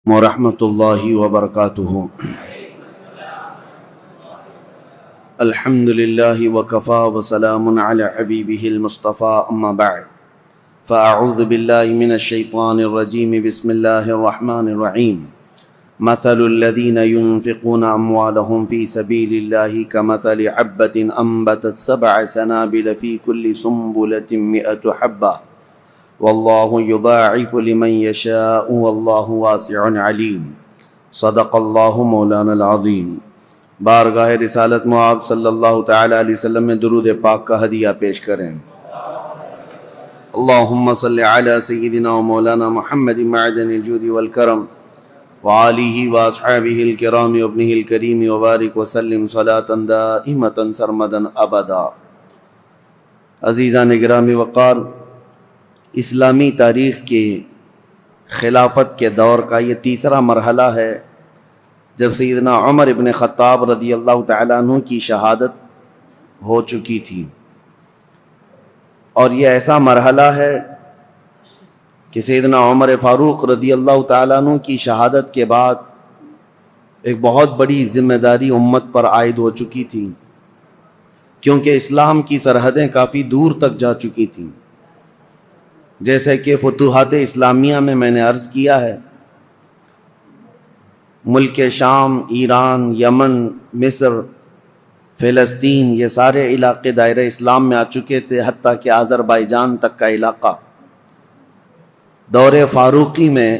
ورحمۃ اللہ وبرکاتہ۔ الحمد للہ وکفا وسلام علی حبیبہ المصطفیٰ، اما بعد فاعوذ باللہ من الشیطان الرجیم، بسم اللہ الرحمن الرحیم۔ مثل الذین ينفقون اموالهم فی سبیل اللہ کمثل حبۃ انبتت 7 سنابل فی کل سنبلۃ 100 حبۃ واللہ یضاعف لمن یشاء واللہ واسع علیم۔ صدق اللہ مولانا العظیم۔ بارگاہ رسالت مآب صلی اللہ تعالی علیہ وسلم میں درود پاک کا ہدیہ پیش کریں۔ اللہم صلی علی سیدنا و مولانا محمد معدن الجود والکرم وآلہ واصحابہ الکرام وابنہ الکریم وبارک وسلم صلاة دائمة سرمدا ابدا۔ عزیزان گرامی وقار، اسلامی تاریخ کے خلافت کے دور کا یہ تیسرا مرحلہ ہے جب سیدنا عمر ابن خطاب رضی اللہ تعالیٰ عنہ کی شہادت ہو چکی تھی، اور یہ ایسا مرحلہ ہے کہ سیدنا عمر فاروق رضی اللہ تعالیٰ عنہ کی شہادت کے بعد ایک بہت بڑی ذمہ داری امت پر عائد ہو چکی تھی، کیونکہ اسلام کی سرحدیں کافی دور تک جا چکی تھیں۔ جیسے کہ فتوحات اسلامیہ میں نے عرض کیا ہے، ملک شام، ایران، یمن، مصر، فلسطین، یہ سارے علاقے دائرہ اسلام میں آ چکے تھے، حتیٰ کہ آذربائیجان تک کا علاقہ۔ دور فاروقی میں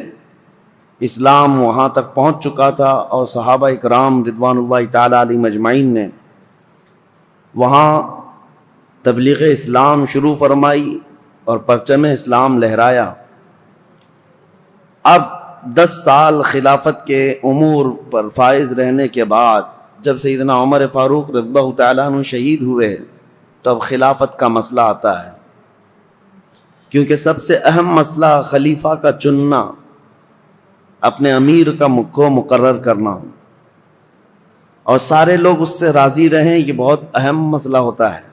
اسلام وہاں تک پہنچ چکا تھا، اور صحابہ اکرام رضوان اللہ تعالی علیہم اجمعین نے وہاں تبلیغ اسلام شروع فرمائی اور پرچم اسلام لہرایا۔ اب 10 سال خلافت کے امور پر فائز رہنے کے بعد جب سیدنا عمر فاروق رضی اللہ تعالیٰ عنہ شہید ہوئے تو اب خلافت کا مسئلہ آتا ہے، کیونکہ سب سے اہم مسئلہ خلیفہ کا چننا، اپنے امیر کو مقرر کرنا، اور سارے لوگ اس سے راضی رہیں، یہ بہت اہم مسئلہ ہوتا ہے۔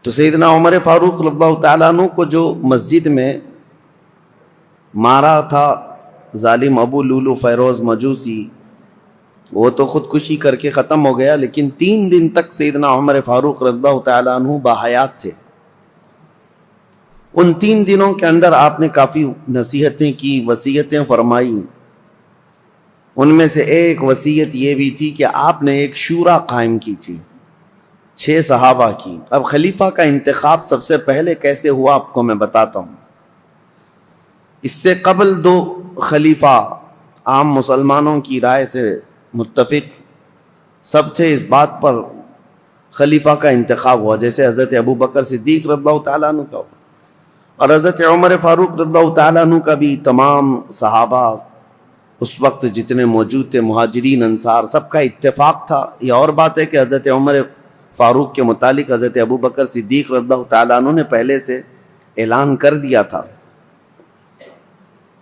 تو سیدنا عمر فاروق رضی اللہ تعالیٰ عنہ کو جو مسجد میں مارا تھا ظالم ابو لولو فیروز مجوسی، وہ تو خودکشی کر کے ختم ہو گیا، لیکن 3 دن تک سیدنا عمر فاروق رضی اللہ تعالیٰ عنہ باحیات تھے۔ ان 3 دنوں کے اندر آپ نے کافی نصیحتیں کی، وصیتیں فرمائی۔ ان میں سے ایک وصیت یہ بھی تھی کہ آپ نے ایک شورا قائم کی تھی 6 صحابہ کی۔ اب خلیفہ کا انتخاب سب سے پہلے کیسے ہوا آپ کو میں بتاتا ہوں۔ اس سے قبل 2 خلیفہ عام مسلمانوں کی رائے سے متفق سب تھے اس بات پر خلیفہ کا انتخاب ہوا، جیسے حضرت ابو بکر صدیق رضی اللہ تعالیٰ عنہ کا ہوا، اور حضرت عمر فاروق رضی اللہ تعالیٰ عنہ کا بھی۔ تمام صحابہ اس وقت جتنے موجود تھے، مہاجرین انصار، سب کا اتفاق تھا۔ یہ اور بات ہے کہ حضرت عمر فاروق کے متعلق حضرت ابو بکر صدیق رضی اللہ تعالیٰ عنہ نے پہلے سے اعلان کر دیا تھا۔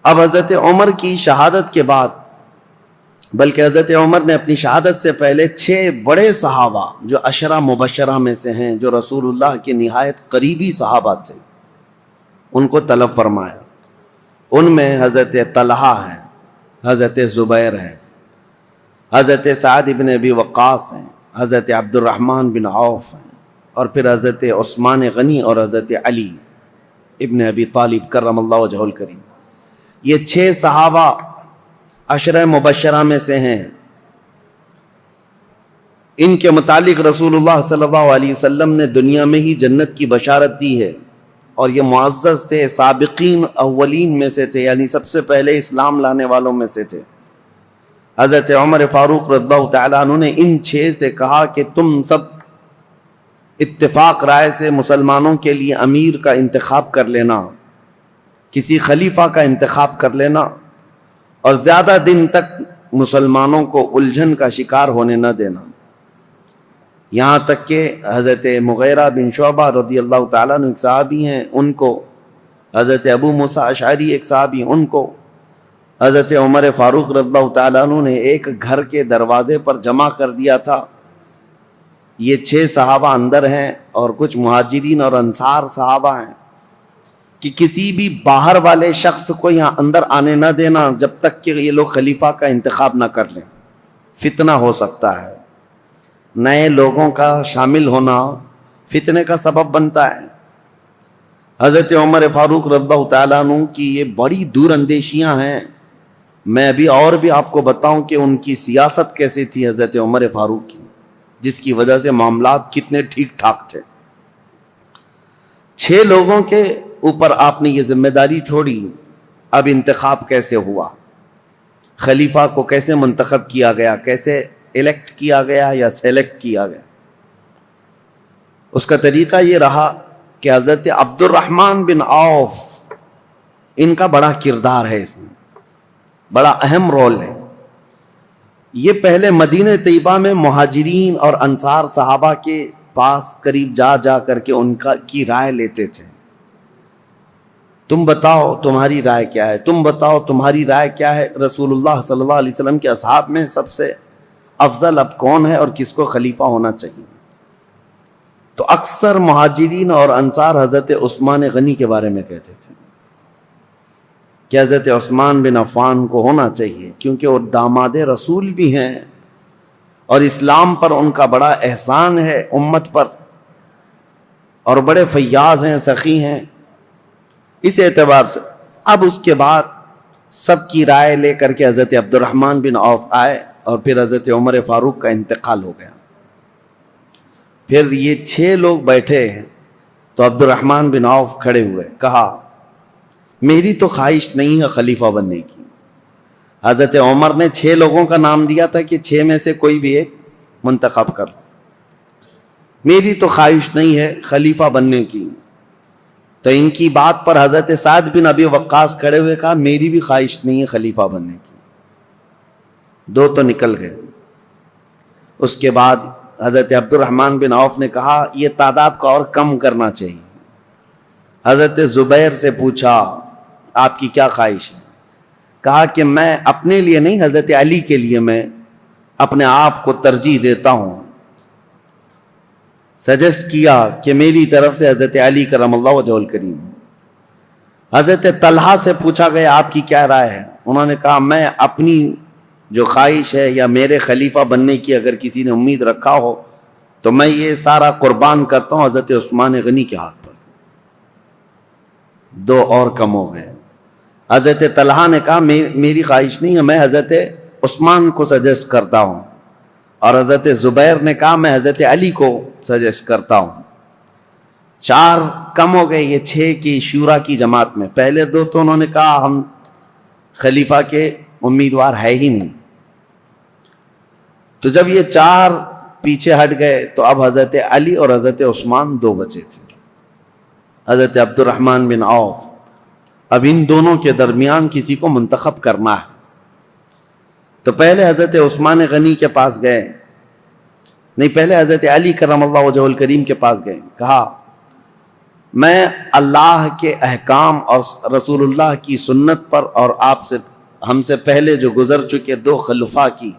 اب حضرت عمر کی شہادت کے بعد، بلکہ حضرت عمر نے اپنی شہادت سے پہلے 6 بڑے صحابہ جو 10 مبشرہ میں سے ہیں، جو رسول اللہ کے نہایت قریبی صحابہ تھے، ان کو طلب فرمایا۔ ان میں حضرت طلحہ ہیں، حضرت زبیر ہیں، حضرت سعد بن ابی وقاص ہیں، حضرت عبد الرحمن بن عوف ہیں، اور پھر حضرت عثمان غنی اور حضرت علی ابن ابی طالب کرم اللہ وجہہ الکریم۔ یہ 6 صحابہ 10 مبشرہ میں سے ہیں۔ ان کے متعلق رسول اللہ صلی اللہ علیہ وسلم نے دنیا میں ہی جنت کی بشارت دی ہے، اور یہ معزز تھے، سابقین اولین میں سے تھے، یعنی سب سے پہلے اسلام لانے والوں میں سے تھے۔ حضرت عمر فاروق رضی اللہ تعالیٰ عنہ نے ان 6 سے کہا کہ تم سب اتفاق رائے سے مسلمانوں کے لیے امیر کا انتخاب کر لینا، کسی خلیفہ کا انتخاب کر لینا، اور زیادہ دن تک مسلمانوں کو الجھن کا شکار ہونے نہ دینا۔ یہاں تک کہ حضرت مغیرہ بن شعبہ رضی اللہ تعالیٰ عنہ ایک صحابی ہیں، ان کو، حضرت ابو موسیٰ اشعری ایک صحابی، ان کو حضرت عمر فاروق رضی اللہ تعالیٰ عنہ نے ایک گھر کے دروازے پر جمع کر دیا تھا۔ یہ 6 صحابہ اندر ہیں اور کچھ مہاجرین اور انصار صحابہ ہیں، کہ کسی بھی باہر والے شخص کو یہاں اندر آنے نہ دینا جب تک کہ یہ لوگ خلیفہ کا انتخاب نہ کر لیں، فتنہ ہو سکتا ہے، نئے لوگوں کا شامل ہونا فتنے کا سبب بنتا ہے۔ حضرت عمر فاروق رضی اللہ تعالیٰ عنہ کی یہ بڑی دور اندیشیاں ہیں۔ میں ابھی اور بھی آپ کو بتاؤں کہ ان کی سیاست کیسے تھی حضرت عمر فاروق کی، جس کی وجہ سے معاملات کتنے ٹھیک ٹھاک تھے۔ 6 لوگوں کے اوپر آپ نے یہ ذمہ داری چھوڑی، اب انتخاب کیسے ہوا، خلیفہ کو کیسے منتخب کیا گیا، کیسے الیکٹ کیا گیا یا سیلیکٹ کیا گیا؟ اس کا طریقہ یہ رہا کہ حضرت عبد الرحمن بن عوف، ان کا بڑا کردار ہے، اس میں بڑا اہم رول ہے۔ یہ پہلے مدینہ طیبہ میں مہاجرین اور انصار صحابہ کے پاس قریب جا جا کر کے ان کی رائے لیتے تھے۔ تم بتاؤ تمہاری رائے کیا ہے، تم بتاؤ تمہاری رائے کیا ہے، رسول اللہ صلی اللہ علیہ وسلم کے اصحاب میں سب سے افضل اب کون ہے اور کس کو خلیفہ ہونا چاہیے؟ تو اکثر مہاجرین اور انصار حضرت عثمان غنی کے بارے میں کہتے تھے کہ حضرت عثمان بن عفان کو ہونا چاہیے، کیونکہ وہ داماد رسول بھی ہیں اور اسلام پر ان کا بڑا احسان ہے، امت پر، اور بڑے فیاض ہیں، سخی ہیں۔ اس اعتبار سے اب اس کے بعد سب کی رائے لے کر کے حضرت عبد الرحمن بن عوف آئے اور پھر حضرت عمر فاروق کا انتقال ہو گیا۔ پھر یہ 6 لوگ بیٹھے ہیں تو عبد الرحمن بن عوف کھڑے ہوئے، کہا میری تو خواہش نہیں ہے خلیفہ بننے کی۔ حضرت عمر نے 6 لوگوں کا نام دیا تھا کہ 6 میں سے کوئی بھی ایک منتخب کر لو، میری تو خواہش نہیں ہے خلیفہ بننے کی۔ تو ان کی بات پر حضرت سعد بن ابی وقاص کھڑے ہوئے، کہا میری بھی خواہش نہیں ہے خلیفہ بننے کی۔ 2 تو نکل گئے۔ اس کے بعد حضرت عبد الرحمن بن عوف نے کہا یہ تعداد کو اور کم کرنا چاہیے۔ حضرت زبیر سے پوچھا آپ کی کیا خواہش ہے؟ کہا کہ میں اپنے لیے نہیں، حضرت علی کے لیے میں اپنے آپ کو ترجیح دیتا ہوں۔ سجیسٹ کیا کہ میری طرف سے حضرت علی کرم اللہ وجہہ الکریم۔ حضرت طلحہ سے پوچھا گیا آپ کی کیا رائے ہے؟ انہوں نے کہا میں اپنی جو خواہش ہے یا میرے خلیفہ بننے کی اگر کسی نے امید رکھا ہو تو میں یہ سارا قربان کرتا ہوں حضرت عثمان غنی کے ہاتھ پر۔ 2 اور کم ہو گئے۔ حضرت طلحہ نے کہا میری خواہش نہیں ہے، میں حضرت عثمان کو سجیسٹ کرتا ہوں، اور حضرت زبیر نے کہا میں حضرت علی کو سجیسٹ کرتا ہوں۔ 4 کم ہو گئے یہ 6 کی شورا کی جماعت میں۔ پہلے 2 تو انہوں نے کہا ہم خلیفہ کے امیدوار ہے ہی نہیں۔ تو جب یہ 4 پیچھے ہٹ گئے تو اب حضرت علی اور حضرت عثمان 2 بچے تھے، حضرت عبد الرحمن بن عوف۔ اب ان دونوں کے درمیان کسی کو منتخب کرنا ہے۔ تو پہلے حضرت عثمان غنی کے پاس گئے، نہیں پہلے حضرت علی کرم اللہ وجہہ الکریم کے پاس گئے، کہا میں اللہ کے احکام اور رسول اللہ کی سنت پر اور آپ سے ہم سے پہلے جو گزر چکے 2 خلفاء کی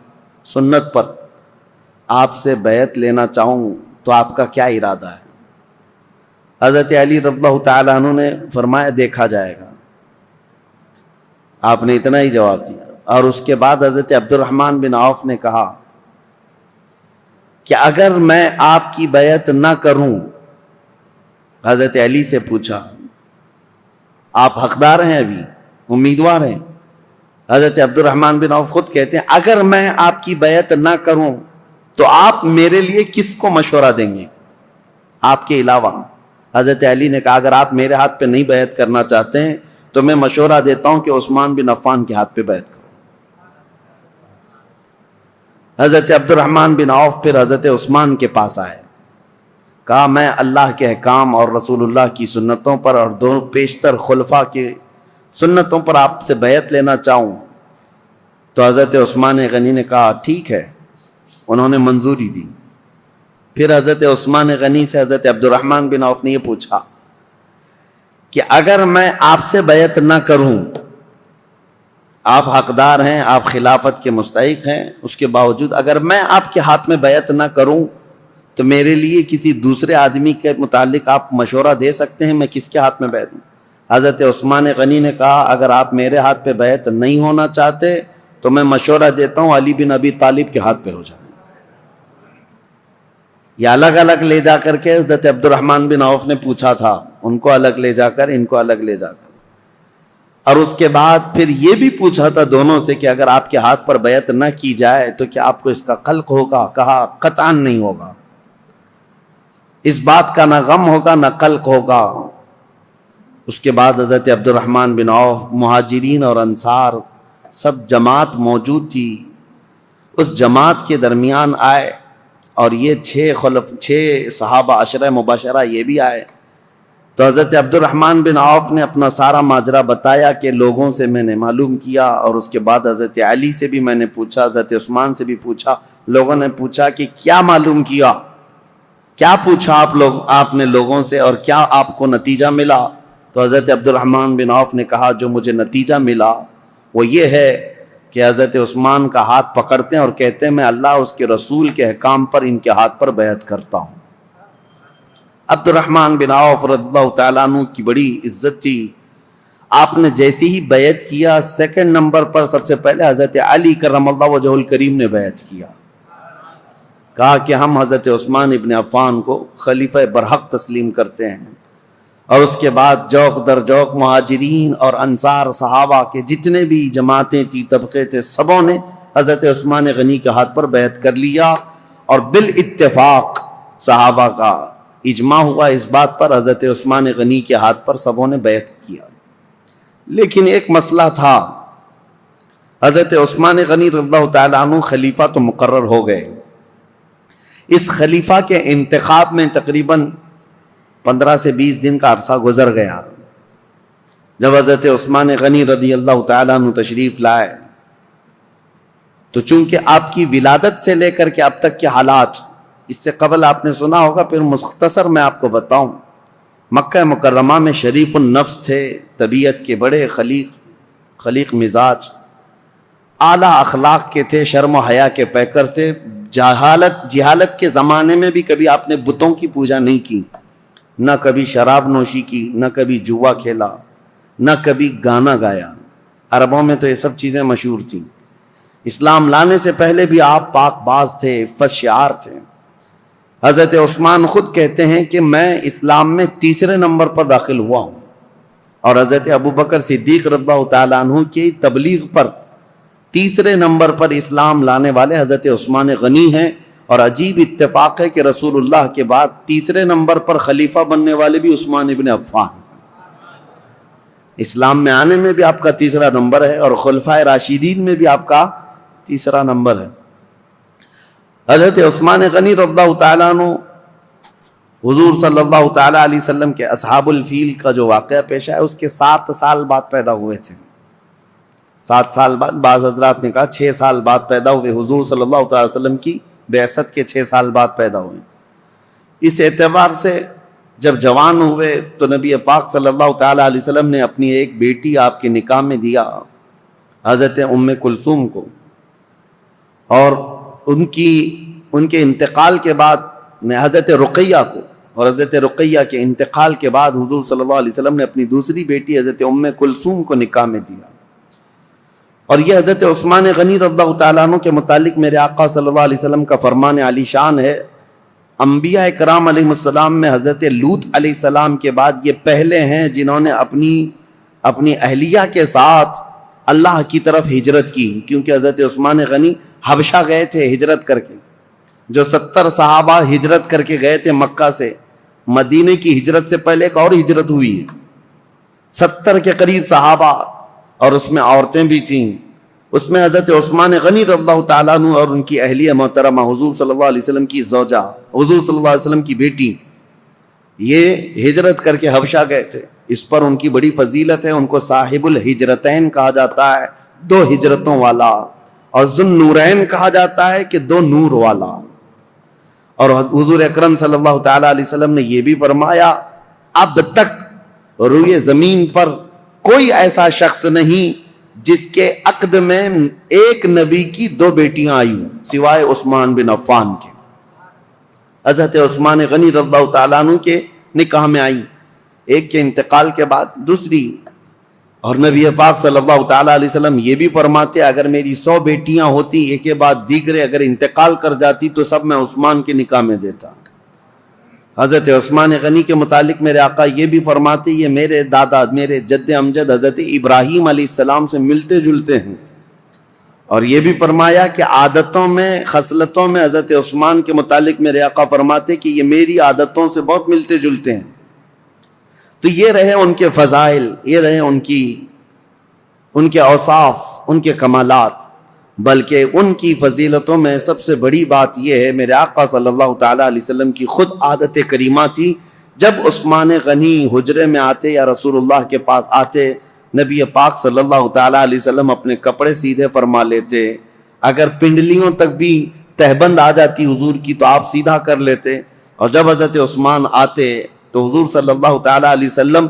سنت پر آپ سے بیعت لینا چاہوں، تو آپ کا کیا ارادہ ہے؟ حضرت علی رضی اللہ تعالیٰ عنہ نے فرمایا دیکھا جائے گا۔ آپ نے اتنا ہی جواب دیا۔ اور اس کے بعد حضرت عبد الرحمن بن عوف نے کہا کہ اگر میں آپ کی بیعت نہ کروں، حضرت علی سے پوچھا آپ حقدار ہیں، ابھی امیدوار ہیں؟ حضرت عبد الرحمن بن عوف خود کہتے ہیں اگر میں آپ کی بیعت نہ کروں تو آپ میرے لیے کس کو مشورہ دیں گے آپ کے علاوہ؟ حضرت علی نے کہا اگر آپ میرے ہاتھ پہ نہیں بیعت کرنا چاہتے ہیں تو میں مشورہ دیتا ہوں کہ عثمان بن عفان کے ہاتھ پہ بیعت کرو۔ حضرت عبد الرحمن بن عوف پھر حضرت عثمان کے پاس آئے، کہا میں اللہ کے احکام اور رسول اللہ کی سنتوں پر اور 2 پیشتر خلفاء کی سنتوں پر آپ سے بیعت لینا چاہوں۔ تو حضرت عثمان غنی نے کہا ٹھیک ہے، انہوں نے منظوری دی۔ پھر حضرت عثمان غنی سے حضرت عبد الرحمن بن عوف نے یہ پوچھا کہ اگر میں آپ سے بیعت نہ کروں، آپ حقدار ہیں، آپ خلافت کے مستحق ہیں، اس کے باوجود اگر میں آپ کے ہاتھ میں بیعت نہ کروں تو میرے لیے کسی دوسرے آدمی کے متعلق آپ مشورہ دے سکتے ہیں میں کس کے ہاتھ میں بیعت دوں؟ حضرت عثمان غنی نے کہا اگر آپ میرے ہاتھ پہ بیعت نہیں ہونا چاہتے تو میں مشورہ دیتا ہوں علی بن ابی طالب کے ہاتھ پہ ہو جائیں. یہ الگ الگ لے جا کر کے حضرت عبد الرحمن بن عوف نے پوچھا تھا، ان کو الگ لے جا کر، ان کو الگ لے جا کر. اور اس کے بعد پھر یہ بھی پوچھا تھا دونوں سے کہ اگر آپ کے ہاتھ پر بیعت نہ کی جائے تو کیا آپ کو اس کا قلق ہوگا؟ کہا قطعاً نہیں ہوگا، اس بات کا نہ غم ہوگا نہ قلق ہوگا. اس کے بعد حضرت عبد الرحمن بن عوف، مہاجرین اور انصار سب جماعت موجود تھی، اس جماعت کے درمیان آئے اور یہ 6 صحابہ عشرہ مباشرہ یہ بھی آئے. تو حضرت عبد الرحمن بن عوف نے اپنا سارا ماجرا بتایا کہ لوگوں سے میں نے معلوم کیا، اور اس کے بعد حضرت علی سے بھی میں نے پوچھا، حضرت عثمان سے بھی پوچھا. لوگوں نے پوچھا کہ کیا معلوم کیا، کیا پوچھا آپ نے لوگوں سے اور کیا آپ کو نتیجہ ملا؟ تو حضرت عبد الرحمن بن عوف نے کہا جو مجھے نتیجہ ملا وہ یہ ہے کہ حضرت عثمان کا ہاتھ پکڑتے ہیں اور کہتے ہیں میں اللہ اس کے رسول کے احکام پر ان کے ہاتھ پر بیعت کرتا ہوں. عبد الرحمن بن عوف رضی اللہ تعالیٰ عنہ کی بڑی عزت تھی. آپ نے جیسی ہی بیعت کیا، سیکنڈ نمبر پر سب سے پہلے حضرت علی کرم اللہ وجہہ الکریم نے بیعت کیا. کہا کہ ہم حضرت عثمان ابن عفان کو خلیفہ برحق تسلیم کرتے ہیں. اور اس کے بعد جوق در جوق مہاجرین اور انصار صحابہ کے جتنے بھی جماعتیں تھی، طبقے تھے، سبوں نے حضرت عثمان غنی کے ہاتھ پر بیعت کر لیا. اور بالاتفاق صحابہ کا اجماع ہوا اس بات پر، حضرت عثمان غنی کے ہاتھ پر سبوں نے بیعت کیا. لیکن ایک مسئلہ تھا، حضرت عثمان غنی رضی اللہ تعالیٰ عنہ خلیفہ تو مقرر ہو گئے. اس خلیفہ کے انتخاب میں تقریباً 15 سے 20 دن کا عرصہ گزر گیا. جب حضرت عثمان غنی رضی اللہ تعالیٰ عنہ تشریف لائے تو چونکہ آپ کی ولادت سے لے کر کے اب تک کے حالات، اس سے قبل آپ نے سنا ہوگا، پھر مختصر میں آپ کو بتاؤں. مکہ مکرمہ میں شریف النفس تھے، طبیعت کے بڑے خلیق مزاج، اعلیٰ اخلاق کے تھے، شرم و حیا کے پیکر تھے. جہالت کے زمانے میں بھی کبھی آپ نے بتوں کی پوجا نہیں کی، نہ کبھی شراب نوشی کی، نہ کبھی جوا کھیلا، نہ کبھی گانا گایا. عربوں میں تو یہ سب چیزیں مشہور تھیں. اسلام لانے سے پہلے بھی آپ پاک باز تھے، عفت شعار تھے. حضرت عثمان خود کہتے ہیں کہ میں اسلام میں 3 نمبر پر داخل ہوا ہوں، اور حضرت ابوبکر صدیق رضی اللہ تعالیٰ عنہ کی تبلیغ پر 3 نمبر پر اسلام لانے والے حضرت عثمان غنی ہیں. اور عجیب اتفاق ہے کہ رسول اللہ کے بعد 3 نمبر پر خلیفہ بننے والے بھی عثمان ابن عفان. اسلام میں آنے میں بھی آپ کا 3 نمبر ہے، اور خلفائے راشدین میں بھی آپ کا 3 نمبر ہے. حضرت عثمان غنی رضی اللہ تعالیٰ عنہ حضور صلی اللہ تعالیٰ علیہ وسلم کے اصحاب الفیل کا جو واقعہ پیش ہے اس کے 7 سال بعد پیدا ہوئے تھے. 7 سال بعد، بعض حضرات نے کہا 6 سال بعد پیدا ہوئے. حضور صلی اللہ تعالیٰ علیہ وسلم کی بعثت کے 6 سال بعد پیدا ہوئے. اس اعتبار سے جب جوان ہوئے تو نبی پاک صلی اللہ تعالیٰ علیہ وسلم نے اپنی ایک بیٹی آپ کے نکاح میں دیا، حضرت ام کلثوم کو. اور ان کے انتقال کے بعد حضرت رقیہ کو، اور حضرت رقیہ کے انتقال کے بعد حضور صلی اللہ علیہ وسلم نے اپنی دوسری بیٹی حضرت ام کلثوم کو نکاح میں دیا. اور یہ حضرت عثمان غنی رضی اللہ تعالیٰ عنہ کے متعلق میرے آقا صلی اللہ علیہ وسلم کا فرمان علی شان ہے. انبیاء کرام علیہ السلام میں حضرت لوط علیہ السلام کے بعد یہ پہلے ہیں جنہوں نے اپنی اہلیہ کے ساتھ اللہ کی طرف ہجرت کی. کیونکہ حضرت عثمان غنی حبشہ گئے تھے ہجرت کر کے. جو 70 صحابہ ہجرت کر کے گئے تھے مکہ سے، مدینے کی ہجرت سے پہلے ایک اور ہجرت ہوئی ہے، 70 کے قریب صحابہ، اور اس میں عورتیں بھی تھیں. اس میں حضرت عثمان غنی رضی اللہ تعالیٰ عنہ اور ان کی اہلیہ محترمہ حضور صلی اللہ علیہ وسلم کی زوجہ، حضور صلی اللہ علیہ وسلم کی بیٹی، یہ ہجرت کر کے حبشہ گئے تھے. اس پر ان کی بڑی فضیلت ہے. ان کو صاحب الہجرتین کہا جاتا ہے، 2 ہجرتوں والا، اور ذو نورین کہا جاتا ہے کہ 2 نور والا. اور حضور اکرم صلی اللہ تعالیٰ علیہ وسلم نے یہ بھی فرمایا اب تک روئے زمین پر کوئی ایسا شخص نہیں جس کے عقد میں ایک نبی کی 2 بیٹیاں آئی ہوں سوائے عثمان بن عفان کے. حضرت عثمان غنی رضی اللہ تعالیٰ عنہ کے نکاح میں آئی. ایک کے انتقال کے بعد دوسری. اور نبی پاک صلی اللہ تعالیٰ علیہ وسلم یہ بھی فرماتے اگر میری 100 بیٹیاں ہوتی ایک کے بعد دیگرے اگر انتقال کر جاتی تو سب میں عثمان کے نکاح میں دیتا. حضرت عثمان غنی کے متعلق میرے آقا یہ بھی فرماتے یہ میرے دادا میرے جد امجد حضرت ابراہیم علیہ السلام سے ملتے جلتے ہیں. اور یہ بھی فرمایا کہ عادتوں میں خصلتوں میں حضرت عثمان کے متعلق میرے آقا فرماتے کہ یہ میری عادتوں سے بہت ملتے جلتے ہیں. تو یہ رہے ان کے فضائل، یہ رہے ان کے اوصاف، ان کے کمالات. بلکہ ان کی فضیلتوں میں سب سے بڑی بات یہ ہے میرے آقا صلی اللہ تعالیٰ علیہ وسلم کی خود عادت کریمہ تھی. جب عثمان غنی حجرے میں آتے یا رسول اللہ کے پاس آتے، نبی پاک صلی اللہ تعالیٰ علیہ وسلم اپنے کپڑے سیدھے فرما لیتے. اگر پنڈلیوں تک بھی تہبند آ جاتی حضور کی تو آپ سیدھا کر لیتے. اور جب حضرت عثمان آتے تو حضور صلی اللہ تعالیٰ علیہ وسلم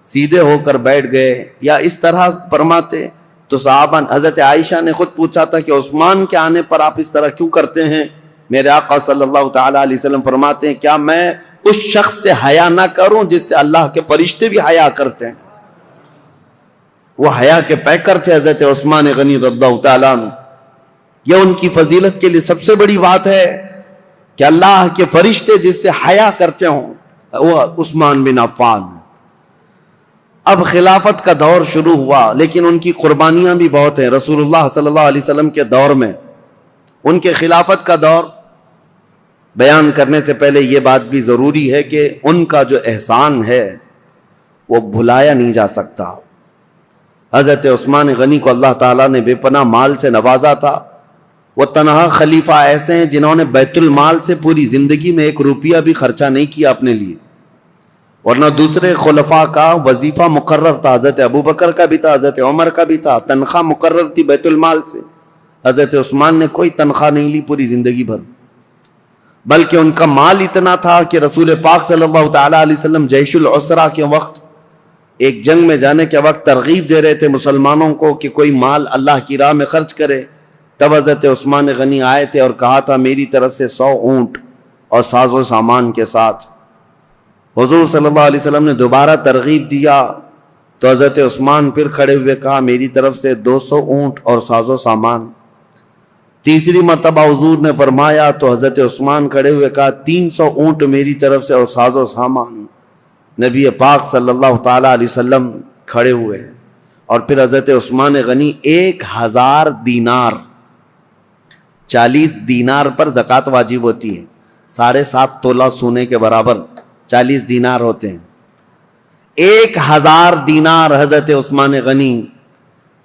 سیدھے ہو کر بیٹھ گئے یا اس طرح فرماتے. تو صحابہ حضرت عائشہ نے خود پوچھا تھا کہ عثمان کے آنے پر آپ اس طرح کیوں کرتے ہیں؟ میرے آقا صلی اللہ تعالیٰ علیہ وسلم فرماتے ہیں کیا میں اس شخص سے حیا نہ کروں جس سے اللہ کے فرشتے بھی حیا کرتے ہیں؟ وہ حیا کے پیکر تھے حضرت عثمان غنی رضی اللہ تعالیٰ عنہ. یہ ان کی فضیلت کے لیے سب سے بڑی بات ہے کہ اللہ کے فرشتے جس سے حیا کرتے ہوں وہ عثمان بن عفان. اب خلافت کا دور شروع ہوا لیکن ان کی قربانیاں بھی بہت ہیں. رسول اللہ صلی اللہ علیہ وسلم کے دور میں ان کے خلافت کا دور بیان کرنے سے پہلے یہ بات بھی ضروری ہے کہ ان کا جو احسان ہے وہ بھلایا نہیں جا سکتا. حضرت عثمان غنی کو اللہ تعالیٰ نے بے پناہ مال سے نوازا تھا. وہ تنہا خلیفہ ایسے ہیں جنہوں نے بیت المال سے پوری زندگی میں 1 روپیہ بھی خرچہ نہیں کیا اپنے لیے، ورنہ دوسرے خلفاء کا وظیفہ مقرر تھا. حضرت ابوبکر کا بھی تھا، حضرت عمر کا بھی تھا، تنخواہ مقرر تھی بیت المال سے. حضرت عثمان نے کوئی تنخواہ نہیں لی پوری زندگی بھر، بلکہ ان کا مال اتنا تھا کہ رسول پاک صلی اللہ تعالیٰ علیہ وسلم جیش العسرہ کے وقت ایک جنگ میں جانے کے وقت ترغیب دے رہے تھے مسلمانوں کو کہ کوئی مال اللہ کی راہ میں خرچ کرے. تب حضرت عثمان غنی آئے تھے اور کہا تھا میری طرف سے 100 اونٹ اور ساز و سامان کے ساتھ. حضور صلی اللہ علیہ وسلم نے دوبارہ ترغیب دیا تو حضرت عثمان پھر کھڑے ہوئے کہا میری طرف سے 200 اونٹ اور ساز و سامان. تیسری مرتبہ حضور نے فرمایا تو حضرت عثمان کھڑے ہوئے کہا 300 اونٹ میری طرف سے اور ساز و سامان. نبی پاک صلی اللہ تعالیٰ علیہ وسلم کھڑے ہوئے اور پھر حضرت عثمان غنی 1000 دینار، 40 دینار پر زکوٰۃ واجب ہوتی ہے، 7.5 تولہ سونے کے برابر 40 دینار ہوتے ہیں. 1000 دینار حضرت عثمان غنی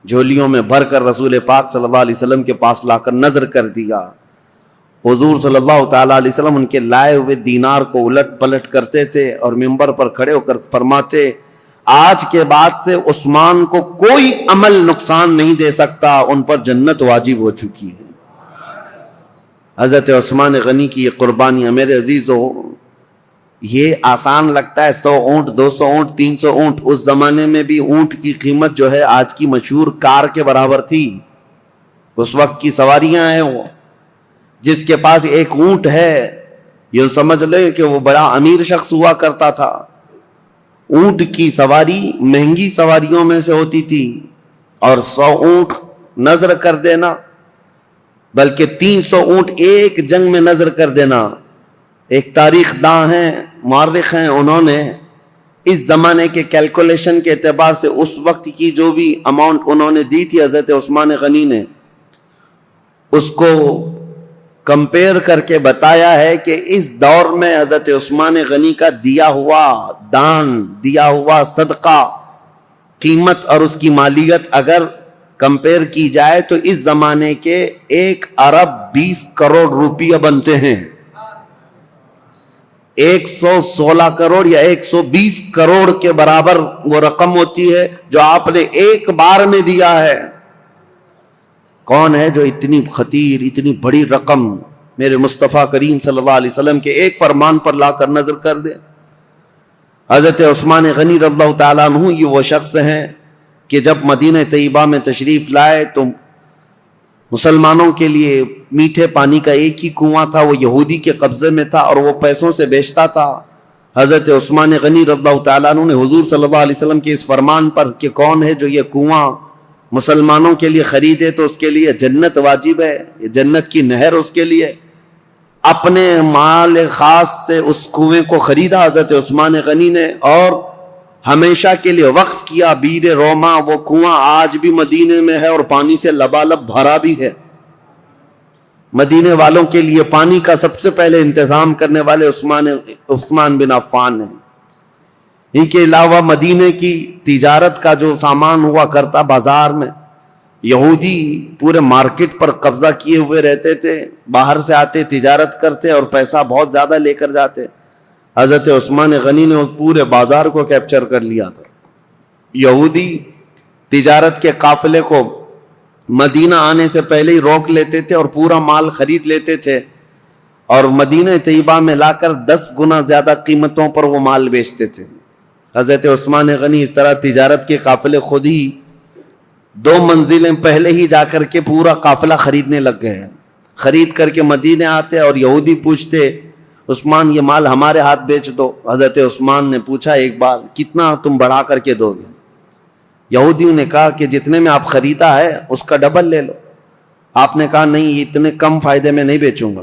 جھولیوں میں بھر کر رسول پاک صلی اللہ علیہ وسلم کے پاس لا کر نظر کر دیا. حضور صلی اللہ تعالیٰ علیہ وسلم ان کے لائے ہوئے دینار کو الٹ پلٹ کرتے تھے اور منبر پر کھڑے ہو کر فرماتے آج کے بعد سے عثمان کو کوئی عمل نقصان نہیں دے سکتا، ان پر جنت واجب ہو چکی ہے. حضرت عثمان غنی کی یہ قربانیاں میرے عزیزو، یہ آسان لگتا ہے 100 اونٹ 200 اونٹ 300 اونٹ. اس زمانے میں بھی اونٹ کی قیمت جو ہے آج کی مشہور کار کے برابر تھی. اس وقت کی سواریاں ہیں، وہ جس کے پاس 1 اونٹ ہے یہ سمجھ لے کہ وہ بڑا امیر شخص ہوا کرتا تھا. اونٹ کی سواری مہنگی سواریوں میں سے ہوتی تھی اور 100 اونٹ نظر کر دینا، بلکہ 300 اونٹ ایک جنگ میں نظر کر دینا. ایک تاریخ داں ہیں، مورخ ہیں، انہوں نے اس زمانے کے کیلکولیشن کے اعتبار سے اس وقت کی جو بھی اماؤنٹ انہوں نے دی تھی حضرت عثمان غنی نے، اس کو کمپیئر کر کے بتایا ہے کہ اس دور میں حضرت عثمان غنی کا دیا ہوا دان، دیا ہوا صدقہ، قیمت اور اس کی مالیت اگر کمپیئر کی جائے تو اس زمانے کے 1 ارب 20 کروڑ روپیہ بنتے ہیں. 116 کروڑ یا 120 کروڑ کے برابر وہ رقم ہوتی ہے جو آپ نے ایک بار میں دیا ہے. کون ہے جو اتنی خطیر اتنی بڑی رقم میرے مصطفیٰ کریم صلی اللہ علیہ وسلم کے ایک فرمان پر لا کر نظر کر دے؟ حضرت عثمان غنی رضی اللہ تعالیٰ عنہ یہ وہ شخص ہیں کہ جب مدینہ طیبہ میں تشریف لائے تو مسلمانوں کے لیے میٹھے پانی کا ایک ہی کنواں تھا، وہ یہودی کے قبضے میں تھا اور وہ پیسوں سے بیچتا تھا. حضرت عثمان غنی رضی اللہ تعالیٰ عنہ نے حضور صلی اللہ علیہ وسلم کے اس فرمان پر کہ کون ہے جو یہ کنواں مسلمانوں کے لیے خریدے تو اس کے لیے جنت واجب ہے، یہ جنت کی نہر اس کے لیے، اپنے مال خاص سے اس کنویں کو خریدا حضرت عثمان غنی نے اور ہمیشہ کے لیے وقف کیا بیر روما۔ وہ کنواں آج بھی مدینے میں ہے اور پانی سے لبالب بھرا بھی ہے۔ مدینے والوں کے لیے پانی کا سب سے پہلے انتظام کرنے والے عثمان بن عفان ہیں۔ ان کے علاوہ مدینے کی تجارت کا جو سامان ہوا کرتا بازار میں، یہودی پورے مارکیٹ پر قبضہ کیے ہوئے رہتے تھے، باہر سے آتے تجارت کرتے اور پیسہ بہت زیادہ لے کر جاتے۔ حضرت عثمان غنی نے پورے بازار کو کیپچر کر لیا تھا۔ یہودی تجارت کے قافلے کو مدینہ آنے سے پہلے ہی روک لیتے تھے اور پورا مال خرید لیتے تھے اور مدینہ طیبہ میں لا کر 10 گنا زیادہ قیمتوں پر وہ مال بیچتے تھے۔ حضرت عثمان غنی اس طرح تجارت کے قافلے خود ہی 2 منزلیں پہلے ہی جا کر کے پورا قافلہ خریدنے لگ گئے۔ خرید کر کے مدینے آتے اور یہودی پوچھتے عثمان یہ مال ہمارے ہاتھ بیچ دو۔ حضرت عثمان نے پوچھا ایک بار کتنا تم بڑھا کر کے دو گے؟ یہودیوں نے کہا کہ جتنے میں آپ خریدا ہے اس کا ڈبل لے لو۔ آپ نے کہا نہیں اتنے کم فائدے میں نہیں بیچوں گا۔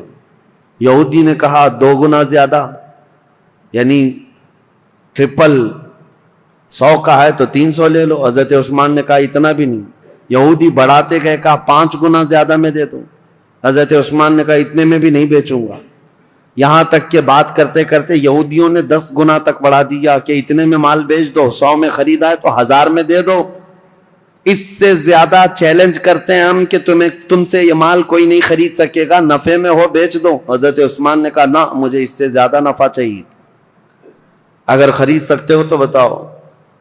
یہودی نے کہا 2 گنا زیادہ، یعنی ٹرپل، 100 کا ہے تو 300 لے لو۔ حضرت عثمان نے کہا اتنا بھی نہیں۔ یہودی بڑھاتے گئے، کہا 5 گنا زیادہ میں دے دو۔ حضرت عثمان نے کہا اتنے میں بھی نہیں بیچوں گا۔ یہاں تک کہ بات کرتے کرتے یہودیوں نے 10 گنا تک بڑھا دیا کہ اتنے میں مال بیچ دو، 100 میں خریدا ہے تو 1000 میں دے دو۔ اس سے زیادہ چیلنج کرتے ہیں ہم کہ تم سے یہ مال کوئی نہیں خرید سکے گا، نفع میں ہو بیچ دو۔ حضرت عثمان نے کہا نہ، مجھے اس سے زیادہ نفع چاہیے، اگر خرید سکتے ہو تو بتاؤ۔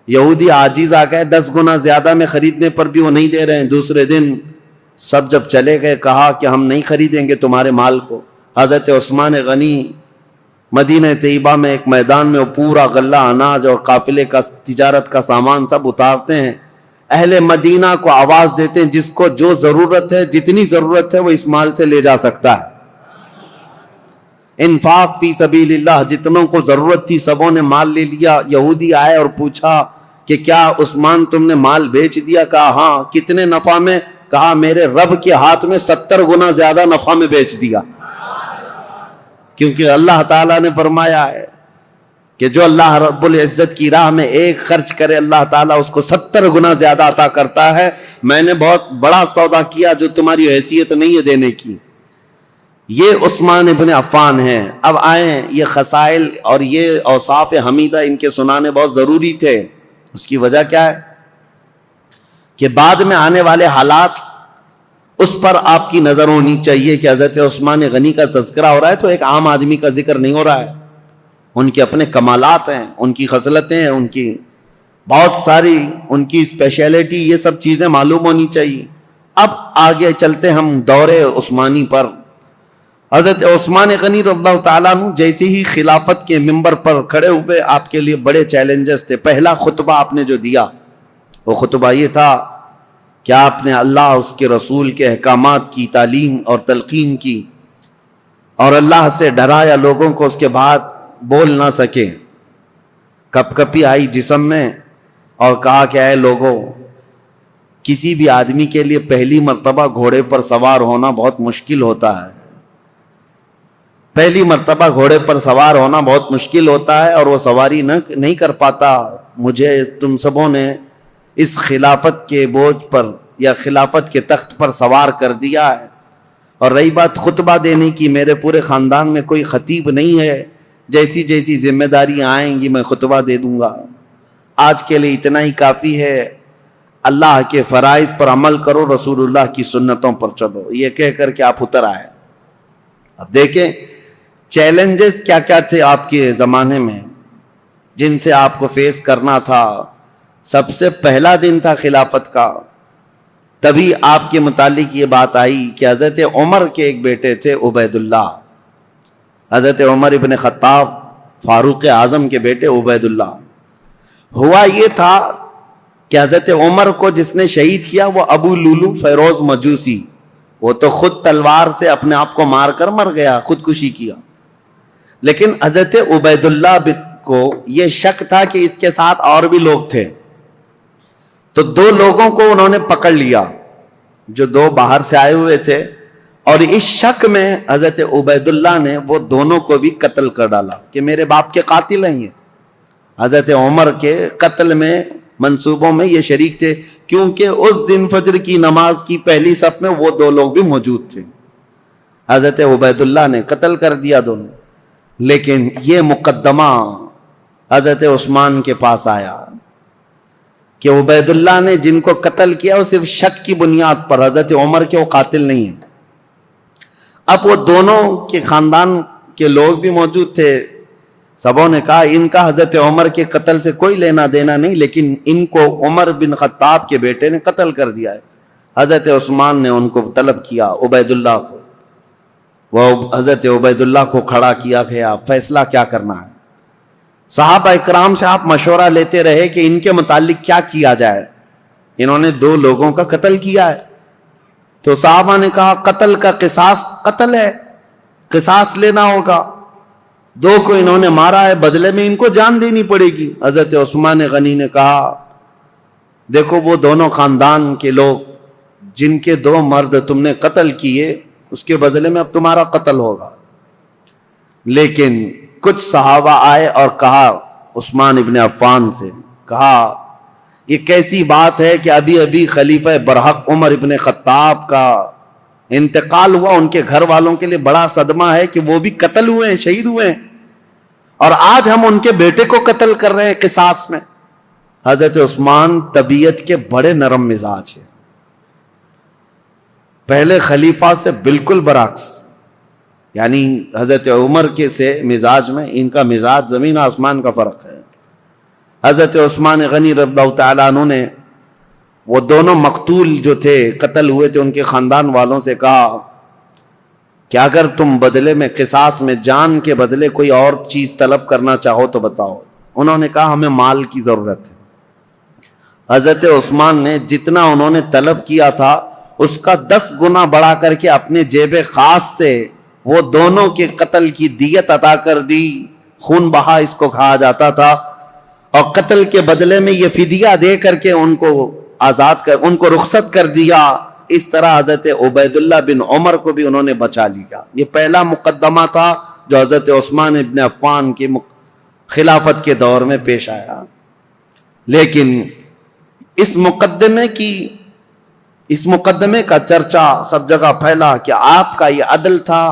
یہودی عاجز آ گئے، 10 گنا زیادہ میں خریدنے پر بھی وہ نہیں دے رہے ہیں۔ دوسرے دن سب جب چلے گئے کہا کہ ہم نہیں خریدیں گے تمہارے مال کو۔ حضرت عثمان غنی مدینہ طیبہ میں ایک میدان میں وہ پورا غلہ اناج اور قافلے کا تجارت کا سامان سب اتارتے ہیں، اہل مدینہ کو آواز دیتے ہیں جس کو جو ضرورت ہے، جتنی ضرورت ہے وہ اس مال سے لے جا سکتا ہے۔ انفاق فی سبیل اللہ، جتنوں کو ضرورت تھی سبوں نے مال لے لیا۔ یہودی آئے اور پوچھا کہ کیا عثمان تم نے مال بیچ دیا؟ کہا ہاں۔ کتنے نفع میں؟ کہا میرے رب کے ہاتھ میں 70 گنا زیادہ نفع میں بیچ دیا، کیونکہ اللہ تعالیٰ نے فرمایا ہے کہ جو اللہ رب العزت کی راہ میں ایک خرچ کرے اللہ تعالیٰ اس کو 70 گنا زیادہ عطا کرتا ہے۔ میں نے بہت بڑا سودا کیا جو تمہاری حیثیت نہیں ہے دینے کی۔ یہ عثمان ابن عفان ہیں۔ اب آئیں، یہ خصائل اور یہ اوصاف حمیدہ ان کے سنانے بہت ضروری تھے۔ اس کی وجہ کیا ہے کہ بعد میں آنے والے حالات اس پر آپ کی نظر ہونی چاہیے کہ حضرت عثمان غنی کا تذکرہ ہو رہا ہے تو ایک عام آدمی کا ذکر نہیں ہو رہا ہے۔ ان کے اپنے کمالات ہیں، ان کی خصلتیں ہیں، ان کی بہت ساری ان کی اسپیشلٹی، یہ سب چیزیں معلوم ہونی چاہیے۔ اب آگے چلتے ہم دور عثمانی پر۔ حضرت عثمان غنی رضی اللہ تعالیٰ عنہ جیسے ہی خلافت کے منبر پر کھڑے ہوئے آپ کے لیے بڑے چیلنجز تھے۔ پہلا خطبہ آپ نے جو دیا وہ خطبہ یہ تھا کہ آپ نے اللہ اس کے رسول کے احکامات کی تعلیم اور تلقین کی اور اللہ سے ڈرایا لوگوں کو، اس کے بعد بول نہ سکے، کپ کپی آئی جسم میں اور کہا کہ اے لوگوں، کسی بھی آدمی کے لیے پہلی مرتبہ گھوڑے پر سوار ہونا بہت مشکل ہوتا ہے۔ پہلی مرتبہ گھوڑے پر سوار ہونا بہت مشکل ہوتا ہے اور وہ سواری نہیں کر پاتا۔ مجھے تم سبوں نے اس خلافت کے بوجھ پر یا خلافت کے تخت پر سوار کر دیا ہے، اور رہی بات خطبہ دینے کی، میرے پورے خاندان میں کوئی خطیب نہیں ہے، جیسی جیسی ذمہ داریاں آئیں گی میں خطبہ دے دوں گا۔ آج کے لیے اتنا ہی کافی ہے، اللہ کے فرائض پر عمل کرو، رسول اللہ کی سنتوں پر چلو، یہ کہہ کر کے آپ اتر آئے۔ اب دیکھیں چیلنجز کیا کیا تھے آپ کے زمانے میں جن سے آپ کو فیس کرنا تھا۔ سب سے پہلا دن تھا خلافت کا، تبھی آپ کے متعلق یہ بات آئی کہ حضرت عمر کے ایک بیٹے تھے عبید اللہ، حضرت عمر ابن خطاب فاروق اعظم کے بیٹے عبید اللہ۔ ہوا یہ تھا کہ حضرت عمر کو جس نے شہید کیا وہ ابو لولو فیروز مجوسی، وہ تو خود تلوار سے اپنے آپ کو مار کر مر گیا، خودکشی کیا، لیکن حضرت عبید اللہ کو یہ شک تھا کہ اس کے ساتھ اور بھی لوگ تھے، تو دو لوگوں کو انہوں نے پکڑ لیا جو دو باہر سے آئے ہوئے تھے، اور اس شک میں حضرت عبید اللہ نے وہ دونوں کو بھی قتل کر ڈالا کہ میرے باپ کے قاتل ہیں یہ۔ حضرت عمر کے قتل میں منصوبوں میں یہ شریک تھے، کیونکہ اس دن فجر کی نماز کی پہلی صف میں وہ دو لوگ بھی موجود تھے۔ حضرت عبید اللہ نے قتل کر دیا دونوں، لیکن یہ مقدمہ حضرت عثمان کے پاس آیا کہ عبید اللہ نے جن کو قتل کیا وہ صرف شک کی بنیاد پر، حضرت عمر کے وہ قاتل نہیں ہیں۔ اب وہ دونوں کے خاندان کے لوگ بھی موجود تھے، سبوں نے کہا ان کا حضرت عمر کے قتل سے کوئی لینا دینا نہیں، لیکن ان کو عمر بن خطاب کے بیٹے نے قتل کر دیا ہے۔ حضرت عثمان نے ان کو طلب کیا، عبید اللہ کو، وہ حضرت عبید اللہ کو کھڑا کیا گیا، فیصلہ کیا کرنا ہے۔ صحابہ اکرام سے آپ مشورہ لیتے رہے کہ ان کے متعلق کیا کیا جائے، انہوں نے دو لوگوں کا قتل کیا ہے، تو صحابہ نے کہا قتل کا قصاص قتل ہے، قصاص لینا ہوگا، دو کو انہوں نے مارا ہے، بدلے میں ان کو جان دینی پڑے گی۔ حضرت عثمان غنی نے کہا دیکھو وہ دونوں خاندان کے لوگ جن کے دو مرد تم نے قتل کیے، اس کے بدلے میں اب تمہارا قتل ہوگا۔ لیکن کچھ صحابہ آئے اور کہا عثمان ابن عفان سے، کہا یہ کیسی بات ہے کہ ابھی ابھی خلیفہ برحق عمر ابن خطاب کا انتقال ہوا، ان کے گھر والوں کے لیے بڑا صدمہ ہے کہ وہ بھی قتل ہوئے ہیں، شہید ہوئے ہیں، اور آج ہم ان کے بیٹے کو قتل کر رہے ہیں قصاص میں۔ حضرت عثمان طبیعت کے بڑے نرم مزاج ہیں، پہلے خلیفہ سے بالکل برعکس، یعنی حضرت عمر کے سے مزاج میں ان کا مزاج زمین آسمان کا فرق ہے۔ حضرت عثمان غنی رضی اللہ تعالیٰ عنہ نے وہ دونوں مقتول جو تھے، قتل ہوئے تھے، ان کے خاندان والوں سے کہا کہ اگر تم بدلے میں قصاص میں جان کے بدلے کوئی اور چیز طلب کرنا چاہو تو بتاؤ۔ انہوں نے کہا ہمیں مال کی ضرورت ہے۔ حضرت عثمان نے جتنا انہوں نے طلب کیا تھا اس کا 10 گنا بڑھا کر کے اپنے جیب خاص سے وہ دونوں کے قتل کی دیت عطا کر دی، خون بہا اس کو کہا جاتا تھا، اور قتل کے بدلے میں یہ فدیہ دے کر کے ان کو آزاد کر، ان کو رخصت کر دیا۔ اس طرح حضرت عبید اللہ بن عمر کو بھی انہوں نے بچا لیا۔ یہ پہلا مقدمہ تھا جو حضرت عثمان ابن عفان کی خلافت کے دور میں پیش آیا۔ لیکن اس مقدمے کا چرچا سب جگہ پھیلا کہ آپ کا یہ عدل تھا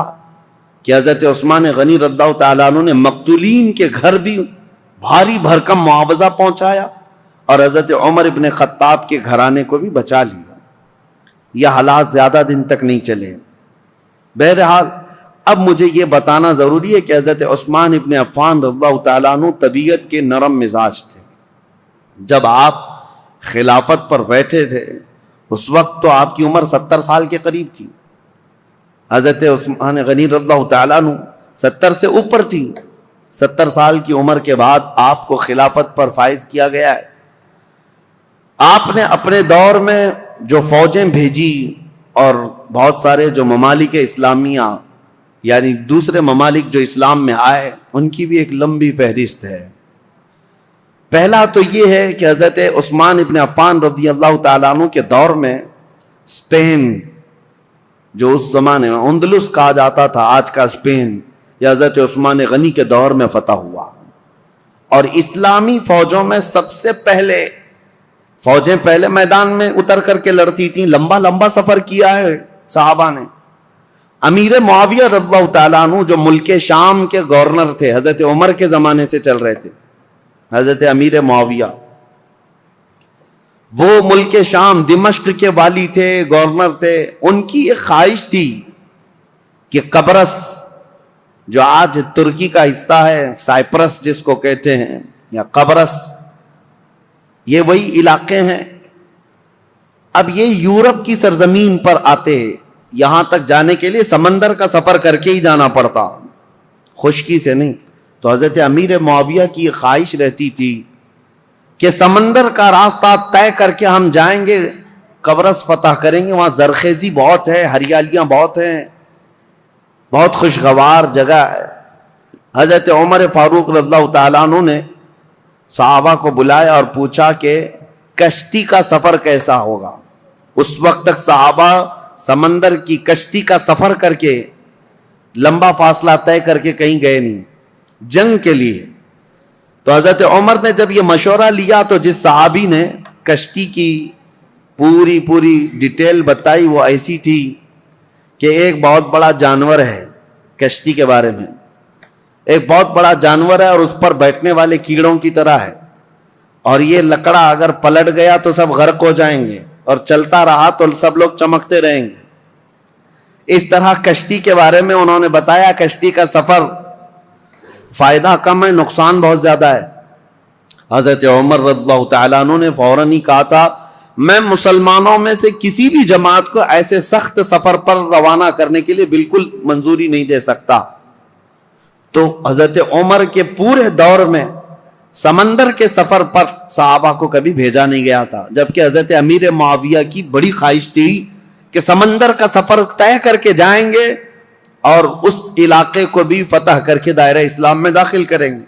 کہ حضرت عثمان غنی رضی اللہ تعالیٰ عنہ نے مقتولین کے گھر بھی بھاری بھرکم معاوضہ پہنچایا اور حضرت عمر ابن خطاب کے گھرانے کو بھی بچا لیا۔ یہ حالات زیادہ دن تک نہیں چلے۔ بہرحال اب مجھے یہ بتانا ضروری ہے کہ حضرت عثمان ابن عفان رضی اللہ تعالیٰ عنہ طبیعت کے نرم مزاج تھے۔ جب آپ خلافت پر بیٹھے تھے اس وقت تو آپ کی عمر 70 سال کے قریب تھی، حضرت عثمان غنی رضی اللہ تعالیٰ عنہ 70 سے اوپر تھی۔ 70 سال کی عمر کے بعد آپ کو خلافت پر فائز کیا گیا ہے۔ آپ نے اپنے دور میں جو فوجیں بھیجی اور بہت سارے جو ممالک اسلامیہ یعنی دوسرے ممالک جو اسلام میں آئے ان کی بھی ایک لمبی فہرست ہے۔ پہلا تو یہ ہے کہ حضرت عثمان ابن عفان رضی اللہ تعالیٰ عنہ کے دور میں اسپین، جو اس زمانے میں اندلس کہا جاتا تھا، آج کا اسپین، یہ حضرت عثمان غنی کے دور میں فتح ہوا، اور اسلامی فوجوں میں سب سے پہلے فوجیں پہلے میدان میں اتر کر کے لڑتی تھیں، لمبا لمبا سفر کیا ہے صحابہ نے۔ امیر معاویہ رضی اللہ تعالیٰ عنہ جو ملک شام کے گورنر تھے، حضرت عمر کے زمانے سے چل رہے تھے، حضرت امیر معاویہ وہ ملک شام دمشق کے والی تھے، گورنر تھے۔ ان کی ایک خواہش تھی کہ قبرص جو آج ترکی کا حصہ ہے، سائپرس جس کو کہتے ہیں، یا قبرص، یہ وہی علاقے ہیں۔ اب یہ یورپ کی سرزمین پر آتے، یہاں تک جانے کے لیے سمندر کا سفر کر کے ہی جانا پڑتا، خشکی سے نہیں۔ تو حضرت امیر معاویہ کی یہ خواہش رہتی تھی کہ سمندر کا راستہ طے کر کے ہم جائیں گے، قبرص فتح کریں گے، وہاں زرخیزی بہت ہے، ہریالیاں بہت ہیں، بہت خوشگوار جگہ ہے۔ حضرت عمر فاروق رضی اللہ تعالیٰ عنہ نے صحابہ کو بلایا اور پوچھا کہ کشتی کا سفر کیسا ہوگا. اس وقت تک صحابہ سمندر کی کشتی کا سفر کر کے لمبا فاصلہ طے کر کے کہیں گئے نہیں جنگ کے لیے. تو حضرت عمر نے جب یہ مشورہ لیا تو جس صحابی نے کشتی کی پوری ڈیٹیل بتائی وہ ایسی تھی کہ ایک بہت بڑا جانور ہے. کشتی کے بارے میں ایک بہت بڑا جانور ہے اور اس پر بیٹھنے والے کیڑوں کی طرح ہے, اور یہ لکڑا اگر پلٹ گیا تو سب غرق ہو جائیں گے, اور چلتا رہا تو سب لوگ چمکتے رہیں گے. اس طرح کشتی کے بارے میں انہوں نے بتایا. کشتی کا سفر فائدہ کم ہے, نقصان بہت زیادہ ہے. حضرت عمر رضی اللہ تعالیٰ عنہ نے فوراً ہی کہا تھا میں مسلمانوں میں سے کسی بھی جماعت کو ایسے سخت سفر پر روانہ کرنے کے لیے بالکل منظوری نہیں دے سکتا. تو حضرت عمر کے پورے دور میں سمندر کے سفر پر صحابہ کو کبھی بھیجا نہیں گیا تھا, جبکہ حضرت امیر معاویہ کی بڑی خواہش تھی کہ سمندر کا سفر طے کر کے جائیں گے اور اس علاقے کو بھی فتح کر کے دائرہ اسلام میں داخل کریں گے.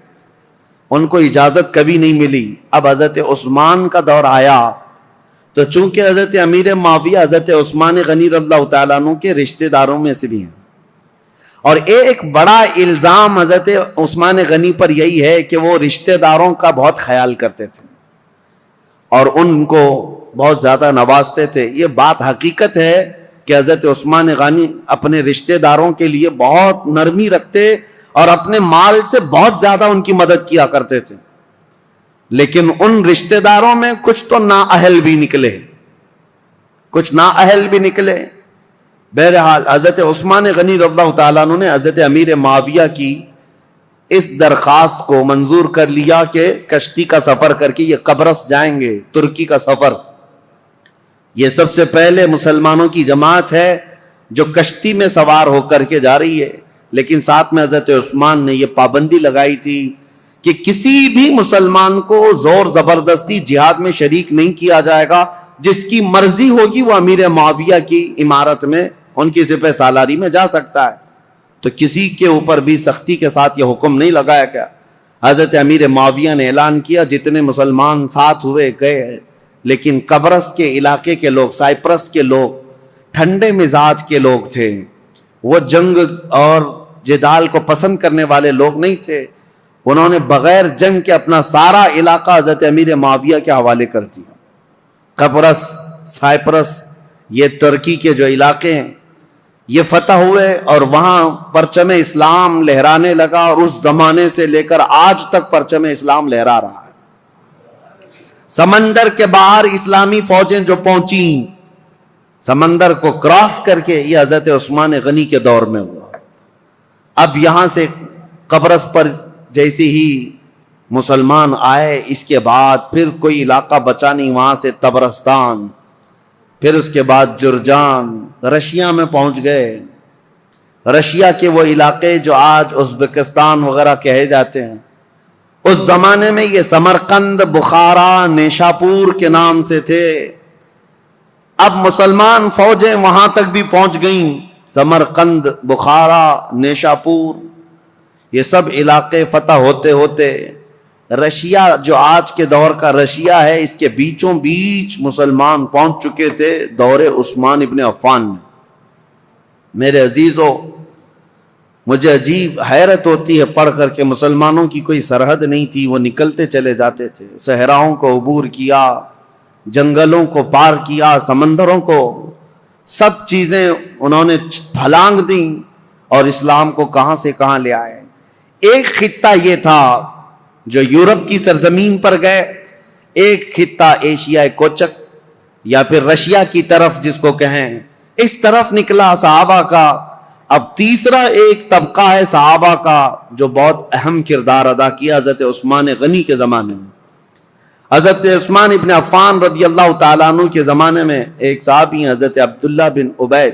ان کو اجازت کبھی نہیں ملی. اب حضرت عثمان کا دور آیا تو چونکہ حضرت امیر معاویہ حضرت عثمان غنی رضی اللہ تعالیٰ عنہ کے رشتہ داروں میں سے بھی ہیں, اور ایک بڑا الزام حضرت عثمان غنی پر یہی ہے کہ وہ رشتہ داروں کا بہت خیال کرتے تھے اور ان کو بہت زیادہ نوازتے تھے. یہ بات حقیقت ہے کہ حضرت عثمان غنی اپنے رشتہ داروں کے لیے بہت نرمی رکھتے اور اپنے مال سے بہت زیادہ ان کی مدد کیا کرتے تھے. لیکن ان رشتہ داروں میں کچھ تو نااہل بھی نکلے. بہرحال حضرت عثمان غنی رضی اللہ تعالیٰ عنہ نے حضرت امیر معاویہ کی اس درخواست کو منظور کر لیا کہ کشتی کا سفر کر کے یہ قبرص جائیں گے. ترکی کا سفر, یہ سب سے پہلے مسلمانوں کی جماعت ہے جو کشتی میں سوار ہو کر کے جا رہی ہے. لیکن ساتھ میں حضرت عثمان نے یہ پابندی لگائی تھی کہ کسی بھی مسلمان کو زور زبردستی جہاد میں شریک نہیں کیا جائے گا. جس کی مرضی ہوگی وہ امیر معاویہ کی عمارت میں ان کی سپہ سالاری میں جا سکتا ہے. تو کسی کے اوپر بھی سختی کے ساتھ یہ حکم نہیں لگایا گیا. حضرت امیر معاویہ نے اعلان کیا جتنے مسلمان ساتھ ہوئے گئے, لیکن قبرص کے علاقے کے لوگ, سائپرس کے لوگ ٹھنڈے مزاج کے لوگ تھے, وہ جنگ اور جدال کو پسند کرنے والے لوگ نہیں تھے. انہوں نے بغیر جنگ کے اپنا سارا علاقہ حضرت امیر معاویہ کے حوالے کر دیا. قبرص, سائپرس, یہ ترکی کے جو علاقے ہیں یہ فتح ہوئے اور وہاں پرچم اسلام لہرانے لگا, اور اس زمانے سے لے کر آج تک پرچم اسلام لہرا رہا ہے. سمندر کے باہر اسلامی فوجیں جو پہنچیں سمندر کو کراس کر کے, یہ حضرت عثمان غنی کے دور میں ہوا. اب یہاں سے قبرص پر جیسے ہی مسلمان آئے, اس کے بعد پھر کوئی علاقہ بچا نہیں, وہاں سے طبرستان, پھر اس کے بعد جرجان, رشیا میں پہنچ گئے. رشیا کے وہ علاقے جو آج ازبکستان وغیرہ کہے جاتے ہیں, اس زمانے میں یہ سمرقند, بخارا, نیشاپور کے نام سے تھے. اب مسلمان فوجیں وہاں تک بھی پہنچ گئیں. سمرقند, بخارا, نیشاپور, یہ سب علاقے فتح ہوتے ہوتے رشیا جو آج کے دور کا رشیا ہے, اس کے بیچوں بیچ مسلمان پہنچ چکے تھے دور عثمان ابن عفان میں. میرے عزیزو, مجھے عجیب حیرت ہوتی ہے پڑھ کر کے مسلمانوں کی کوئی سرحد نہیں تھی, وہ نکلتے چلے جاتے تھے. صحراؤں کو عبور کیا, جنگلوں کو پار کیا, سمندروں کو, سب چیزیں انہوں نے پھلانگ دیں اور اسلام کو کہاں سے کہاں لے آئے. ایک خطہ یہ تھا جو یورپ کی سرزمین پر گئے, ایک خطہ ایشیا کوچک یا پھر رشیا کی طرف جس کو کہیں, اس طرف نکلا صحابہ کا. اب تیسرا ایک طبقہ ہے صحابہ کا جو بہت اہم کردار ادا کیا حضرت عثمان غنی کے زمانے میں. حضرت عثمان ابن عفان رضی اللہ تعالیٰ عنہ کے زمانے میں ایک صحابی حضرت عبداللہ بن عبید,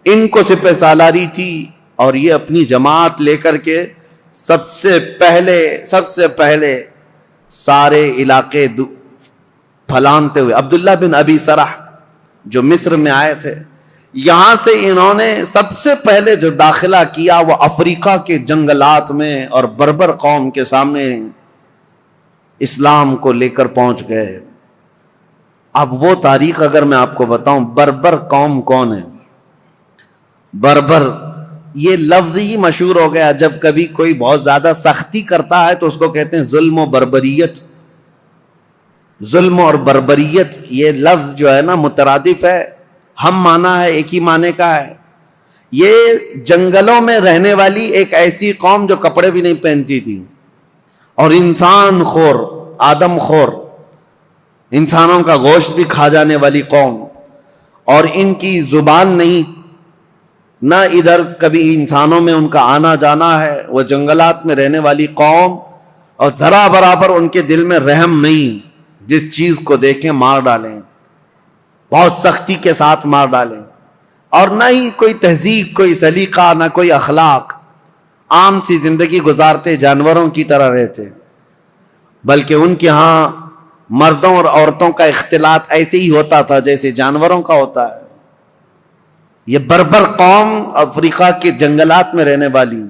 ان کو سپہ سالاری تھی اور یہ اپنی جماعت لے کر کے سب سے پہلے سارے علاقے پھلانتے ہوئے, عبداللہ بن ابی سرح جو مصر میں آئے تھے, یہاں سے انہوں نے سب سے پہلے جو داخلہ کیا وہ افریقہ کے جنگلات میں اور بربر قوم کے سامنے اسلام کو لے کر پہنچ گئے. اب وہ تاریخ اگر میں آپ کو بتاؤں، بربر قوم کون ہے؟ بربر یہ لفظ ہی مشہور ہو گیا. جب کبھی کوئی بہت زیادہ سختی کرتا ہے تو اس کو کہتے ہیں ظلم و بربریت. ظلم اور بربریت یہ لفظ جو ہے نا مترادف ہے، ہم معنی ہے، ایک ہی معنی کا ہے. یہ جنگلوں میں رہنے والی ایک ایسی قوم جو کپڑے بھی نہیں پہنتی تھی اور انسان خور، آدم خور، انسانوں کا گوشت بھی کھا جانے والی قوم، اور ان کی زبان نہیں، نہ ادھر کبھی انسانوں میں ان کا آنا جانا ہے. وہ جنگلات میں رہنے والی قوم، اور ذرا برابر ان کے دل میں رحم نہیں، جس چیز کو دیکھیں مار ڈالیں، بہت سختی کے ساتھ مار ڈالیں. اور نہ ہی کوئی تہذیب، کوئی سلیقہ، نہ کوئی اخلاق، عام سی زندگی گزارتے، جانوروں کی طرح رہتے. بلکہ ان کے ہاں مردوں اور عورتوں کا اختلاط ایسے ہی ہوتا تھا جیسے جانوروں کا ہوتا ہے. یہ بربر قوم افریقہ کے جنگلات میں رہنے والی،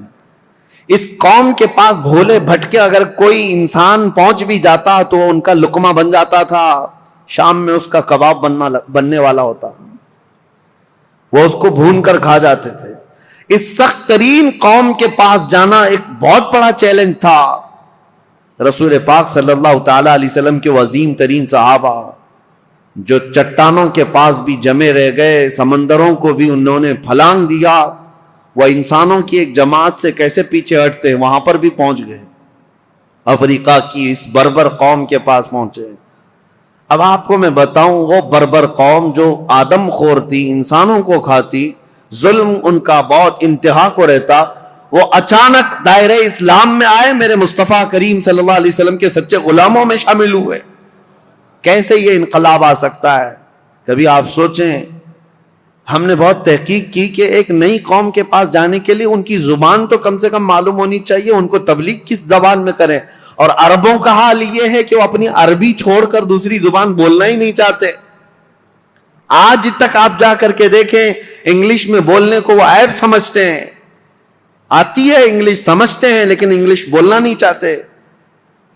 اس قوم کے پاس بھولے بھٹکے اگر کوئی انسان پہنچ بھی جاتا تو ان کا لقمہ بن جاتا تھا. شام میں اس کا کباب بننے والا ہوتا، وہ اس کو بھون کر کھا جاتے تھے. اس سخت ترین قوم کے پاس جانا ایک بہت بڑا چیلنج تھا. رسول پاک صلی اللہ تعالی علیہ وسلم کے عظیم ترین صحابہ جو چٹانوں کے پاس بھی جمے رہ گئے، سمندروں کو بھی انہوں نے پھلانگ دیا، وہ انسانوں کی ایک جماعت سے کیسے پیچھے ہٹتے ہیں، وہاں پر بھی پہنچ گئے. افریقہ کی اس بربر قوم کے پاس پہنچے. اب آپ کو میں بتاؤں، وہ بربر قوم جو آدم خور تھی، انسانوں کو کھاتی، ظلم ان کا بہت انتہا کو رہتا، وہ اچانک دائرہ اسلام میں آئے، میرے مصطفیٰ کریم صلی اللہ علیہ وسلم کے سچے غلاموں میں شامل ہوئے. کیسے یہ انقلاب آ سکتا ہے؟ کبھی آپ سوچیں. ہم نے بہت تحقیق کی کہ ایک نئی قوم کے پاس جانے کے لیے ان کی زبان تو کم سے کم معلوم ہونی چاہیے، ان کو تبلیغ کس زبان میں کریں. اور عربوں کا حال یہ ہے کہ وہ اپنی عربی چھوڑ کر دوسری زبان بولنا ہی نہیں چاہتے. آج تک آپ جا کر کے دیکھیں، انگلش میں بولنے کو وہ عیب سمجھتے ہیں. آتی ہے انگلش، سمجھتے ہیں، لیکن انگلش بولنا نہیں چاہتے.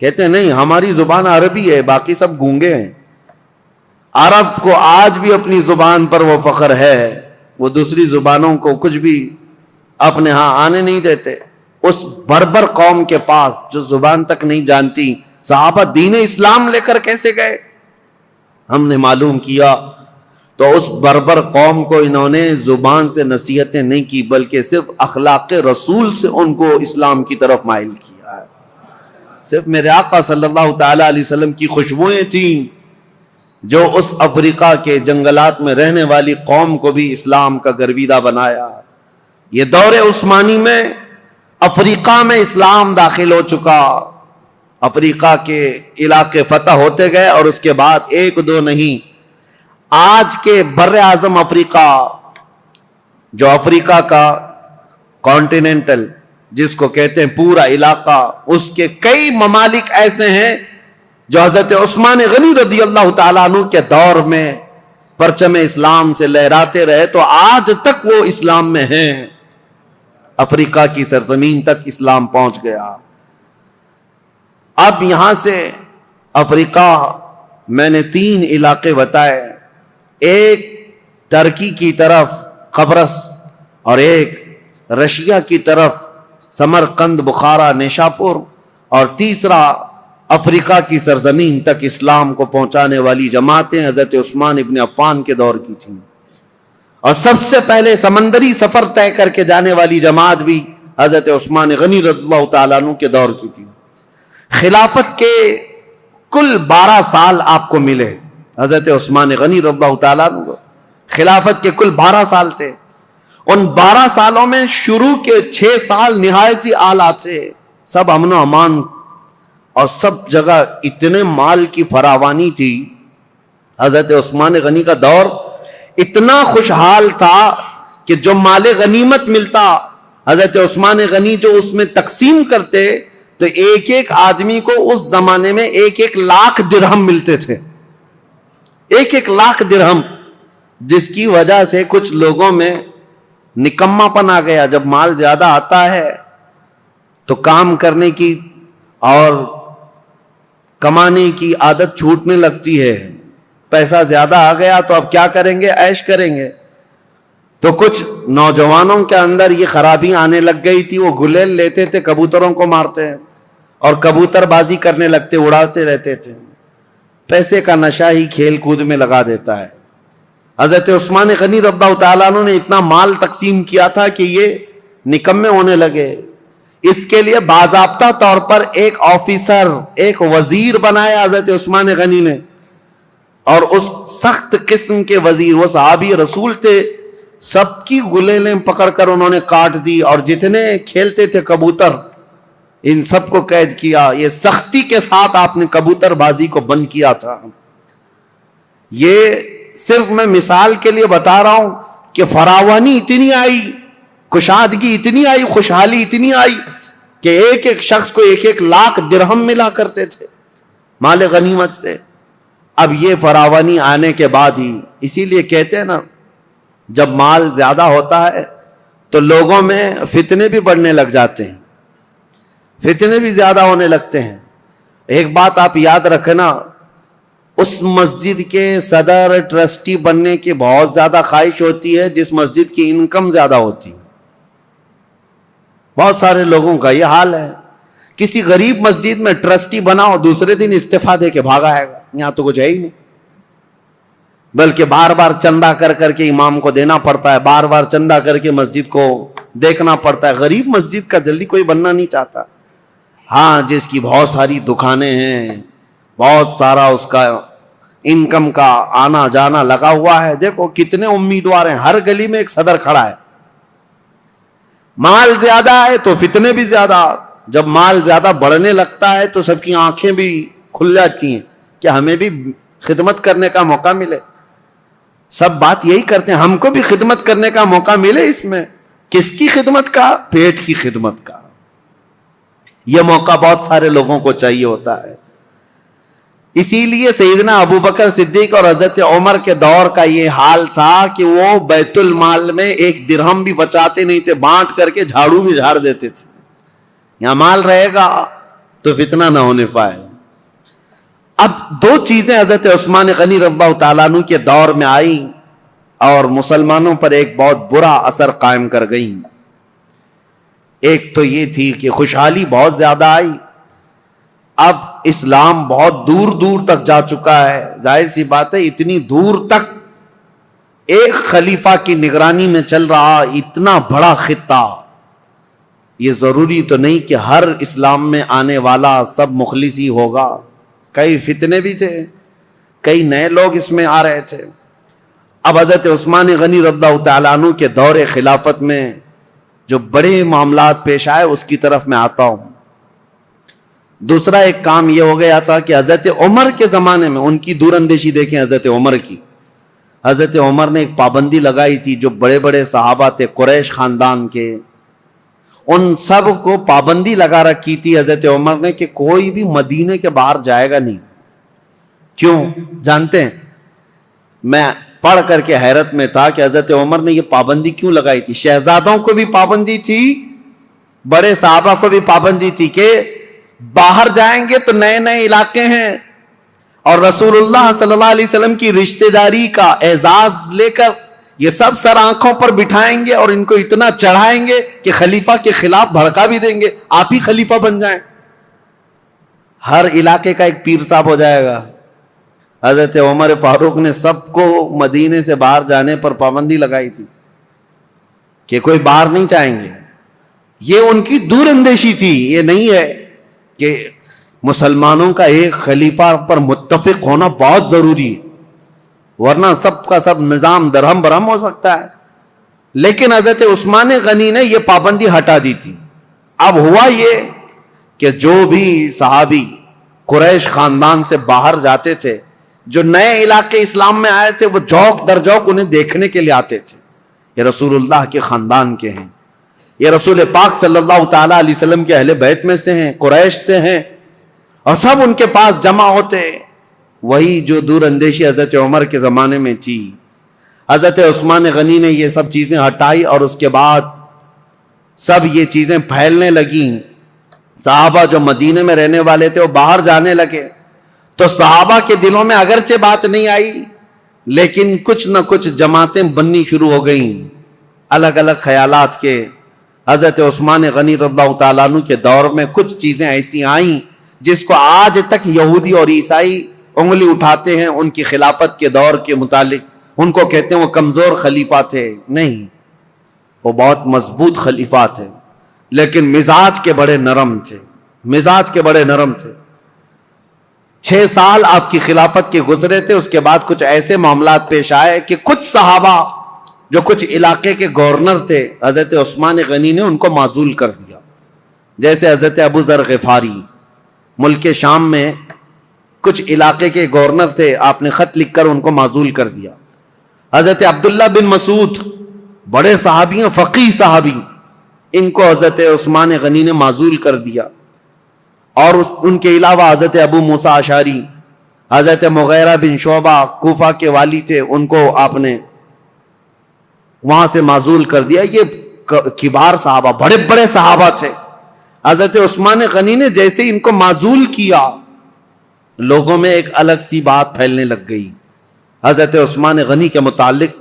کہتے ہیں نہیں، ہماری زبان عربی ہے، باقی سب گونگے ہیں. عرب کو آج بھی اپنی زبان پر وہ فخر ہے، وہ دوسری زبانوں کو کچھ بھی اپنے ہاں آنے نہیں دیتے. اس بربر قوم کے پاس جو زبان تک نہیں جانتی، صحابہ دین اسلام لے کر کیسے گئے؟ ہم نے معلوم کیا تو اس بربر قوم کو انہوں نے زبان سے نصیحتیں نہیں کی، بلکہ صرف اخلاق رسول سے ان کو اسلام کی طرف مائل کیا ہے. صرف میرے آقا صلی اللہ تعالی علیہ وسلم کی خوشبوئیں تھیں جو اس افریقہ کے جنگلات میں رہنے والی قوم کو بھی اسلام کا گرویدہ بنایا. یہ دور عثمانی میں افریقہ میں اسلام داخل ہو چکا. افریقہ کے علاقے فتح ہوتے گئے، اور اس کے بعد ایک دو نہیں، آج کے بر اعظم افریقہ، جو افریقہ کا کانٹیننٹل جس کو کہتے ہیں پورا علاقہ، اس کے کئی ممالک ایسے ہیں جو حضرت عثمان غنی رضی اللہ تعالیٰ عنہ کے دور میں پرچم اسلام سے لہراتے رہے، تو آج تک وہ اسلام میں ہیں. افریقہ کی سرزمین تک اسلام پہنچ گیا. اب یہاں سے افریقہ میں نے 3 علاقے بتائے، ایک ترکی کی طرف قبرص، اور ایک رشیا کی طرف سمرقند، بخارا، نیشاپور، اور تیسرا افریقہ کی سرزمین تک اسلام کو پہنچانے والی جماعتیں حضرت عثمان ابن عفان کے دور کی تھیں. اور سب سے پہلے سمندری سفر طے کر کے جانے والی جماعت بھی حضرت عثمان غنی رضی اللہ تعالیٰ عنہ کے دور کی تھی. خلافت کے کل 12 سال آپ کو ملے. حضرت عثمان غنی رضی اللہ تعالیٰ عنہ خلافت کے کل 12 سال تھے. ان 12 سالوں میں شروع کے 6 سال نہایت ہی اعلیٰ تھے، سب امن و امان، اور سب جگہ اتنے مال کی فراوانی تھی. حضرت عثمان غنی کا دور اتنا خوشحال تھا کہ جو مال غنیمت ملتا، حضرت عثمان غنی جو اس میں تقسیم کرتے تو ایک ایک آدمی کو اس زمانے میں 1-1 لاکھ درہم ملتے تھے. 1-1 لاکھ درہم. جس کی وجہ سے کچھ لوگوں میں نکما پن آ گیا. جب مال زیادہ آتا ہے تو کام کرنے کی اور کمانے کی عادت چھوٹنے لگتی ہے. پیسہ زیادہ آ گیا تو اب کیا کریں گے؟ عیش کریں گے. تو کچھ نوجوانوں کے اندر یہ خرابی آنے لگ گئی تھی. وہ گلیل لیتے تھے، کبوتروں کو مارتے اور کبوتر بازی کرنے لگتے، اڑاتے رہتے تھے. پیسے کا نشہ ہی کھیل کود میں لگا دیتا ہے. حضرت عثمان غنی رضی اللہ تعالیٰ عنہ نے اتنا مال تقسیم کیا تھا کہ یہ نکمے ہونے لگے. اس کے لیے باضابطہ طور پر ایک آفیسر، ایک وزیر بنایا حضرت عثمان غنی نے. اور اس سخت قسم کے وزیر، وہ صحابی رسول تھے، سب کی گلیلیں پکڑ کر انہوں نے کاٹ دی، اور جتنے کھیلتے تھے کبوتر ان سب کو قید کیا. یہ سختی کے ساتھ آپ نے کبوتر بازی کو بند کیا تھا. یہ صرف میں مثال کے لیے بتا رہا ہوں کہ فراوانی اتنی آئی، کشادگی اتنی آئی، خوشحالی اتنی آئی کہ ایک ایک شخص کو 1-1 لاکھ درہم ملا کرتے تھے مال غنیمت سے. اب یہ فراوانی آنے کے بعد ہی، اسی لیے کہتے ہیں نا، جب مال زیادہ ہوتا ہے تو لوگوں میں فتنے بھی بڑھنے لگ جاتے ہیں، فتنے بھی زیادہ ہونے لگتے ہیں. ایک بات آپ یاد رکھنا، اس مسجد کے صدر ٹرسٹی بننے کی بہت زیادہ خواہش ہوتی ہے جس مسجد کی انکم زیادہ ہوتی ہے. بہت سارے لوگوں کا یہ حال ہے. کسی غریب مسجد میں ٹرسٹی بناؤ، دوسرے دن استعفیٰ دے کے بھاگا آئے گا، یہاں تو کچھ ہے ہی نہیں. بلکہ بار بار چندہ کر کر کے امام کو دینا پڑتا ہے، بار بار چندہ کر کے مسجد کو دیکھنا پڑتا ہے. غریب مسجد کا جلدی کوئی بننا نہیں چاہتا. ہاں، جس کی بہت ساری دکانیں ہیں، بہت سارا اس کا انکم کا آنا جانا لگا ہوا ہے. دیکھو کتنے امیدوار ہیں، ہر گلی میں ایک صدر کھڑا ہے. مال زیادہ ہے تو فتنے بھی زیادہ. جب مال زیادہ بڑھنے لگتا ہے تو سب کی آنکھیں بھی کھل جاتی ہیں کہ ہمیں بھی خدمت کرنے کا موقع ملے. سب بات یہی کرتے ہیں، ہم کو بھی خدمت کرنے کا موقع ملے. اس میں کس کی خدمت کا؟ پیٹ کی خدمت کا. یہ موقع بہت سارے لوگوں کو چاہیے ہوتا ہے. اسی لیے سیدنا ابو بکر صدیق اور حضرت عمر کے دور کا یہ حال تھا کہ وہ بیت المال میں 1 درہم بھی بچاتے نہیں تھے، بانٹ کر کے جھاڑو بھی جھاڑ دیتے تھے. یہاں مال رہے گا تو فتنہ نہ ہونے پائے. اب 2 چیزیں حضرت عثمان غنی رضی اللہ تعالیٰ عنہ کے دور میں آئی اور مسلمانوں پر ایک بہت برا اثر قائم کر گئیں. ایک تو یہ تھی کہ خوشحالی بہت زیادہ آئی. اب اسلام بہت دور دور تک جا چکا ہے. ظاہر سی بات ہے، اتنی دور تک ایک خلیفہ کی نگرانی میں چل رہا اتنا بڑا خطہ. یہ ضروری تو نہیں کہ ہر اسلام میں آنے والا سب مخلص ہی ہوگا. کئی فتنے بھی تھے، کئی نئے لوگ اس میں آ رہے تھے. اب حضرت عثمان غنی رضی اللہ تعالیٰ عنہ کے دور خلافت میں جو بڑے معاملات پیش آئے اس کی طرف میں آتا ہوں. دوسرا ایک کام یہ ہو گیا تھا کہ حضرت عمر کے زمانے میں ان کی دور اندیشی دیکھیں. حضرت عمر کی، حضرت عمر نے ایک پابندی لگائی تھی. جو بڑے بڑے صحابہ تھے قریش خاندان کے، ان سب کو پابندی لگا رکھی تھی حضرت عمر نے کہ کوئی بھی مدینے کے باہر جائے گا نہیں. کیوں جانتے ہیں؟ میں پڑھ کر کے حیرت میں تھا کہ حضرت عمر نے یہ پابندی کیوں لگائی تھی. شہزادوں کو بھی پابندی تھی، بڑے صحابہ کو بھی پابندی تھی کہ باہر جائیں گے تو نئے نئے علاقے ہیں اور رسول اللہ صلی اللہ علیہ وسلم کی رشتہ داری کا اعزاز لے کر یہ سب سر آنکھوں پر بٹھائیں گے اور ان کو اتنا چڑھائیں گے کہ خلیفہ کے خلاف بھڑکا بھی دیں گے. آپ ہی خلیفہ بن جائیں، ہر علاقے کا ایک پیر صاحب ہو جائے گا. حضرت عمر فاروق نے سب کو مدینے سے باہر جانے پر پابندی لگائی تھی کہ کوئی باہر نہیں جائیں گے. یہ ان کی دور اندیشی تھی. یہ نہیں ہے کہ مسلمانوں کا ایک خلیفہ پر متفق ہونا بہت ضروری ہے، ورنہ سب کا سب نظام درہم برہم ہو سکتا ہے. لیکن حضرت عثمان غنی نے یہ پابندی ہٹا دی تھی. اب ہوا یہ کہ جو بھی صحابی قریش خاندان سے باہر جاتے تھے، جو نئے علاقے اسلام میں آئے تھے، وہ جوک در جوک انہیں دیکھنے کے لیے آتے تھے. یہ رسول اللہ کے خاندان کے ہیں، یہ رسول پاک صلی اللہ تعالیٰ علیہ وسلم کے اہل بیت میں سے ہیں، قریش سے ہیں، اور سب ان کے پاس جمع ہوتے. وہی جو دور اندیشی حضرت عمر کے زمانے میں تھی. حضرت عثمان غنی نے یہ سب چیزیں ہٹائی اور اس کے بعد سب یہ چیزیں پھیلنے لگیں. صحابہ جو مدینے میں رہنے والے تھے وہ باہر جانے لگے. تو صحابہ کے دلوں میں اگرچہ بات نہیں آئی لیکن کچھ نہ کچھ جماعتیں بننی شروع ہو گئیں الگ الگ خیالات کے. حضرت عثمان غنی رضی اللہ تعالیٰ عنہ کے دور میں کچھ چیزیں ایسی آئیں جس کو آج تک یہودی اور عیسائی انگلی اٹھاتے ہیں ان کی خلافت کے دور کے متعلق. ان کو کہتے ہیں وہ کمزور خلیفہ تھے. نہیں، وہ بہت مضبوط خلیفہ تھے لیکن مزاج کے بڑے نرم تھے. مزاج کے بڑے نرم تھے. 6 سال آپ کی خلافت کے گزرے تھے. اس کے بعد کچھ ایسے معاملات پیش آئے کہ کچھ صحابہ جو کچھ علاقے کے گورنر تھے حضرت عثمان غنی نے ان کو معزول کر دیا. جیسے حضرت ابو ذر غفاری ملک شام میں کچھ علاقے کے گورنر تھے، آپ نے خط لکھ کر ان کو معزول کر دیا. حضرت عبداللہ بن مسعود بڑے صحابی ہیں، فقیہ صحابی، ان کو حضرت عثمان غنی نے معزول کر دیا. اور ان کے علاوہ حضرت ابو موسیٰ اشعری، حضرت مغیرہ بن شعبہ کوفہ کے والی تھے، ان کو آپ نے وہاں سے معزول کر دیا. یہ کبار صحابہ، بڑے بڑے صحابہ تھے. حضرت عثمان غنی نے جیسے ان کو معزول کیا لوگوں میں ایک الگ سی بات پھیلنے لگ گئی. حضرت عثمان غنی کے متعلق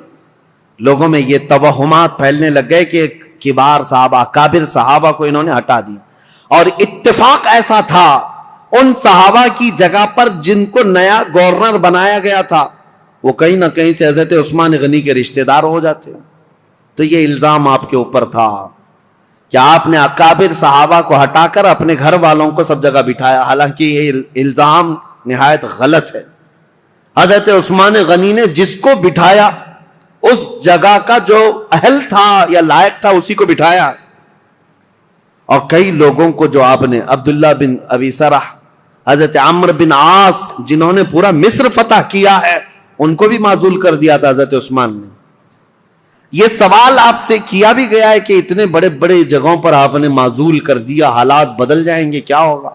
لوگوں میں یہ توہمات پھیلنے لگ گئے کہ کبار صحابہ، کابر صحابہ کو انہوں نے ہٹا دیا. اور اتفاق ایسا تھا ان صحابہ کی جگہ پر جن کو نیا گورنر بنایا گیا تھا وہ کہیں نہ کہیں سے حضرت عثمان غنی کے رشتہ دار ہو جاتے. تو یہ الزام آپ کے اوپر تھا کہ آپ نے اکابر صحابہ کو ہٹا کر اپنے گھر والوں کو سب جگہ بٹھایا. حالانکہ یہ الزام نہایت غلط ہے. حضرت عثمان غنی نے جس کو بٹھایا اس جگہ کا جو اہل تھا یا لائق تھا اسی کو بٹھایا. اور کئی لوگوں کو جو آپ نے عبداللہ بن ابی سرح، حضرت عمرو بن عاص جنہوں نے پورا مصر فتح کیا ہے ان کو بھی معزول کر دیا تھا حضرت عثمان نے. یہ سوال آپ سے کیا بھی گیا ہے کہ اتنے بڑے بڑے جگہوں پر آپ نے معزول کر دیا، حالات بدل جائیں گے، کیا ہوگا؟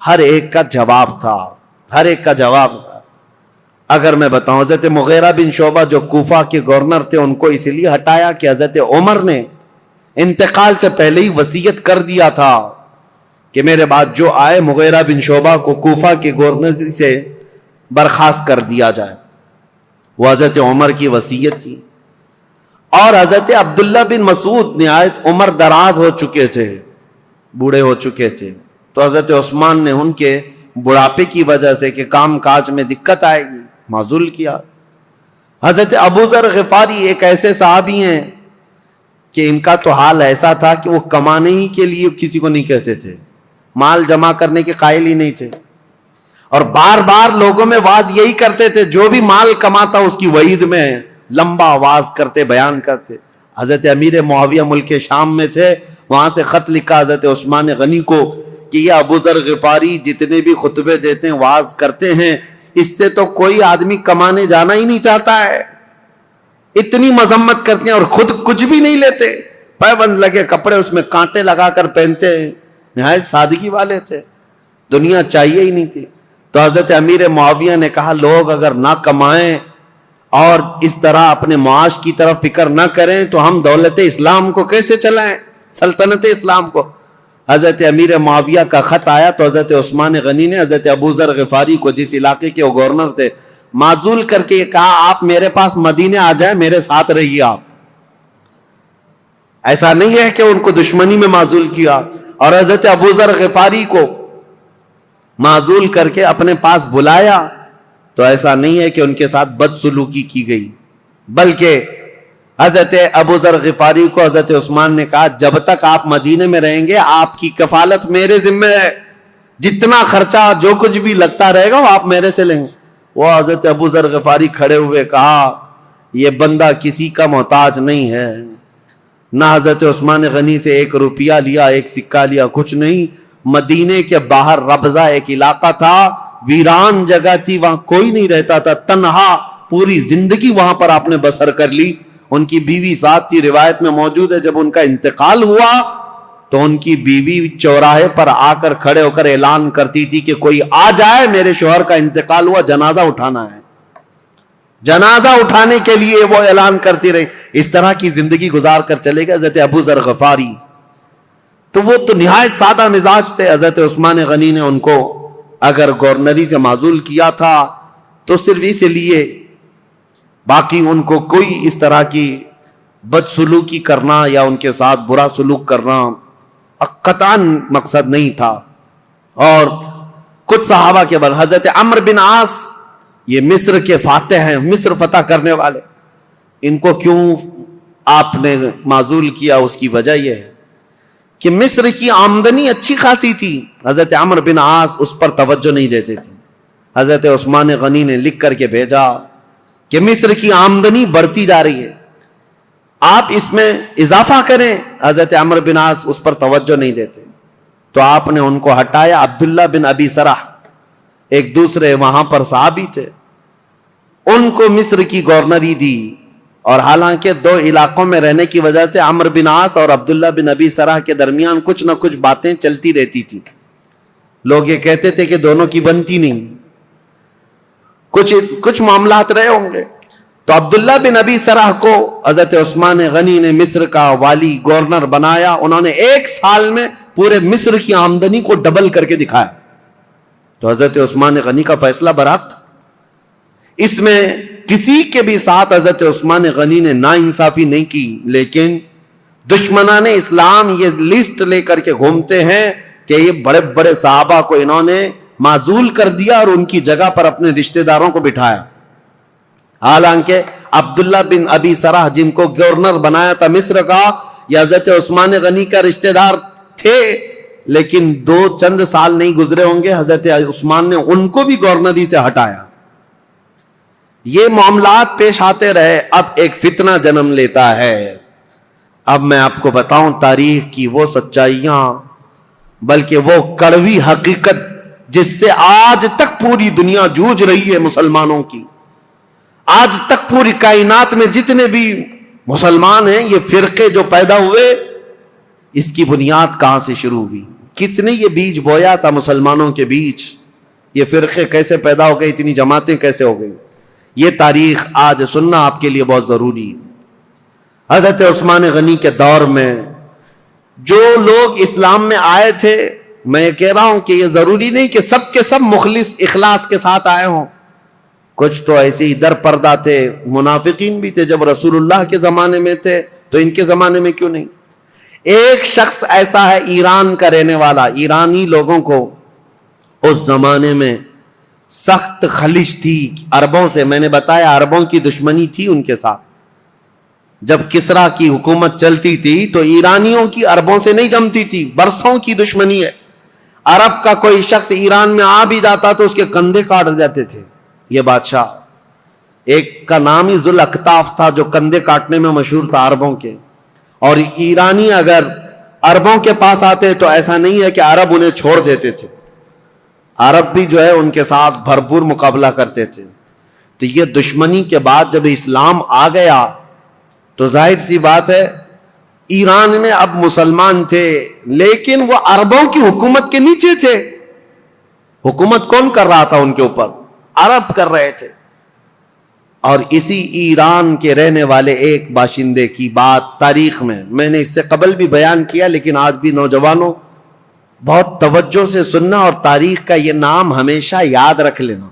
ہر ایک کا جواب تھا، ہر ایک کا جواب تھا. اگر میں بتاؤں حضرت مغیرہ بن شعبہ جو کوفہ کے گورنر تھے ان کو اس لیے ہٹایا کہ حضرت عمر نے انتقال سے پہلے ہی وصیت کر دیا تھا کہ میرے بعد جو آئے مغیرہ بن شعبہ کو کوفہ کے گورنر سے برخاست کر دیا جائے. وہ حضرت عمر کی وصیت تھی. اور حضرت عبداللہ بن مسعود نہایت عمر دراز ہو چکے تھے، بوڑھے ہو چکے تھے. تو حضرت عثمان نے ان کے بڑھاپے کی وجہ سے کہ کام کاج میں دقت آئے گی معزول کیا. حضرت ابو ذر غفاری ایک ایسے صحابی ہیں کہ ان کا تو حال ایسا تھا کہ وہ کمانے ہی کے لیے کسی کو نہیں کہتے تھے، مال جمع کرنے کے قائل ہی نہیں تھے. اور بار بار لوگوں میں واز یہی کرتے تھے جو بھی مال کماتا اس کی وعید میں لمبا واز کرتے، بیان کرتے. حضرت امیر معاویہ ملک شام میں تھے، وہاں سے خط لکھا حضرت عثمان غنی کو کہ یہ ابو ذر غفاری جتنے بھی خطبے دیتے ہیں، واز کرتے ہیں، اس سے تو کوئی آدمی کمانے جانا ہی نہیں چاہتا ہے. اتنی مذمت کرتے ہیں اور خود کچھ بھی نہیں لیتے، پیبند لگے کپڑے اس میں کانٹے لگا کر پہنتے ہیں. نہایت سادگی والے تھے، دنیا چاہیے ہی نہیں تھی. تو حضرت امیر معاویہ نے کہا لوگ اگر نہ کمائیں اور اس طرح اپنے معاش کی طرف فکر نہ کریں تو ہم دولت اسلام کو کیسے چلائیں، سلطنت اسلام کو. حضرت امیر معاویہ کا خط آیا تو حضرت عثمان غنی نے حضرت ابو ذر غفاری کو، جس علاقے کے وہ گورنر تھے، معزول کر کے کہا آپ میرے پاس مدینے آ جائیں، میرے ساتھ رہیے. آپ ایسا نہیں ہے کہ ان کو دشمنی میں معزول کیا. اور حضرت ابو ذر غفاری کو معزول کر کے اپنے پاس بلایا تو ایسا نہیں ہے کہ ان کے ساتھ بدسلوکی کی گئی، بلکہ حضرت ابو ذر غفاری کو حضرت عثمان نے کہا جب تک آپ مدینے میں رہیں گے آپ کی کفالت میرے ذمہ ہے، جتنا خرچہ جو کچھ بھی لگتا رہے گا وہ آپ میرے سے لیں گے. وہ حضرت ابو ذر غفاری کھڑے ہوئے کہا یہ بندہ کسی کا محتاج نہیں ہے، نہ حضرت عثمان غنی سے 1 روپیہ لیا، 1 سکہ لیا، کچھ نہیں. مدینے کے باہر ربضہ ایک علاقہ تھا، ویران جگہ تھی، وہاں کوئی نہیں رہتا تھا، تنہا پوری زندگی وہاں پر آپ نے بسر کر لی. ان کی بیوی ذات تھی، روایت میں موجود ہے جب ان کا انتقال ہوا تو ان کی بیوی چوراہے پر آ کر کھڑے ہو کر اعلان کرتی تھی کہ کوئی آ جائے، میرے شوہر کا انتقال ہوا، جنازہ اٹھانا ہے. جنازہ اٹھانے کے لیے وہ اعلان کرتی رہی. اس طرح کی زندگی گزار کر چلے گئے حضرت ابو ذر غفاری. تو وہ تو نہایت سادہ مزاج تھے. حضرت عثمان غنی نے ان کو اگر گورنری سے معزول کیا تھا تو صرف اس لیے، باقی ان کو کوئی اس طرح کی بدسلوکی کرنا یا ان کے ساتھ برا سلوک کرنا قطعاً مقصد نہیں تھا. اور کچھ صحابہ کے بعد حضرت عمرو بن عاص، یہ مصر کے فاتح ہیں، مصر فتح کرنے والے، ان کو کیوں آپ نے معزول کیا؟ اس کی وجہ یہ ہے کہ مصر کی آمدنی اچھی خاصی تھی. حضرت عمرو بن عاص اس پر توجہ نہیں دیتے تھے. حضرت عثمان غنی نے لکھ کر کے بھیجا کہ مصر کی آمدنی بڑھتی جا رہی ہے، آپ اس میں اضافہ کریں. حضرت عمرو بن عاص اس پر توجہ نہیں دیتے تو آپ نے ان کو ہٹایا. عبداللہ بن ابی سرح ایک دوسرے وہاں پر صحابی تھے، ان کو مصر کی گورنری دی. اور حالانکہ دو علاقوں میں رہنے کی وجہ سے عمرو بن عاص اور عبداللہ بن ابی سرح کے درمیان کچھ نہ کچھ باتیں چلتی رہتی تھی. لوگ یہ کہتے تھے کہ دونوں کی بنتی نہیں، کچھ معاملات رہے ہوں گے. تو عبداللہ بن ابی سرح کو حضرت عثمان غنی نے مصر کا والی گورنر بنایا. انہوں نے 1 سال میں پورے مصر کی آمدنی کو ڈبل کر کے دکھایا. تو حضرت عثمان غنی کا فیصلہ برحق تھا. اس میں کسی کے بھی ساتھ حضرت عثمان غنی نے ناانصافی نہیں کی. لیکن دشمنان اسلام یہ لسٹ لے کر کے گھومتے ہیں کہ یہ بڑے بڑے صحابہ کو انہوں نے معزول کر دیا اور ان کی جگہ پر اپنے رشتہ داروں کو بٹھایا. حالانکہ عبداللہ بن ابی سرح جن کو گورنر بنایا تھا مصر کا، یہ حضرت عثمان غنی کا رشتہ دار تھے. لیکن چند سال نہیں گزرے ہوں گے حضرت عثمان نے ان کو بھی گورنری سے ہٹایا. یہ معاملات پیش آتے رہے. اب ایک فتنہ جنم لیتا ہے. اب میں آپ کو بتاؤں تاریخ کی وہ سچائیاں، بلکہ وہ کڑوی حقیقت جس سے آج تک پوری دنیا جوجھ رہی ہے مسلمانوں کی. آج تک پوری کائنات میں جتنے بھی مسلمان ہیں، یہ فرقے جو پیدا ہوئے، اس کی بنیاد کہاں سے شروع ہوئی؟ کس نے یہ بیج بویا تھا مسلمانوں کے بیچ؟ یہ فرقے کیسے پیدا ہو گئے؟ اتنی جماعتیں کیسے ہو گئی؟ یہ تاریخ آج سننا آپ کے لیے بہت ضروری ہے. حضرت عثمان غنی کے دور میں جو لوگ اسلام میں آئے تھے، میں یہ کہہ رہا ہوں کہ یہ ضروری نہیں کہ سب کے سب مخلص اخلاص کے ساتھ آئے ہوں. کچھ تو ایسے ہی در پردہ تھے، منافقین بھی تھے. جب رسول اللہ کے زمانے میں تھے تو ان کے زمانے میں کیوں نہیں؟ ایک شخص ایسا ہے ایران کا رہنے والا. ایرانی لوگوں کو اس زمانے میں سخت خلش تھی عربوں سے. میں نے بتایا عربوں کی دشمنی تھی ان کے ساتھ. جب کسرا کی حکومت چلتی تھی تو ایرانیوں کی عربوں سے نہیں جمتی تھی، برسوں کی دشمنی ہے. عرب کا کوئی شخص ایران میں آ بھی جاتا تو اس کے کندھے کاٹ جاتے تھے. یہ بادشاہ ایک کا نام ہی ذوالأکتاف تھا جو کندھے کاٹنے میں مشہور تھا عربوں کے. اور ایرانی اگر عربوں کے پاس آتے تو ایسا نہیں ہے کہ عرب انہیں چھوڑ دیتے تھے، عرب بھی جو ہے ان کے ساتھ بھرپور مقابلہ کرتے تھے. تو یہ دشمنی کے بعد جب اسلام آ گیا تو ظاہر سی بات ہے ایران میں اب مسلمان تھے، لیکن وہ عربوں کی حکومت کے نیچے تھے. حکومت کون کر رہا تھا ان کے اوپر؟ عرب کر رہے تھے. اور اسی ایران کے رہنے والے ایک باشندے کی بات تاریخ میں نے اس سے قبل بھی بیان کیا، لیکن آج بھی نوجوانوں بہت توجہ سے سننا اور تاریخ کا یہ نام ہمیشہ یاد رکھ لینا.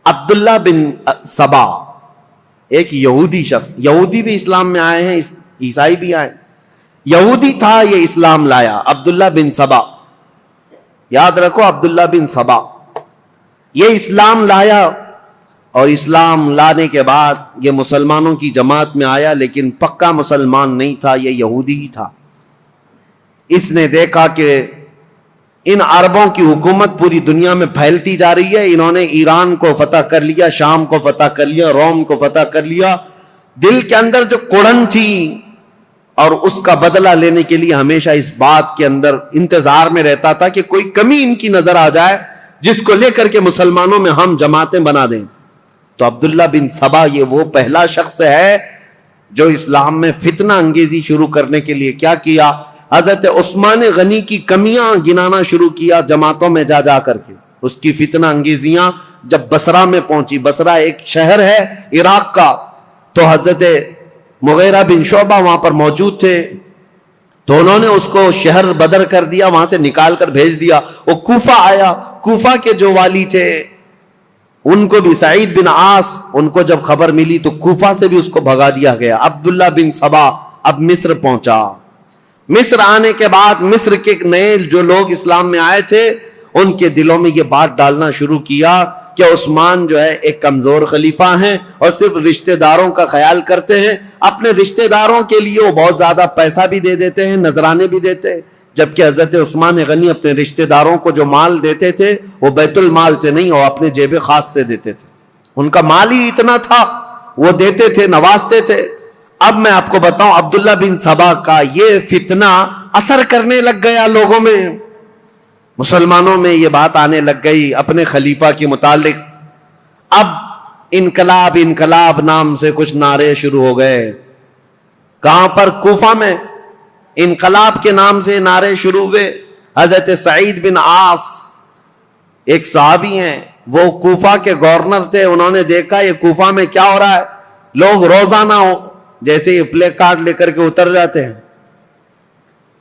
عبداللہ بن سبا، ایک یہودی شخص. یہودی بھی اسلام میں آئے ہیں، عیسائی بھی آئے. یہودی تھا، یہ اسلام لایا. عبداللہ بن سبا، یاد رکھو عبداللہ بن سبا، یہ اسلام لایا. اور اسلام لانے کے بعد یہ مسلمانوں کی جماعت میں آیا، لیکن پکا مسلمان نہیں تھا، یہ یہودی ہی تھا. اس نے دیکھا کہ ان عربوں کی حکومت پوری دنیا میں پھیلتی جا رہی ہے. انہوں نے ایران کو فتح کر لیا، شام کو فتح کر لیا، روم کو فتح کر لیا. دل کے اندر جو کڑن تھی اور اس کا بدلہ لینے کے لیے ہمیشہ اس بات کے اندر انتظار میں رہتا تھا کہ کوئی کمی ان کی نظر آ جائے جس کو لے کر کے مسلمانوں میں ہم جماعتیں بنا دیں. تو عبداللہ بن سبا یہ وہ پہلا شخص ہے جو اسلام میں فتنہ انگیزی شروع کرنے کے لیے کیا کیا؟ حضرت عثمان غنی کی کمیاں گنانا شروع کیا جماعتوں میں جا جا کر کے. اس کی فتنہ انگیزیاں جب بصرہ میں پہنچی، بصرہ ایک شہر ہے عراق کا، تو حضرت مغیرہ بن شعبہ وہاں پر موجود تھے، تو انہوں نے اس کو شہر بدر کر دیا، وہاں سے نکال کر بھیج دیا۔ وہ کوفہ آیا، کوفہ کے جو والی تھے ان کو بھی سعید بن عاص، ان کو جب خبر ملی تو کوفہ سے بھی اس کو بھگا دیا گیا۔ عبداللہ بن سبا اب مصر پہنچا۔ مصر آنے کے بعد مصر کے نئے جو لوگ اسلام میں آئے تھے ان کے دلوں میں یہ بات ڈالنا شروع کیا کہ عثمان جو ہے ایک کمزور خلیفہ ہیں اور صرف رشتہ داروں کا خیال کرتے ہیں، اپنے رشتہ داروں کے لیے وہ بہت زیادہ پیسہ بھی دے دیتے ہیں، نذرانے بھی دیتے ہیں، جبکہ حضرت عثمان غنی اپنے رشتہ داروں کو جو مال دیتے تھے وہ بیت المال سے نہیں، وہ اپنے جیب خاص سے دیتے تھے، ان کا مال ہی اتنا تھا، وہ دیتے تھے، نوازتے تھے۔ اب میں آپ کو بتاؤں عبداللہ بن سبا کا یہ فتنہ اثر کرنے لگ گیا لوگوں میں، مسلمانوں میں یہ بات آنے لگ گئی اپنے خلیفہ کے متعلق۔ اب انقلاب انقلاب نام سے کچھ نعرے شروع ہو گئے۔ کہاں پر؟ کوفہ میں انقلاب کے نام سے نعرے شروع ہوئے۔ حضرت سعید بن عاص ایک صحابی ہیں، وہ کوفہ کے گورنر تھے، انہوں نے دیکھا یہ کوفہ میں کیا ہو رہا ہے، لوگ روزانہ جیسے یہ پلے کارڈ لے کر کے اتر جاتے ہیں،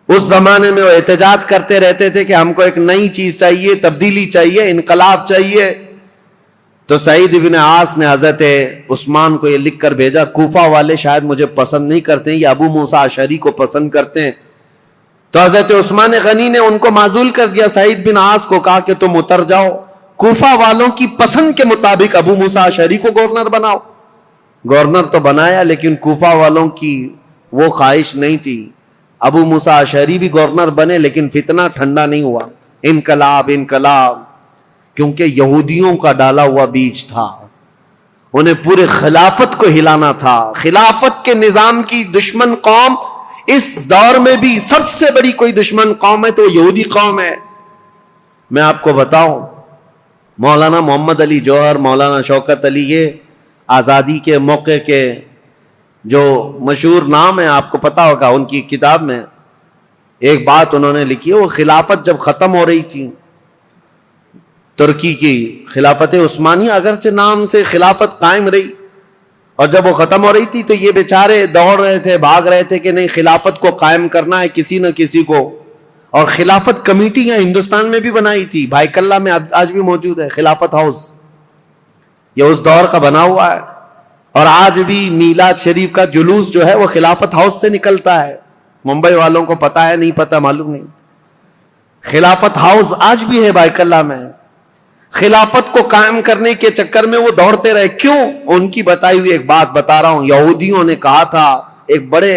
اس زمانے میں وہ احتجاج کرتے رہتے تھے کہ ہم کو ایک نئی چیز چاہیے، تبدیلی چاہیے، انقلاب چاہیے۔ تو سعید بن عاص نے حضرت عثمان کو یہ لکھ کر بھیجا، کوفہ والے شاید مجھے پسند نہیں کرتے ہیں، یہ ابو موسیٰ اشعری کو پسند کرتے ہیں۔ تو حضرت عثمان غنی نے ان کو معزول کر دیا، سعید بن عاص کو کہا کہ تم اتر جاؤ، کوفہ والوں کی پسند کے مطابق ابو موسیٰ اشعری کو گورنر بناؤ۔ گورنر تو بنایا لیکن کوفہ والوں کی وہ خواہش نہیں تھی، ابو موسیٰ اشعری بھی گورنر بنے لیکن فتنہ ٹھنڈا نہیں ہوا، انقلاب انقلاب، کیونکہ یہودیوں کا ڈالا ہوا بیج تھا، انہیں پورے خلافت کو ہلانا تھا۔ خلافت کے نظام کی دشمن قوم اس دور میں بھی سب سے بڑی کوئی دشمن قوم ہے تو یہودی قوم ہے۔ میں آپ کو بتاؤں، مولانا محمد علی جوہر، مولانا شوکت علی، یہ آزادی کے موقع کے جو مشہور نام ہے، آپ کو پتا ہوگا، ان کی کتاب میں ایک بات انہوں نے لکھی ہے، وہ خلافت جب ختم ہو رہی تھی ترکی کی خلافت عثمانیہ، اگرچہ نام سے خلافت قائم رہی، اور جب وہ ختم ہو رہی تھی تو یہ بیچارے دوڑ رہے تھے، بھاگ رہے تھے کہ نہیں خلافت کو قائم کرنا ہے کسی نہ کسی کو، اور خلافت کمیٹیاں ہندوستان میں بھی بنائی تھی، بھائی کلہ میں آج بھی موجود ہے خلافت ہاؤس، یہ اس دور کا بنا ہوا ہے، اور آج بھی میلاد شریف کا جلوس جو ہے وہ خلافت ہاؤس سے نکلتا ہے۔ ممبئی والوں کو پتا ہے نہیں پتا معلوم نہیں، خلافت ہاؤس آج بھی ہے بھائی کلہ میں۔ خلافت کو قائم کرنے کے چکر میں وہ دوڑتے رہے، کیوں؟ ان کی بتائی ہوئی ایک بات بتا رہا ہوں، یہودیوں نے کہا تھا، ایک بڑے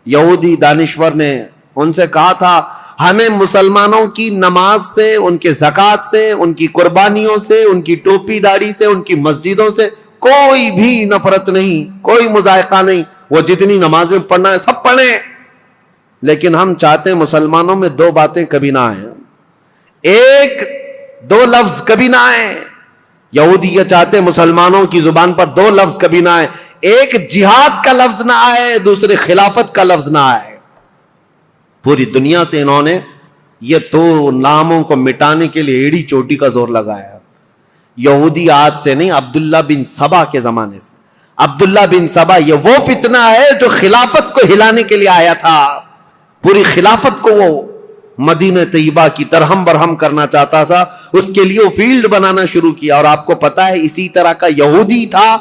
یہودی دانشور نے ان سے کہا تھا ہمیں مسلمانوں کی نماز سے، ان کے زکوٰۃ سے، ان کی قربانیوں سے، ان کی ٹوپی داڑھی سے، ان کی مسجدوں سے کوئی بھی نفرت نہیں، کوئی مذائقہ نہیں، وہ جتنی نمازیں پڑھنا ہے سب پڑھیں، لیکن ہم چاہتے ہیں مسلمانوں میں دو باتیں کبھی نہ آئیں، ایک دو لفظ کبھی نہ آئیں، یہودی یہ چاہتے ہیں مسلمانوں کی زبان پر دو لفظ کبھی نہ آئیں، ایک جہاد کا لفظ نہ آئے، دوسرے خلافت کا لفظ نہ آئے۔ پوری دنیا سے انہوں نے یہ دو ناموں کو مٹانے کے لیے ایڑی چوٹی کا زور لگایا۔ یہودی آج سے نہیں، عبداللہ بن سبا کے زمانے سے۔ عبداللہ بن سبا یہ وہ فتنہ ہے جو خلافت کو ہلانے کے لیے آیا تھا، پوری خلافت کو وہ مدینہ طیبہ کی ترہم برہم کرنا چاہتا تھا، اس کے لیے وہ فیلڈ بنانا شروع کیا۔ اور آپ کو پتا ہے اسی طرح کا یہودی تھا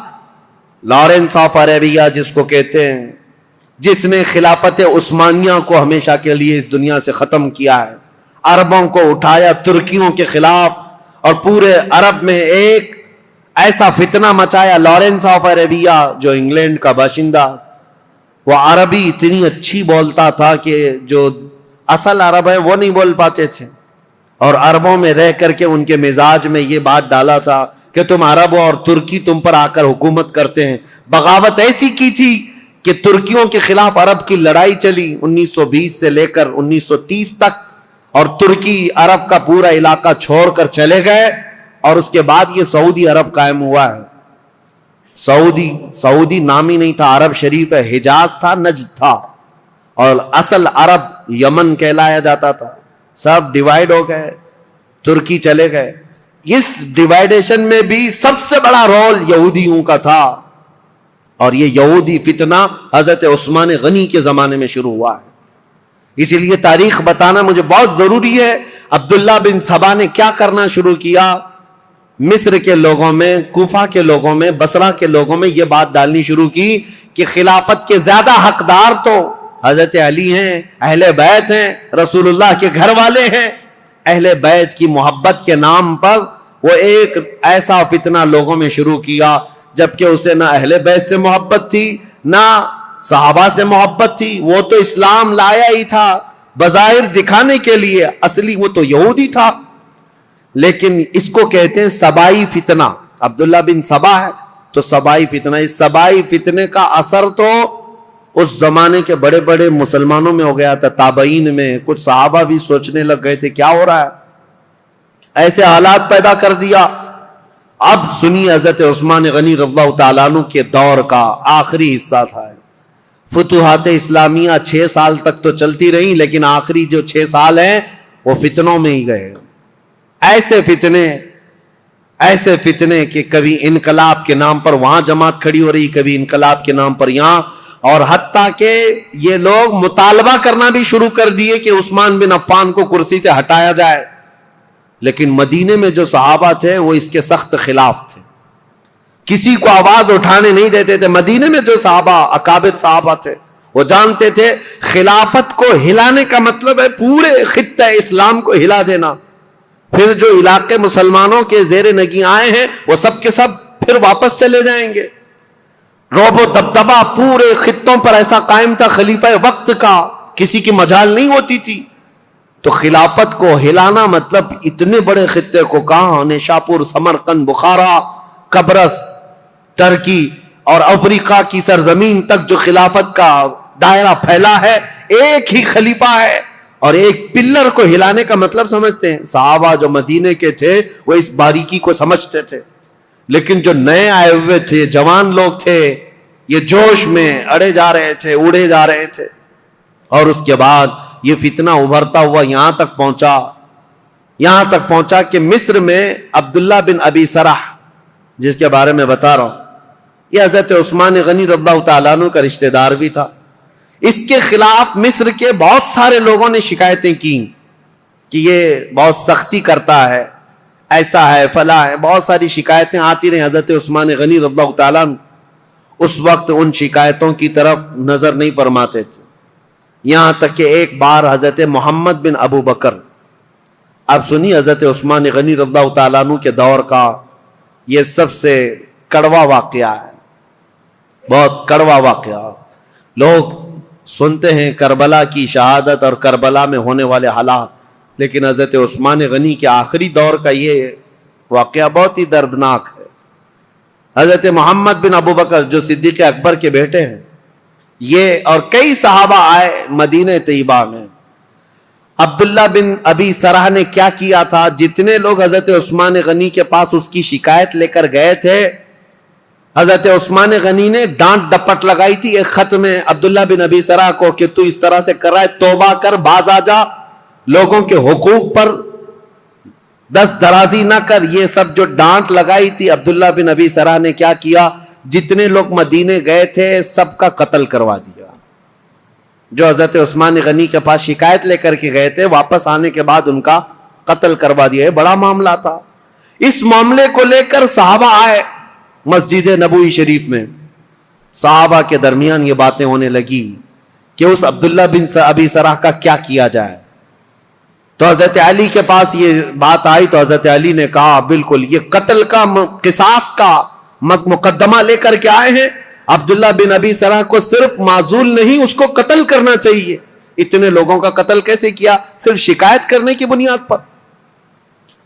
لارنس آف عربیہ جس کو کہتے ہیں، جس نے خلافت عثمانیہ کو ہمیشہ کے لیے اس دنیا سے ختم کیا ہے، عربوں کو اٹھایا ترکیوں کے خلاف، اور پورے عرب میں ایک ایسا فتنہ مچایا۔ لارنس آف عربیہ جو انگلینڈ کا باشندہ، وہ عربی اتنی اچھی بولتا تھا کہ جو اصل عرب ہے وہ نہیں بول پاتے تھے، اور عربوں میں رہ کر کے ان کے مزاج میں یہ بات ڈالا تھا کہ تم عرب ہو اور ترکی تم پر آ کر حکومت کرتے ہیں۔ بغاوت ایسی کی تھی کہ ترکیوں کے خلاف عرب کی لڑائی چلی 1920 سے لے کر 1930 تک، اور ترکی عرب کا پورا علاقہ چھوڑ کر چلے گئے، اور اس کے بعد یہ سعودی عرب قائم ہوا ہے۔ سعودی نام ہی نہیں تھا، عرب شریف ہے، حجاز تھا، نجد تھا، اور اصل عرب یمن کہلایا جاتا تھا، سب ڈیوائیڈ ہو گئے، ترکی چلے گئے۔ اس ڈیوائڈیشن میں بھی سب سے بڑا رول یہودیوں کا تھا، اور یہ یہودی فتنہ حضرت عثمان غنی کے زمانے میں شروع ہوا ہے. اسی لیے تاریخ بتانا مجھے بہت ضروری ہے. عبداللہ بن سبا نے کیا کرنا شروع کیا؟ مصر کے لوگوں میں، کوفہ کے لوگوں میں، بصرہ کے لوگوں میں یہ بات ڈالنی شروع کی کہ خلافت کے زیادہ حقدار تو حضرت علی ہیں، اہل بیت ہیں، رسول اللہ کے گھر والے ہیں. اہل بیت کی محبت کے نام پر وہ ایک ایسا فتنہ لوگوں میں شروع کیا، جبکہ اسے نہ اہل بیت سے محبت تھی نہ صحابہ سے محبت تھی. وہ تو اسلام لایا ہی تھا بظاہر دکھانے کے لیے، اصلی وہ تو یہودی تھا. لیکن اس کو کہتے ہیں سبائی فتنہ. عبداللہ بن سبا ہے تو سبائی فتنہ. اس سبائی فتنے کا اثر تو اس زمانے کے بڑے بڑے مسلمانوں میں ہو گیا تھا، تابعین میں. کچھ صحابہ بھی سوچنے لگ گئے تھے کیا ہو رہا ہے، ایسے حالات پیدا کر دیا. اب سنی حضرت عثمان غنی رضی اللہ تعالیٰ عنہ کے دور کا آخری حصہ تھا. فتوحات اسلامیہ 6 سال تک تو چلتی رہی، لیکن آخری جو 6 سال ہیں وہ فتنوں میں ہی گئے. ایسے فتنے کہ کبھی انقلاب کے نام پر وہاں جماعت کھڑی ہو رہی، کبھی انقلاب کے نام پر یہاں، اور حتیٰ کہ یہ لوگ مطالبہ کرنا بھی شروع کر دیے کہ عثمان بن عفان کو کرسی سے ہٹایا جائے. لیکن مدینے میں جو صحابہ تھے وہ اس کے سخت خلاف تھے، کسی کو آواز اٹھانے نہیں دیتے تھے. مدینے میں جو صحابہ اکابر صحابہ تھے وہ جانتے تھے خلافت کو ہلانے کا مطلب ہے پورے خطہ اسلام کو ہلا دینا. پھر جو علاقے مسلمانوں کے زیر نگیں آئے ہیں وہ سب کے سب پھر واپس چلے جائیں گے. رعب و دبدبہ پورے خطوں پر ایسا قائم تھا خلیفہ وقت کا، کسی کی مجال نہیں ہوتی تھی. تو خلافت کو ہلانا مطلب اتنے بڑے خطے کو، کہاں نیشاپور، سمرقند، بخارا، قبرص، ترکی اور افریقہ کی سرزمین تک جو خلافت کا دائرہ پھیلا ہے، ایک ہی خلیفہ ہے. اور ایک پلر کو ہلانے کا مطلب سمجھتے ہیں. صحابہ جو مدینے کے تھے وہ اس باریکی کو سمجھتے تھے، لیکن جو نئے آئے ہوئے تھے، جوان لوگ تھے، یہ جوش میں اڑے جا رہے تھے، اڑے جا رہے تھے. اور اس کے بعد یہ فتنہ ابھرتا ہوا یہاں تک پہنچا کہ مصر میں عبداللہ بن ابی سرح، جس کے بارے میں بتا رہا ہوں، یہ حضرت عثمان غنی رضی اللہ تعالیٰ عنہ کا رشتہ دار بھی تھا. اس کے خلاف مصر کے بہت سارے لوگوں نے شکایتیں کی کہ یہ بہت سختی کرتا ہے، ایسا ہے، فلاں ہے. بہت ساری شکایتیں آتی رہیں. حضرت عثمان غنی رضی اللہ تعالیٰ عنہ اس وقت ان شکایتوں کی طرف نظر نہیں فرماتے تھے. یہاں تک کہ ایک بار حضرت محمد بن ابو بکر، اب سنی حضرت عثمان غنی رضی اللہ تعالیٰ عنہ کے دور کا یہ سب سے کڑوا واقعہ ہے، بہت کڑوا واقعہ. لوگ سنتے ہیں کربلا کی شہادت اور کربلا میں ہونے والے حالات، لیکن حضرت عثمان غنی کے آخری دور کا یہ واقعہ بہت ہی دردناک ہے. حضرت محمد بن ابو بکر جو صدیق اکبر کے بیٹے ہیں، یہ اور کئی صحابہ آئے مدینہ طیبہ میں. عبداللہ بن ابی سرح نے کیا کیا تھا؟ جتنے لوگ حضرت عثمان غنی کے پاس اس کی شکایت لے کر گئے تھے، حضرت عثمان غنی نے ڈانٹ ڈپٹ لگائی تھی ایک خط میں عبداللہ بن ابی سرح کو کہ تو اس طرح سے کر رہا ہے، توبہ کر، باز آ جا، لوگوں کے حقوق پر دست درازی نہ کر. یہ سب جو ڈانٹ لگائی تھی عبداللہ بن ابی سرح نے کیا کیا؟ جتنے لوگ مدینے گئے تھے سب کا قتل کروا دیا. جو حضرت عثمان غنی کے پاس شکایت لے کر کے گئے تھے، واپس آنے کے بعد ان کا قتل کروا دیا. بڑا معاملہ تھا. اس معاملے کو لے کر صحابہ آئے مسجد نبوی شریف میں. صحابہ کے درمیان یہ باتیں ہونے لگی کہ اس عبداللہ بن ابی سرح کا کیا کیا جائے. تو حضرت علی کے پاس یہ بات آئی تو حضرت علی نے کہا بالکل یہ قتل کا قصاص کا مقدمہ لے کر کے آئے ہیں. عبداللہ بن ابی سرح کو صرف معزول نہیں، اس کو قتل کرنا چاہیے. اتنے لوگوں کا قتل کیسے کیا؟ صرف شکایت کرنے کی بنیاد پر.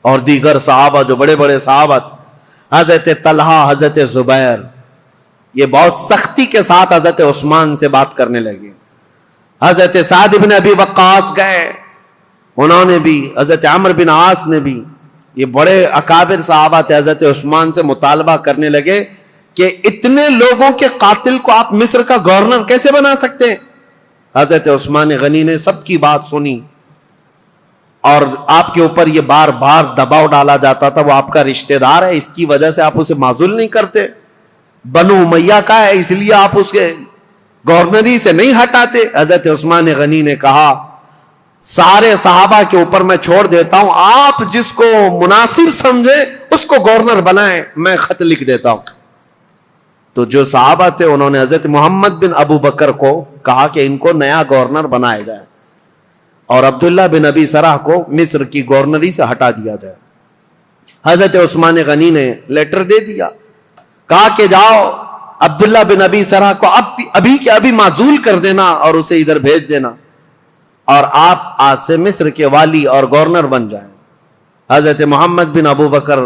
اور دیگر صحابہ جو بڑے بڑے صحابہ، حضرت طلحہ، حضرت زبیر، یہ بہت سختی کے ساتھ حضرت عثمان سے بات کرنے لگے. حضرت سعد بن ابی وقاص گئے، انہوں نے بھی، حضرت عمرو بن عاص نے بھی، یہ بڑے اکابر صحابہ تھے، حضرت عثمان سے مطالبہ کرنے لگے کہ اتنے لوگوں کے قاتل کو آپ مصر کا گورنر کیسے بنا سکتے ہیں؟ حضرت عثمان غنی نے سب کی بات سنی. اور آپ کے اوپر یہ بار بار دباؤ ڈالا جاتا تھا، وہ آپ کا رشتہ دار ہے، اس کی وجہ سے آپ اسے معزول نہیں کرتے، بنو امیہ کا ہے اس لیے آپ اس کے گورنری سے نہیں ہٹاتے. حضرت عثمان غنی نے کہا سارے صحابہ کے اوپر میں چھوڑ دیتا ہوں، آپ جس کو مناسب سمجھے اس کو گورنر بنائیں، میں خط لکھ دیتا ہوں. تو جو صحابہ تھے انہوں نے حضرت محمد بن ابو بکر کو کہا کہ ان کو نیا گورنر بنایا جائے اور عبداللہ بن ابی سرح کو مصر کی گورنری سے ہٹا دیا جائے. حضرت عثمان غنی نے لیٹر دے دیا، کہا کہ جاؤ عبداللہ بن ابی سرح کو ابھی کے ابھی معزول کر دینا اور اسے ادھر بھیج دینا، اور آپ آج سے مصر کے والی اور گورنر بن جائیں. حضرت محمد بن ابو بکر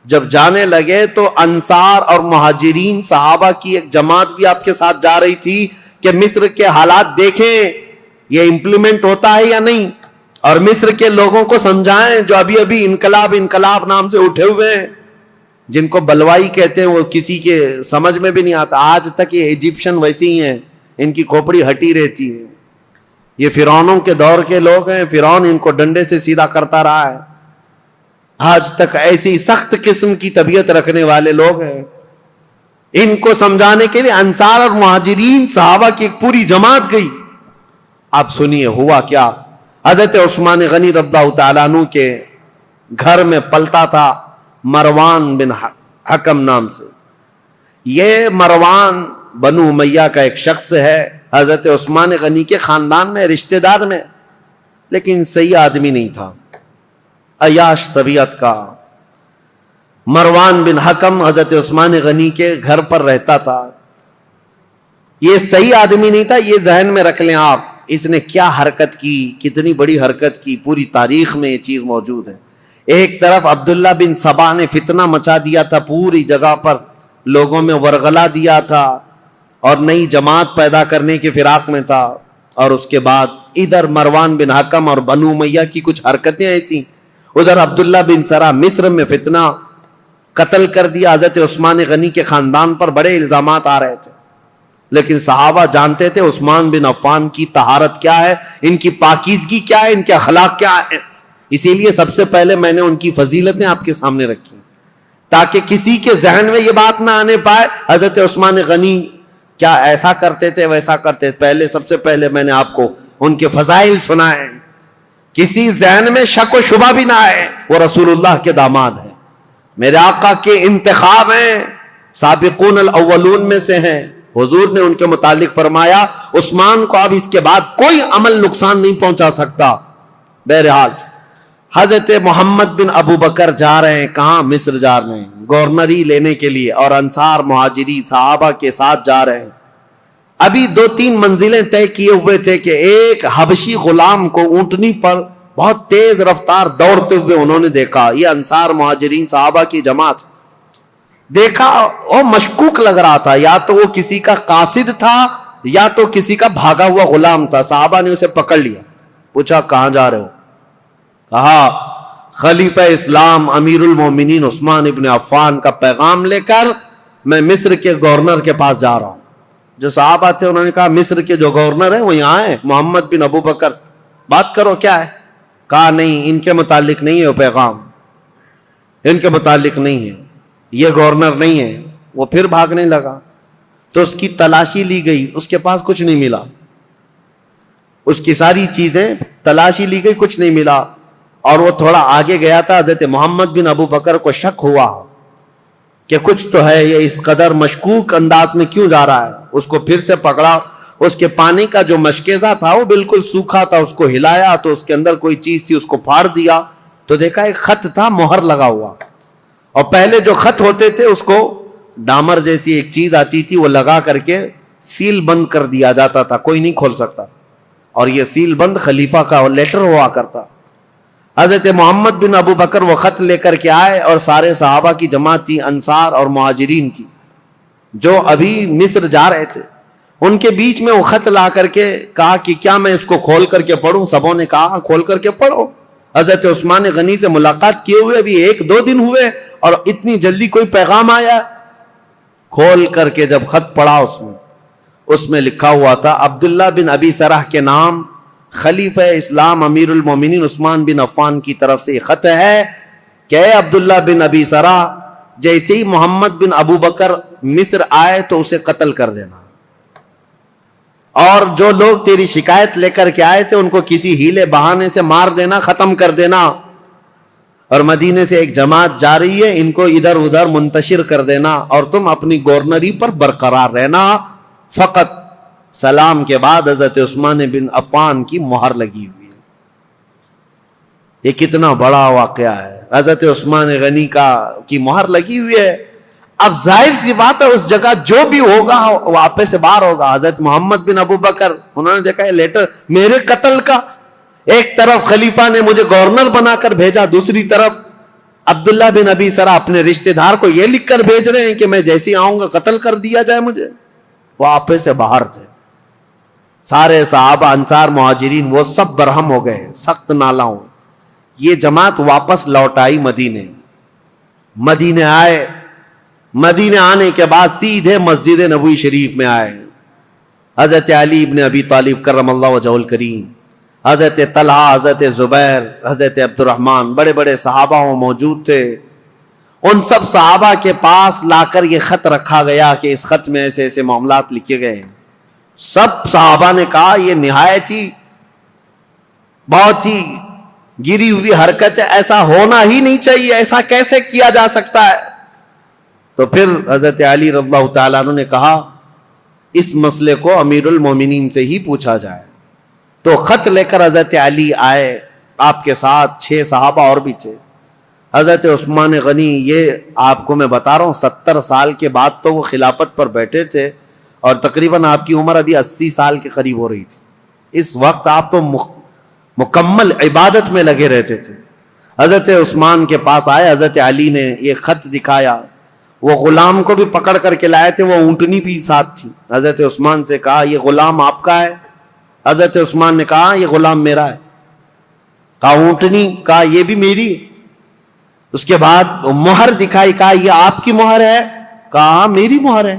جب جانے لگے تو انصار اور مہاجرین صحابہ کی ایک جماعت بھی آپ کے ساتھ جا رہی تھی کہ مصر کے حالات دیکھیں یہ امپلیمنٹ ہوتا ہے یا نہیں، اور مصر کے لوگوں کو سمجھائیں جو ابھی ابھی انقلاب نام سے اٹھے ہوئے ہیں، جن کو بلوائی کہتے ہیں، وہ کسی کے سمجھ میں بھی نہیں آتا. آج تک یہ ایجپشن ویسی ہی ہیں، ان کی کھوپڑی ہٹی رہتی ہے. یہ فرعونوں کے دور کے لوگ ہیں، فرعون ان کو ڈنڈے سے سیدھا کرتا رہا ہے. آج تک ایسی سخت قسم کی طبیعت رکھنے والے لوگ ہیں. ان کو سمجھانے کے لیے انصار اور مہاجرین صحابہ کی ایک پوری جماعت گئی. آپ سنیے ہوا کیا. حضرت عثمان غنی رضی اللہ تعالیٰ عنہ کے گھر میں پلتا تھا مروان بن حکم نام سے. یہ مروان بنو امیہ کا ایک شخص ہے، حضرت عثمان غنی کے خاندان میں رشتہ دار میں، لیکن صحیح آدمی نہیں تھا، عیاش طبیعت کا. مروان بن حکم حضرت عثمان غنی کے گھر پر رہتا تھا. یہ صحیح آدمی نہیں تھا، یہ ذہن میں رکھ لیں آپ. اس نے کیا حرکت کی، کتنی بڑی حرکت کی، پوری تاریخ میں یہ چیز موجود ہے. ایک طرف عبداللہ بن سبا نے فتنہ مچا دیا تھا پوری جگہ پر، لوگوں میں ورغلا دیا تھا اور نئی جماعت پیدا کرنے کے فراق میں تھا. اور اس کے بعد ادھر مروان بن حکم اور بنو امیہ کی کچھ حرکتیں ایسی، ادھر عبداللہ بن سرا مصر میں فتنہ، قتل کر دیا. حضرت عثمان غنی کے خاندان پر بڑے الزامات آ رہے تھے، لیکن صحابہ جانتے تھے عثمان بن عفان کی طہارت کیا ہے، ان کی پاکیزگی کیا ہے، ان کے اخلاق کیا ہے. اسی لیے سب سے پہلے میں نے ان کی فضیلتیں آپ کے سامنے رکھی تاکہ کسی کے ذہن میں یہ بات نہ آنے پائے حضرت عثمان غنی کیا ایسا کرتے تھے ویسا کرتے تھے. پہلے سب سے پہلے میں نے آپ کو ان کے فضائل سنائے، کسی ذہن میں شک و شبہ بھی نہ آئے. وہ رسول اللہ کے داماد ہیں، میرے آقا کے انتخاب ہیں، سابقون الاولون میں سے ہیں. حضور نے ان کے متعلق فرمایا عثمان کو اب اس کے بعد کوئی عمل نقصان نہیں پہنچا سکتا. بہرحال حضرت محمد بن ابو بکر جا رہے ہیں، کہاں؟ مصر جا رہے ہیں گورنری لینے کے لیے، اور انصار مہاجری صحابہ کے ساتھ جا رہے ہیں. ابھی 2-3 منزلیں طے کیے ہوئے تھے کہ ایک حبشی غلام کو اونٹنی پر بہت تیز رفتار دوڑتے ہوئے انہوں نے دیکھا. یہ انصار مہاجرین صحابہ کی جماعت دیکھا، وہ مشکوک لگ رہا تھا، یا تو وہ کسی کا قاصد تھا یا تو کسی کا بھاگا ہوا غلام تھا. صحابہ نے اسے پکڑ لیا، پوچھا کہاں جا رہے ہو؟ کہا خلیفہ اسلام امیر المومنین عثمان ابن عفان کا پیغام لے کر میں مصر کے گورنر کے پاس جا رہا ہوں. جو صحابہ تھے انہوں نے کہا مصر کے جو گورنر ہیں وہ یہاں ہیں، محمد بن ابو بکر، بات کرو کیا ہے. کہا نہیں، ان کے متعلق نہیں ہے وہ پیغام، ان کے متعلق نہیں ہے، یہ گورنر نہیں ہے. وہ پھر بھاگنے لگا تو اس کی تلاشی لی گئی، اس کے پاس کچھ نہیں ملا. اس کی ساری چیزیں تلاشی لی گئی، کچھ نہیں ملا. اور وہ تھوڑا آگے گیا تھا، حضرت محمد بن ابو بکر کو شک ہوا کہ کچھ تو ہے، یہ اس قدر مشکوک انداز میں کیوں جا رہا ہے. اس کو پھر سے پکڑا، اس کے پانی کا جو مشکیزہ تھا وہ بالکل سوکھا تھا، اس کو ہلایا تو اس کے اندر کوئی چیز تھی، اس کو پھاڑ دیا تو دیکھا ایک خط تھا مہر لگا ہوا. اور پہلے جو خط ہوتے تھے اس کو ڈامر جیسی ایک چیز آتی تھی، وہ لگا کر کے سیل بند کر دیا جاتا تھا، کوئی نہیں کھول سکتا. اور یہ سیل بند خلیفہ کا لیٹر ہوا کرتا. حضرت محمد بن ابو بکر وہ خط لے کر کے آئے، اور سارے صحابہ کی جماعت تھی، انصار اور مہاجرین کی، جو ابھی مصر جا رہے تھے. ان کے بیچ میں وہ خط لا کر کے کہا کہ کیا میں اس کو کھول کر کے پڑھوں؟ سبوں نے کہا کھول کر کے پڑھو. حضرت عثمان غنی سے ملاقات کیے ہوئے ابھی 1-2 دن ہوئے اور اتنی جلدی کوئی پیغام آیا. کھول کر کے جب خط پڑھا اس میں لکھا ہوا تھا عبداللہ بن ابی سرح کے نام خلیفہ اسلام امیر المومنین عثمان بن عفان کی طرف سے یہ خط ہے کہ اے عبداللہ بن ابی سرا، جیسے ہی محمد بن ابو بکر مصر آئے تو اسے قتل کر دینا، اور جو لوگ تیری شکایت لے کر کے آئے تھے ان کو کسی ہیلے بہانے سے مار دینا، ختم کر دینا، اور مدینے سے ایک جماعت جا رہی ہے، ان کو ادھر ادھر منتشر کر دینا، اور تم اپنی گورنری پر برقرار رہنا فقط۔ سلام کے بعد حضرت عثمان بن عفان کی مہر لگی ہوئی ہے۔ یہ کتنا بڑا واقعہ ہے، حضرت عثمان غنی کی مہر لگی ہوئی ہے۔ اب ظاہر سی بات ہے اس جگہ جو بھی ہوگا وہ آپے سے باہر ہوگا۔ حضرت محمد بن ابو بکر انہوں نے دیکھا یہ لیٹر میرے قتل کا، ایک طرف خلیفہ نے مجھے گورنر بنا کر بھیجا، دوسری طرف عبداللہ بن ابی سرا اپنے رشتہ دار کو یہ لکھ کر بھیج رہے ہیں کہ میں جیسے آؤں گا قتل کر دیا جائے مجھے۔ وہ آپے سے باہر تھے، سارے صحابہ انصار مہاجرین وہ سب برہم ہو گئے، سخت نالا ہو۔ یہ جماعت واپس لوٹ آئی مدینے آئے، مدینے آنے کے بعد سیدھے مسجد نبوی شریف میں آئے۔ حضرت علی ابن ابی طالب کرم اللہ وجہہ الکریم، حضرت طلحہ، حضرت زبیر، حضرت عبد الرحمن، بڑے بڑے صحابہ موجود تھے۔ ان سب صحابہ کے پاس لا کر یہ خط رکھا گیا کہ اس خط میں ایسے ایسے معاملات لکھے گئے ہیں۔ سب صحابہ نے کہا یہ نہایت ہی بہت ہی گری ہوئی حرکت ہے، ایسا ہونا ہی نہیں چاہیے، ایسا کیسے کیا جا سکتا ہے؟ تو پھر حضرت علی رضی اللہ تعالیٰ عنہ نے کہا اس مسئلے کو امیر المومنین سے ہی پوچھا جائے۔ تو خط لے کر حضرت علی آئے، آپ کے ساتھ 6 صحابہ اور بھی تھے۔ حضرت عثمان غنی، یہ آپ کو میں بتا رہا ہوں 70 سال کے بعد تو وہ خلافت پر بیٹھے تھے، اور تقریباً آپ کی عمر ابھی 80 سال کے قریب ہو رہی تھی۔ اس وقت آپ تو مکمل عبادت میں لگے رہتے تھے۔ حضرت عثمان کے پاس آئے، حضرت علی نے یہ خط دکھایا، وہ غلام کو بھی پکڑ کر کے لائے تھے، وہ اونٹنی بھی ساتھ تھی۔ حضرت عثمان سے کہا یہ غلام آپ کا ہے؟ حضرت عثمان نے کہا یہ غلام میرا ہے۔ کہا اونٹنی؟ کہا یہ بھی میری۔ اس کے بعد مہر دکھائی، کہا یہ آپ کی مہر ہے؟ کہا میری مہر ہے۔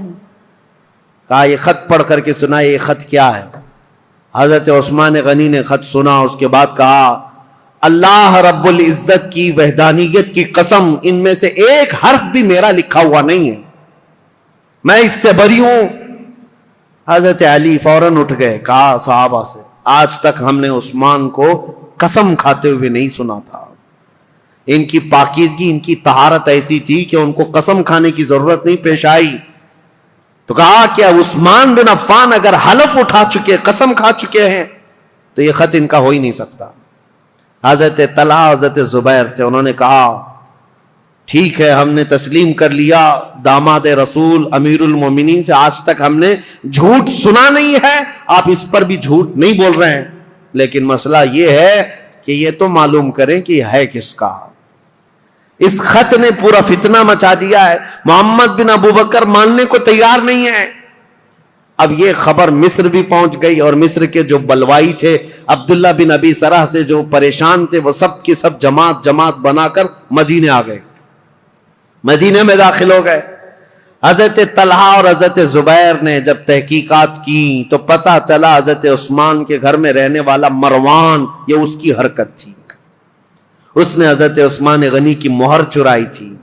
کہا یہ خط پڑھ کر کے سنا، یہ خط کیا ہے؟ حضرت عثمان غنی نے خط سنا، اس کے بعد کہا اللہ رب العزت کی وحدانیت کی قسم، ان میں سے ایک حرف بھی میرا لکھا ہوا نہیں ہے، میں اس سے بری ہوں۔ حضرت علی فوراً اٹھ گئے، کہا صحابہ سے آج تک ہم نے عثمان کو قسم کھاتے ہوئے نہیں سنا تھا۔ ان کی پاکیزگی، ان کی طہارت ایسی تھی کہ ان کو قسم کھانے کی ضرورت نہیں پیش آئی۔ تو کہا کہ عثمان بن عفان اگر حلف اٹھا چکے، قسم کھا چکے ہیں، تو یہ خط ان کا ہو ہی نہیں سکتا۔ حضرت طلحہ، حضرت زبیر تھے، انہوں نے کہا ٹھیک ہے، ہم نے تسلیم کر لیا، داماد رسول امیر المومنین سے آج تک ہم نے جھوٹ سنا نہیں ہے، آپ اس پر بھی جھوٹ نہیں بول رہے ہیں، لیکن مسئلہ یہ ہے کہ یہ تو معلوم کریں کہ یہ ہے کس کا۔ اس خط نے پورا فتنہ مچا دیا ہے، محمد بن ابو بکر ماننے کو تیار نہیں ہے۔ اب یہ خبر مصر بھی پہنچ گئی، اور مصر کے جو بلوائی تھے، عبداللہ بن ابی سرح سے جو پریشان تھے، وہ سب کی سب جماعت بنا کر مدینے آ گئے، مدینے میں داخل ہو گئے۔ حضرت طلحہ اور حضرت زبیر نے جب تحقیقات کی تو پتہ چلا حضرت عثمان کے گھر میں رہنے والا مروان، یہ اس کی حرکت تھی، اس نے حضرت عثمان غنی کی مہر چرائی تھی،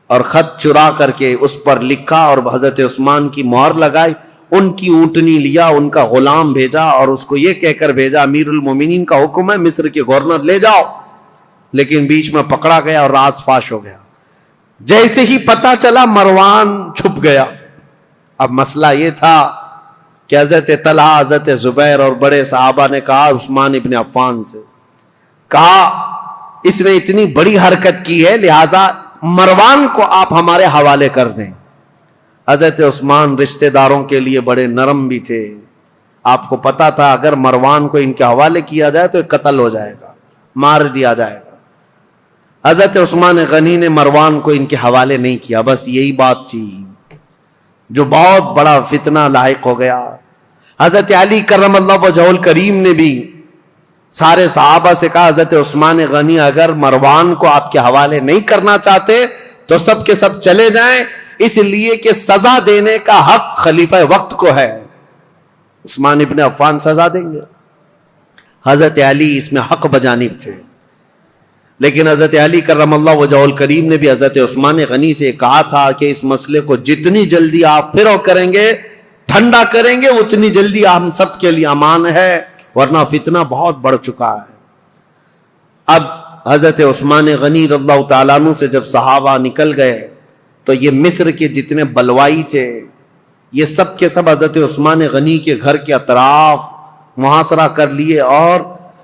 اور خط چرا کر کے اس پر لکھا اور حضرت عثمان کی مہر لگائی، ان کی اونٹنی لیا، ان کا غلام بھیجا، اور اس کو یہ کہہ کر بھیجا امیر المومنین کا حکم ہے مصر کے گورنر لے جاؤ، لیکن بیچ میں پکڑا گیا اور راز فاش ہو گیا۔ جیسے ہی پتا چلا مروان چھپ گیا۔ اب مسئلہ یہ تھا کہ حضرت طلحہ، حضرت زبیر اور بڑے صحابہ نے کہا عثمان ابن عفان سے، کہا اس نے اتنی بڑی حرکت کی ہے، لہذا مروان کو آپ ہمارے حوالے کر دیں۔ حضرت عثمان رشتہ داروں کے لیے بڑے نرم بھی تھے، آپ کو پتا تھا اگر مروان کو ان کے حوالے کیا جائے تو قتل ہو جائے گا، مار دیا جائے گا۔ حضرت عثمان غنی نے مروان کو ان کے حوالے نہیں کیا، بس یہی بات تھی جو بہت بڑا فتنہ لاحق ہو گیا۔ حضرت علی کرم اللہ وجہہ الکریم نے بھی سارے صحابہ سے کہا حضرت عثمان غنی اگر مروان کو آپ کے حوالے نہیں کرنا چاہتے تو سب کے سب چلے جائیں، اس لیے کہ سزا دینے کا حق خلیفہ وقت کو ہے، عثمان ابن عفان سزا دیں گے۔ حضرت علی اس میں حق بجانب تھے، لیکن حضرت علی کرم اللہ وجہہ الکریم نے بھی حضرت عثمان غنی سے کہا تھا کہ اس مسئلے کو جتنی جلدی آپ فرو کریں گے، ٹھنڈا کریں گے، اتنی جلدی ہم سب کے لیے امان ہے، ورنہ فتنہ بہت بڑھ چکا ہے۔ اب حضرت عثمان غنی رضی اللہ تعالیٰ عنہ سے جب صحابہ نکل گئے تو یہ مصر کے جتنے بلوائی تھے یہ سب کے سب حضرت عثمان غنی کے گھر کے اطراف محاصرہ کر لیے۔ اور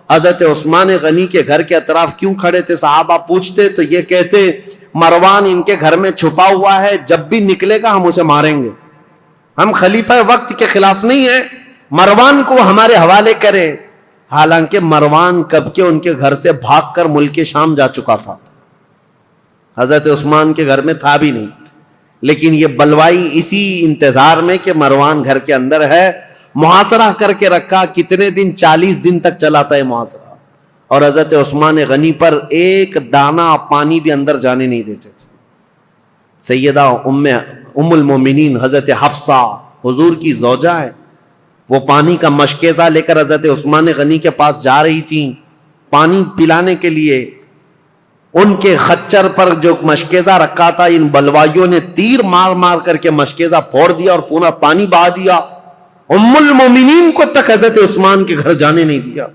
حضرت عثمان غنی کے گھر کے اطراف کیوں کھڑے تھے صحابہ پوچھتے تو یہ کہتے مروان ان کے گھر میں چھپا ہوا ہے، جب بھی نکلے گا ہم اسے ماریں گے، ہم خلیفہ وقت کے خلاف نہیں ہیں، مروان کو ہمارے حوالے کرے۔ حالانکہ مروان کب کے ان کے گھر سے بھاگ کر ملک شام جا چکا تھا، حضرت عثمان کے گھر میں تھا بھی نہیں، لیکن یہ بلوائی اسی انتظار میں کہ مروان گھر کے اندر ہے محاصرہ کر کے رکھا۔ کتنے دن؟ 40 دن تک چلا تھا یہ محاصرہ، اور حضرت عثمان غنی پر ایک دانہ پانی بھی اندر جانے نہیں دیتے تھے۔ سیدہ ام المومنین حضرت حفصہ حضور کی زوجہ ہے، وہ پانی کا مشکیزہ لے کر حضرت عثمان غنی کے پاس جا رہی تھیں پانی پلانے کے لیے۔ ان کے خچر پر جو مشکیزہ رکھا تھا ان بلوائیوں نے تیر مار مار کر کے مشکیزہ پھوڑ دیا اور پورا پانی بہا دیا۔ ام المومنین کو تک حضرت عثمان کے گھر جانے نہیں دیا،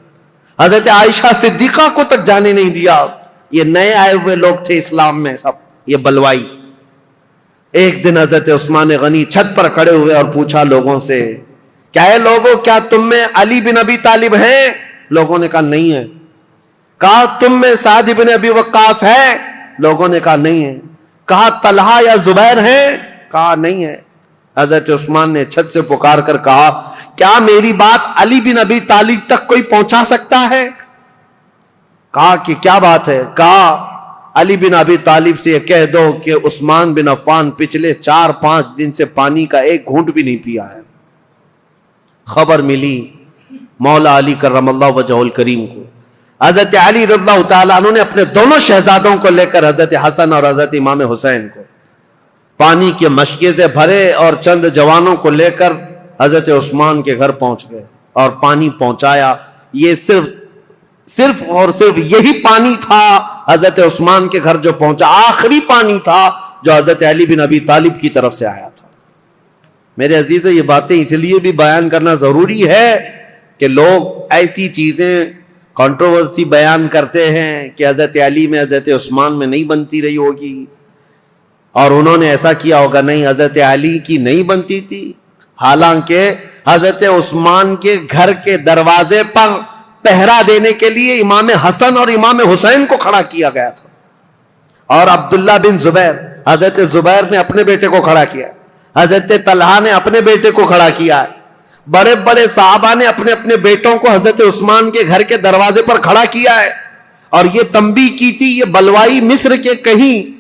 حضرت عائشہ صدیقہ کو تک جانے نہیں دیا۔ یہ نئے آئے ہوئے لوگ تھے اسلام میں سب، یہ بلوائی۔ ایک دن حضرت عثمان غنی چھت پر کھڑے ہوئے اور پوچھا لوگوں سے، کیا ہے لوگوں، کیا تم میں علی بن ابی طالب ہیں؟ لوگوں نے کہا نہیں ہے۔ کہا تم میں سعد بن ابی وقاص ہے؟ لوگوں نے کہا نہیں ہے۔ کہا طلحہ یا زبیر ہیں؟ کہا نہیں ہے۔ حضرت عثمان نے چھت سے پکار کر کہا کیا میری بات علی بن ابی طالب تک کوئی پہنچا سکتا ہے؟ کہا کہ کیا بات ہے؟ کہا علی بن ابی طالب سے یہ کہہ دو کہ عثمان بن عفان پچھلے 4-5 دن سے پانی کا ایک گھونٹ بھی نہیں پیا ہے۔ خبر ملی مولا علی کرم اللہ وجہہ الکریم کو، حضرت علی رضی اللہ تعالیٰ عنہ نے اپنے دونوں شہزادوں کو لے کر حضرت حسن اور حضرت امام حسین کو پانی کے مشکیزے بھرے اور چند جوانوں کو لے کر حضرت عثمان کے گھر پہنچ گئے اور پانی پہنچایا۔ یہ صرف اور صرف یہی پانی تھا حضرت عثمان کے گھر جو پہنچا، آخری پانی تھا جو حضرت علی بن ابی طالب کی طرف سے آیا تھا۔ میرے عزیزو، یہ باتیں اس لیے بھی بیان کرنا ضروری ہے کہ لوگ ایسی چیزیں کنٹروورسی بیان کرتے ہیں کہ حضرت علی میں حضرت عثمان میں نہیں بنتی رہی ہوگی اور انہوں نے ایسا کیا ہوگا۔ نہیں، حضرت علی کی نہیں بنتی تھی، حالانکہ حضرت عثمان کے گھر کے دروازے پر پہرا دینے کے لیے امام حسن اور امام حسین کو کھڑا کیا گیا تھا، اور عبداللہ بن زبیر، حضرت زبیر نے اپنے بیٹے کو کھڑا کیا، حضرت طلحہ نے اپنے بیٹے کو کھڑا کیا ہے، بڑے بڑے صحابہ نے اپنے اپنے بیٹوں کو حضرت عثمان کے گھر کے دروازے پر کھڑا کیا ہے، اور یہ تنبیہ کی تھی یہ بلوائی مصر کے کہیں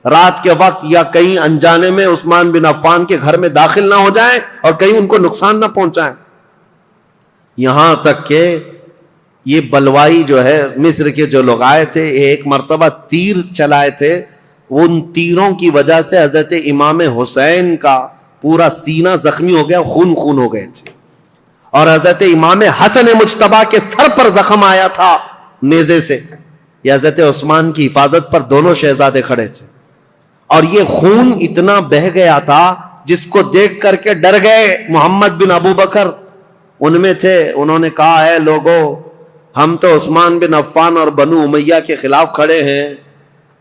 رات کے وقت یا کہیں انجانے میں عثمان بن عفان کے گھر میں داخل نہ ہو جائیں اور کہیں ان کو نقصان نہ پہنچائیں۔ یہاں تک کہ یہ بلوائی جو ہے مصر کے جو لوگ آئے تھے ایک مرتبہ تیر چلائے تھے، ان تیروں کی وجہ سے حضرت امام حسین کا پورا سینہ زخمی ہو گیا، خون خون ہو گئے تھے، اور حضرت امام حسن مجتبیٰ کے سر پر زخم آیا تھا نیزے سے۔ یہ حضرت عثمان کی حفاظت پر دونوں شہزادے کھڑے تھے، اور یہ خون اتنا بہہ گیا تھا جس کو دیکھ کر کے ڈر گئے محمد بن ابو بکر ان میں تھے۔ انہوں نے کہا ہے لوگوں، ہم تو عثمان بن عفان اور بنو امیہ کے خلاف کھڑے ہیں،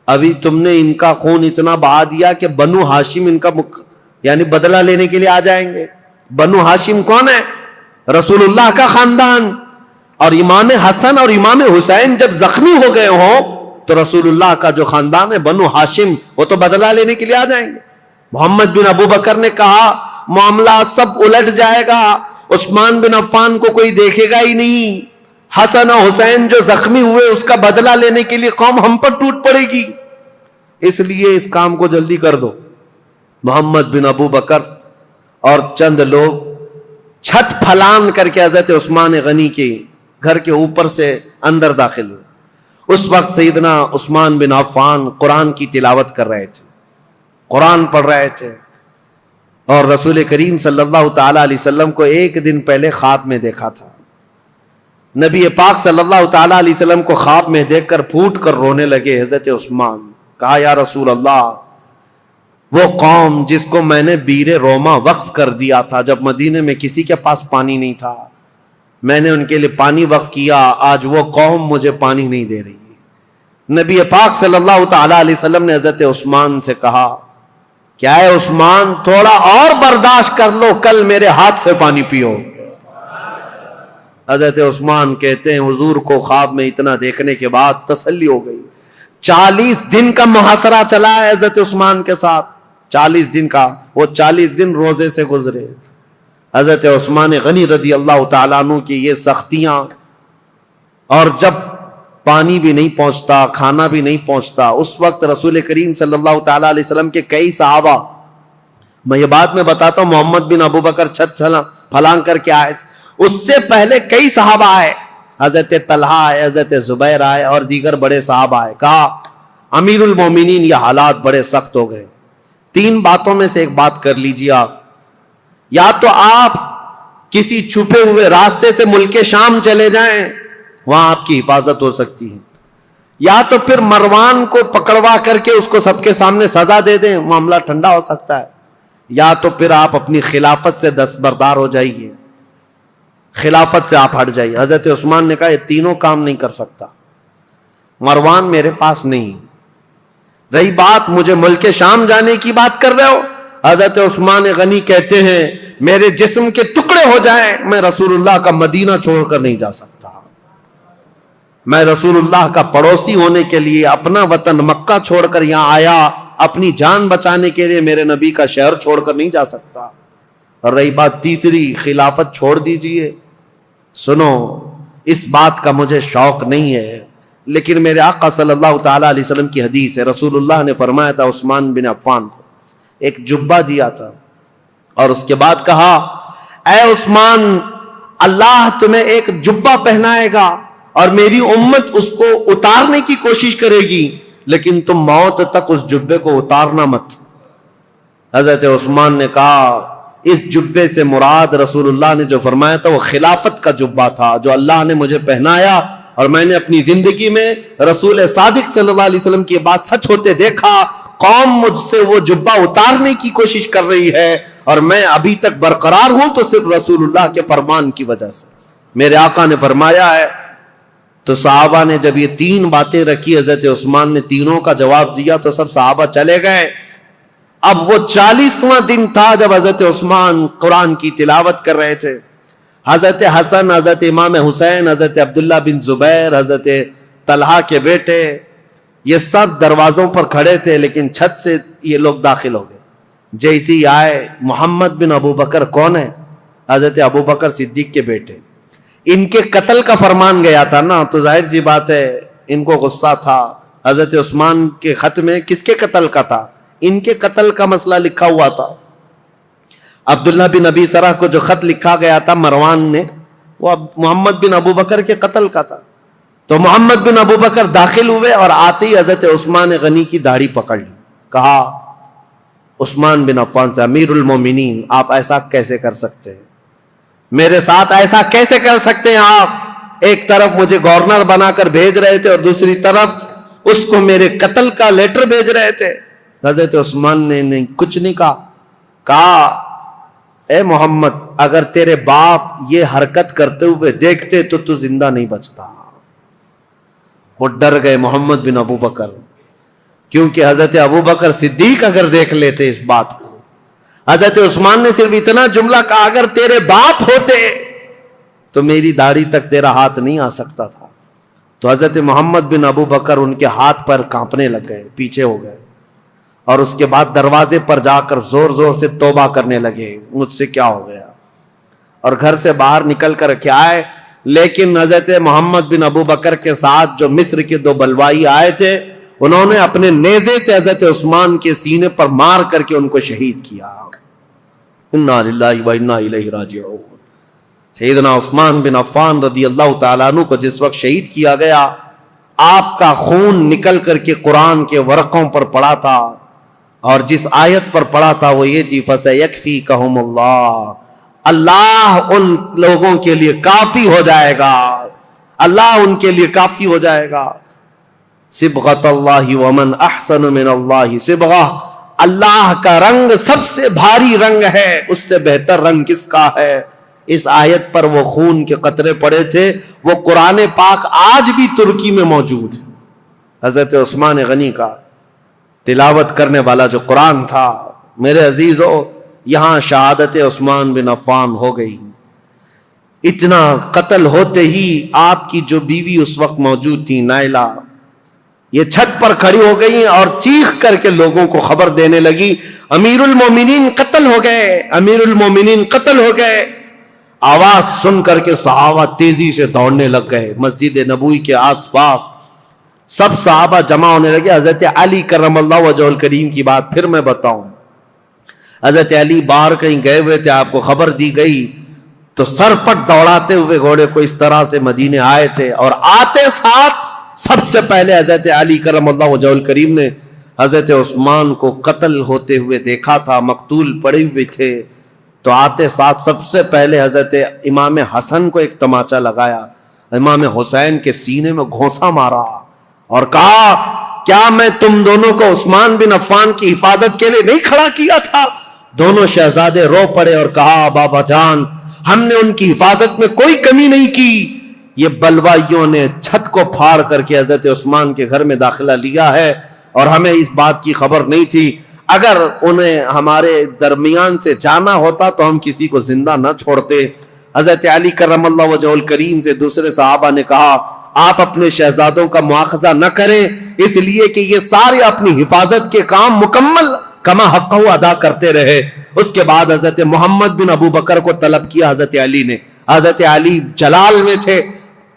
ابھی تم نے ان کا خون اتنا بہا دیا کہ بنو ہاشم ان کا یعنی بدلہ لینے کے لیے آ جائیں گے۔ بنو ہاشم کون ہے؟ رسول اللہ کا خاندان، اور امام حسن اور امام حسین جب زخمی ہو گئے ہوں تو رسول اللہ کا جو خاندان ہے بنو ہاشم وہ تو بدلہ لینے کے لیے آ جائیں گے۔ محمد بن ابو بکر نے کہا معاملہ سب الٹ جائے گا، عثمان بن عفان کو کوئی دیکھے گا ہی نہیں، حسن اور حسین جو زخمی ہوئے اس کا بدلہ لینے کے لیے قوم ہم پر ٹوٹ پڑے گی، اس لیے اس کام کو جلدی کر دو۔ محمد بن ابو بکر اور چند لوگ چھت پھلان کر کے حضرت عثمان غنی کے گھر کے اوپر سے اندر داخل ہوئے۔ اس وقت سیدنا عثمان بن عفان قرآن کی تلاوت کر رہے تھے، قرآن پڑھ رہے تھے، اور رسول کریم صلی اللہ تعالی علیہ وسلم کو ایک دن پہلے خواب میں دیکھا تھا۔ نبی پاک صلی اللہ تعالیٰ علیہ وسلم کو خواب میں دیکھ کر پھوٹ کر رونے لگے حضرت عثمان. کہا یا رسول اللہ، وہ قوم جس کو میں نے بیر روما وقف کر دیا تھا جب مدینے میں کسی کے پاس پانی نہیں تھا، میں نے ان کے لیے پانی وقف کیا، آج وہ قوم مجھے پانی نہیں دے رہی. نبی پاک صلی اللہ تعالیٰ علیہ وسلم نے حضرت عثمان سے کہا کیا ہے عثمان، تھوڑا اور برداشت کر لو، کل میرے ہاتھ سے پانی پیو. حضرت عثمان کہتے ہیں حضور کو خواب میں اتنا دیکھنے کے بعد تسلی ہو گئی. 40 دن کا محاصرہ چلا ہے حضرت عثمان کے ساتھ، 40 دن کا، وہ 40 دن روزے سے گزرے. حضرت عثمان غنی رضی اللہ تعالیٰ عنہ کی یہ سختیاں، اور جب پانی بھی نہیں پہنچتا، کھانا بھی نہیں پہنچتا، اس وقت رسول کریم صلی اللہ تعالیٰ علیہ وسلم کے کئی صحابہ، میں یہ بات میں بتاتا ہوں، محمد بن ابو بکر چھت پھلانگ کر کے آئے تھے، اس سے پہلے کئی صحابہ آئے، حضرت طلحہ آئے، حضرت زبیر آئے اور دیگر بڑے صحابہ آئے. کہا امیر المومنین یہ حالات بڑے سخت ہو گئے، 3 باتوں میں سے ایک بات کر لیجیے آپ، یا تو آپ کسی چھپے ہوئے راستے سے ملک شام چلے جائیں، وہاں آپ کی حفاظت ہو سکتی ہے، یا تو پھر مروان کو پکڑوا کر کے اس کو سب کے سامنے سزا دے دیں، معاملہ ٹھنڈا ہو سکتا ہے، یا تو پھر آپ اپنی خلافت سے دستبردار ہو جائیے، خلافت سے آپ ہٹ جائیے. حضرت عثمان نے کہا یہ تینوں کام نہیں کر سکتا، مروان میرے پاس نہیں. رہی بات مجھے ملک شام جانے کی بات کر رہے ہو، حضرت عثمان غنی کہتے ہیں میرے جسم کے ٹکڑے ہو جائیں میں رسول اللہ کا مدینہ چھوڑ کر نہیں جا سکتا. میں رسول اللہ کا پڑوسی ہونے کے لیے اپنا وطن مکہ چھوڑ کر یہاں آیا، اپنی جان بچانے کے لیے میرے نبی کا شہر چھوڑ کر نہیں جا سکتا. اور رہی بات تیسری، خلافت چھوڑ دیجئے، سنو اس بات کا مجھے شوق نہیں ہے، لیکن میرے آقا صلی اللہ تعالیٰ علیہ وسلم کی حدیث ہے، رسول اللہ نے فرمایا تھا عثمان بن عفان کو ایک جبہ دیا تھا، اور اس کے بعد کہا اے عثمان، اللہ تمہیں ایک جبہ پہنائے گا اور میری امت اس کو اتارنے کی کوشش کرے گی، لیکن تم موت تک اس جبے کو اتارنا مت. حضرت عثمان نے کہا اس جبے سے مراد رسول اللہ نے جو فرمایا تھا وہ خلافت کا جبہ تھا جو اللہ نے مجھے پہنایا، اور میں نے اپنی زندگی میں رسول صادق صلی اللہ علیہ وسلم کی بات سچ ہوتے دیکھا. قوم مجھ سے وہ جبہ اتارنے کی کوشش کر رہی ہے اور میں ابھی تک برقرار ہوں تو صرف رسول اللہ کے فرمان کی وجہ سے. میرے آقا نے فرمایا ہے. تو صحابہ نے جب یہ 3 باتیں رکھی، حضرت عثمان نے تینوں کا جواب دیا تو سب صحابہ چلے گئے. اب وہ 40واں دن تھا جب حضرت عثمان قرآن کی تلاوت کر رہے تھے. حضرت حسن، حضرت امام حسین، حضرت عبداللہ بن زبیر، حضرت طلحہ کے بیٹے، یہ سب دروازوں پر کھڑے تھے، لیکن چھت سے یہ لوگ داخل ہو گئے. جیسے ہی آئے، محمد بن ابو بکر کون ہے؟ حضرت ابو بکر صدیق کے بیٹے. ان کے قتل کا فرمان گیا تھا نا، تو ظاہر سی بات ہے ان کو غصہ تھا. حضرت عثمان کے خط میں کس کے قتل کا تھا؟ ان کے قتل کا مسئلہ لکھا ہوا تھا. عبداللہ بن ابی سرح کو جو خط لکھا گیا تھا مروان نے، وہ محمد بن ابو بکر کے قتل کا تھا. تو محمد بن ابو بکر داخل ہوئے اور آتے ہی حضرت عثمان غنی کی داڑھی پکڑ لی. کہا عثمان بن عفان سے، امیر المومنین آپ ایسا کیسے کر سکتے ہیں؟ میرے ساتھ ایسا کیسے کر سکتے ہیں آپ؟ ایک طرف مجھے گورنر بنا کر بھیج رہے تھے اور دوسری طرف اس کو میرے قتل کا لیٹر بھیج رہے تھے. حضرت عثمان نے کچھ نہیں کہا اے محمد، اگر تیرے باپ یہ حرکت کرتے ہوئے دیکھتے تو زندہ نہیں بچتا. وہ ڈر گئے محمد بن ابو بکر، کیونکہ حضرت ابو بکر صدیق اگر دیکھ لیتے اس بات کو. حضرت عثمان نے صرف اتنا جملہ کہا اگر تیرے باپ ہوتے تو میری داڑھی تک تیرا ہاتھ نہیں آ سکتا تھا. تو حضرت محمد بن ابو بکر ان کے ہاتھ پر کانپنے لگ گئے، پیچھے ہو گئے، اور اس کے بعد دروازے پر جا کر زور زور سے توبہ کرنے لگے مجھ سے کیا ہو گیا، اور گھر سے باہر نکل کر کے آئے. لیکن حضرت محمد بن ابو بکر کے ساتھ جو مصر کے 2 بلوائی آئے تھے، انہوں نے اپنے نیزے سے حضرت عثمان کے سینے پر مار کر کے ان کو شہید کیا. انا للہ و انا الیہ راجعون. سیدنا عثمان بن عفان رضی اللہ تعالیٰ عنہ کو جس وقت شہید کیا گیا، آپ کا خون نکل کر کے قرآن کے ورقوں پر پڑا تھا، اور جس آیت پر پڑا تھا وہ یہ تھی فَسَيَكْفِيكَهُمُ اللَّهُ، اللہ ان لوگوں کے لیے کافی ہو جائے گا اللہ ان کے لیے کافی ہو جائے گا. صبغۃ اللہ ومن احسن من اللہ صبغہ، اللہ کا رنگ سب سے بھاری رنگ ہے، اس سے بہتر رنگ کس کا ہے؟ اس آیت پر وہ خون کے قطرے پڑے تھے. وہ قرآن پاک آج بھی ترکی میں موجود ہے. حضرت عثمان غنی کا تلاوت کرنے والا جو قرآن تھا، میرے عزیزو، یہاں شہادت عثمان بن عفان ہو گئی. اتنا قتل ہوتے ہی آپ کی جو بیوی اس وقت موجود تھی، نائلہ، یہ چھت پر کھڑی ہو گئی اور چیخ کر کے لوگوں کو خبر دینے لگی، امیر المومنین قتل ہو گئے، امیر المومنین قتل ہو گئے. آواز سن کر کے صحابہ تیزی سے دوڑنے لگ گئے. مسجد نبوی کے آس پاس سب صحابہ جمع ہونے لگے. حضرت علی کرم اللہ وجہہ الکریم کی بات پھر میں بتاؤں. حضرت علی باہر کہیں گئے ہوئے تھے، آپ کو خبر دی گئی تو سر پٹ دوڑاتے ہوئے گھوڑے کو اس طرح سے مدینے آئے تھے، اور آتے ساتھ سب سے پہلے حضرت علی کرم اللہ وجہہ الکریم نے حضرت عثمان کو قتل ہوتے ہوئے دیکھا تھا، مقتول پڑے ہوئے تھے. تو آتے ساتھ سب سے پہلے حضرت امام حسن کو ایک تماچا لگایا، امام حسین کے سینے میں گھونسا مارا اور کہا، کیا میں تم دونوں کو عثمان بن عفان کی حفاظت کے لیے نہیں کھڑا کیا تھا؟ دونوں شہزادے رو پڑے اور کہا، بابا جان، ہم نے ان کی حفاظت میں کوئی کمی نہیں کی. یہ بلوائیوں نے چھت کو پھاڑ کر کے حضرت عثمان کے گھر میں داخلہ لیا ہے اور ہمیں اس بات کی خبر نہیں تھی. اگر انہیں ہمارے درمیان سے جانا ہوتا تو ہم کسی کو زندہ نہ چھوڑتے. حضرت علی کرم اللہ وجہہ الکریم سے دوسرے صحابہ نے کہا، آپ اپنے شہزادوں کا مواخذہ نہ کریں، اس لیے کہ یہ سارے اپنی حفاظت کے کام مکمل کما حقہ ادا کرتے رہے. اس کے بعد حضرت محمد بن ابو بکر کو طلب کیا حضرت علی نے. حضرت علی جلال میں تھے،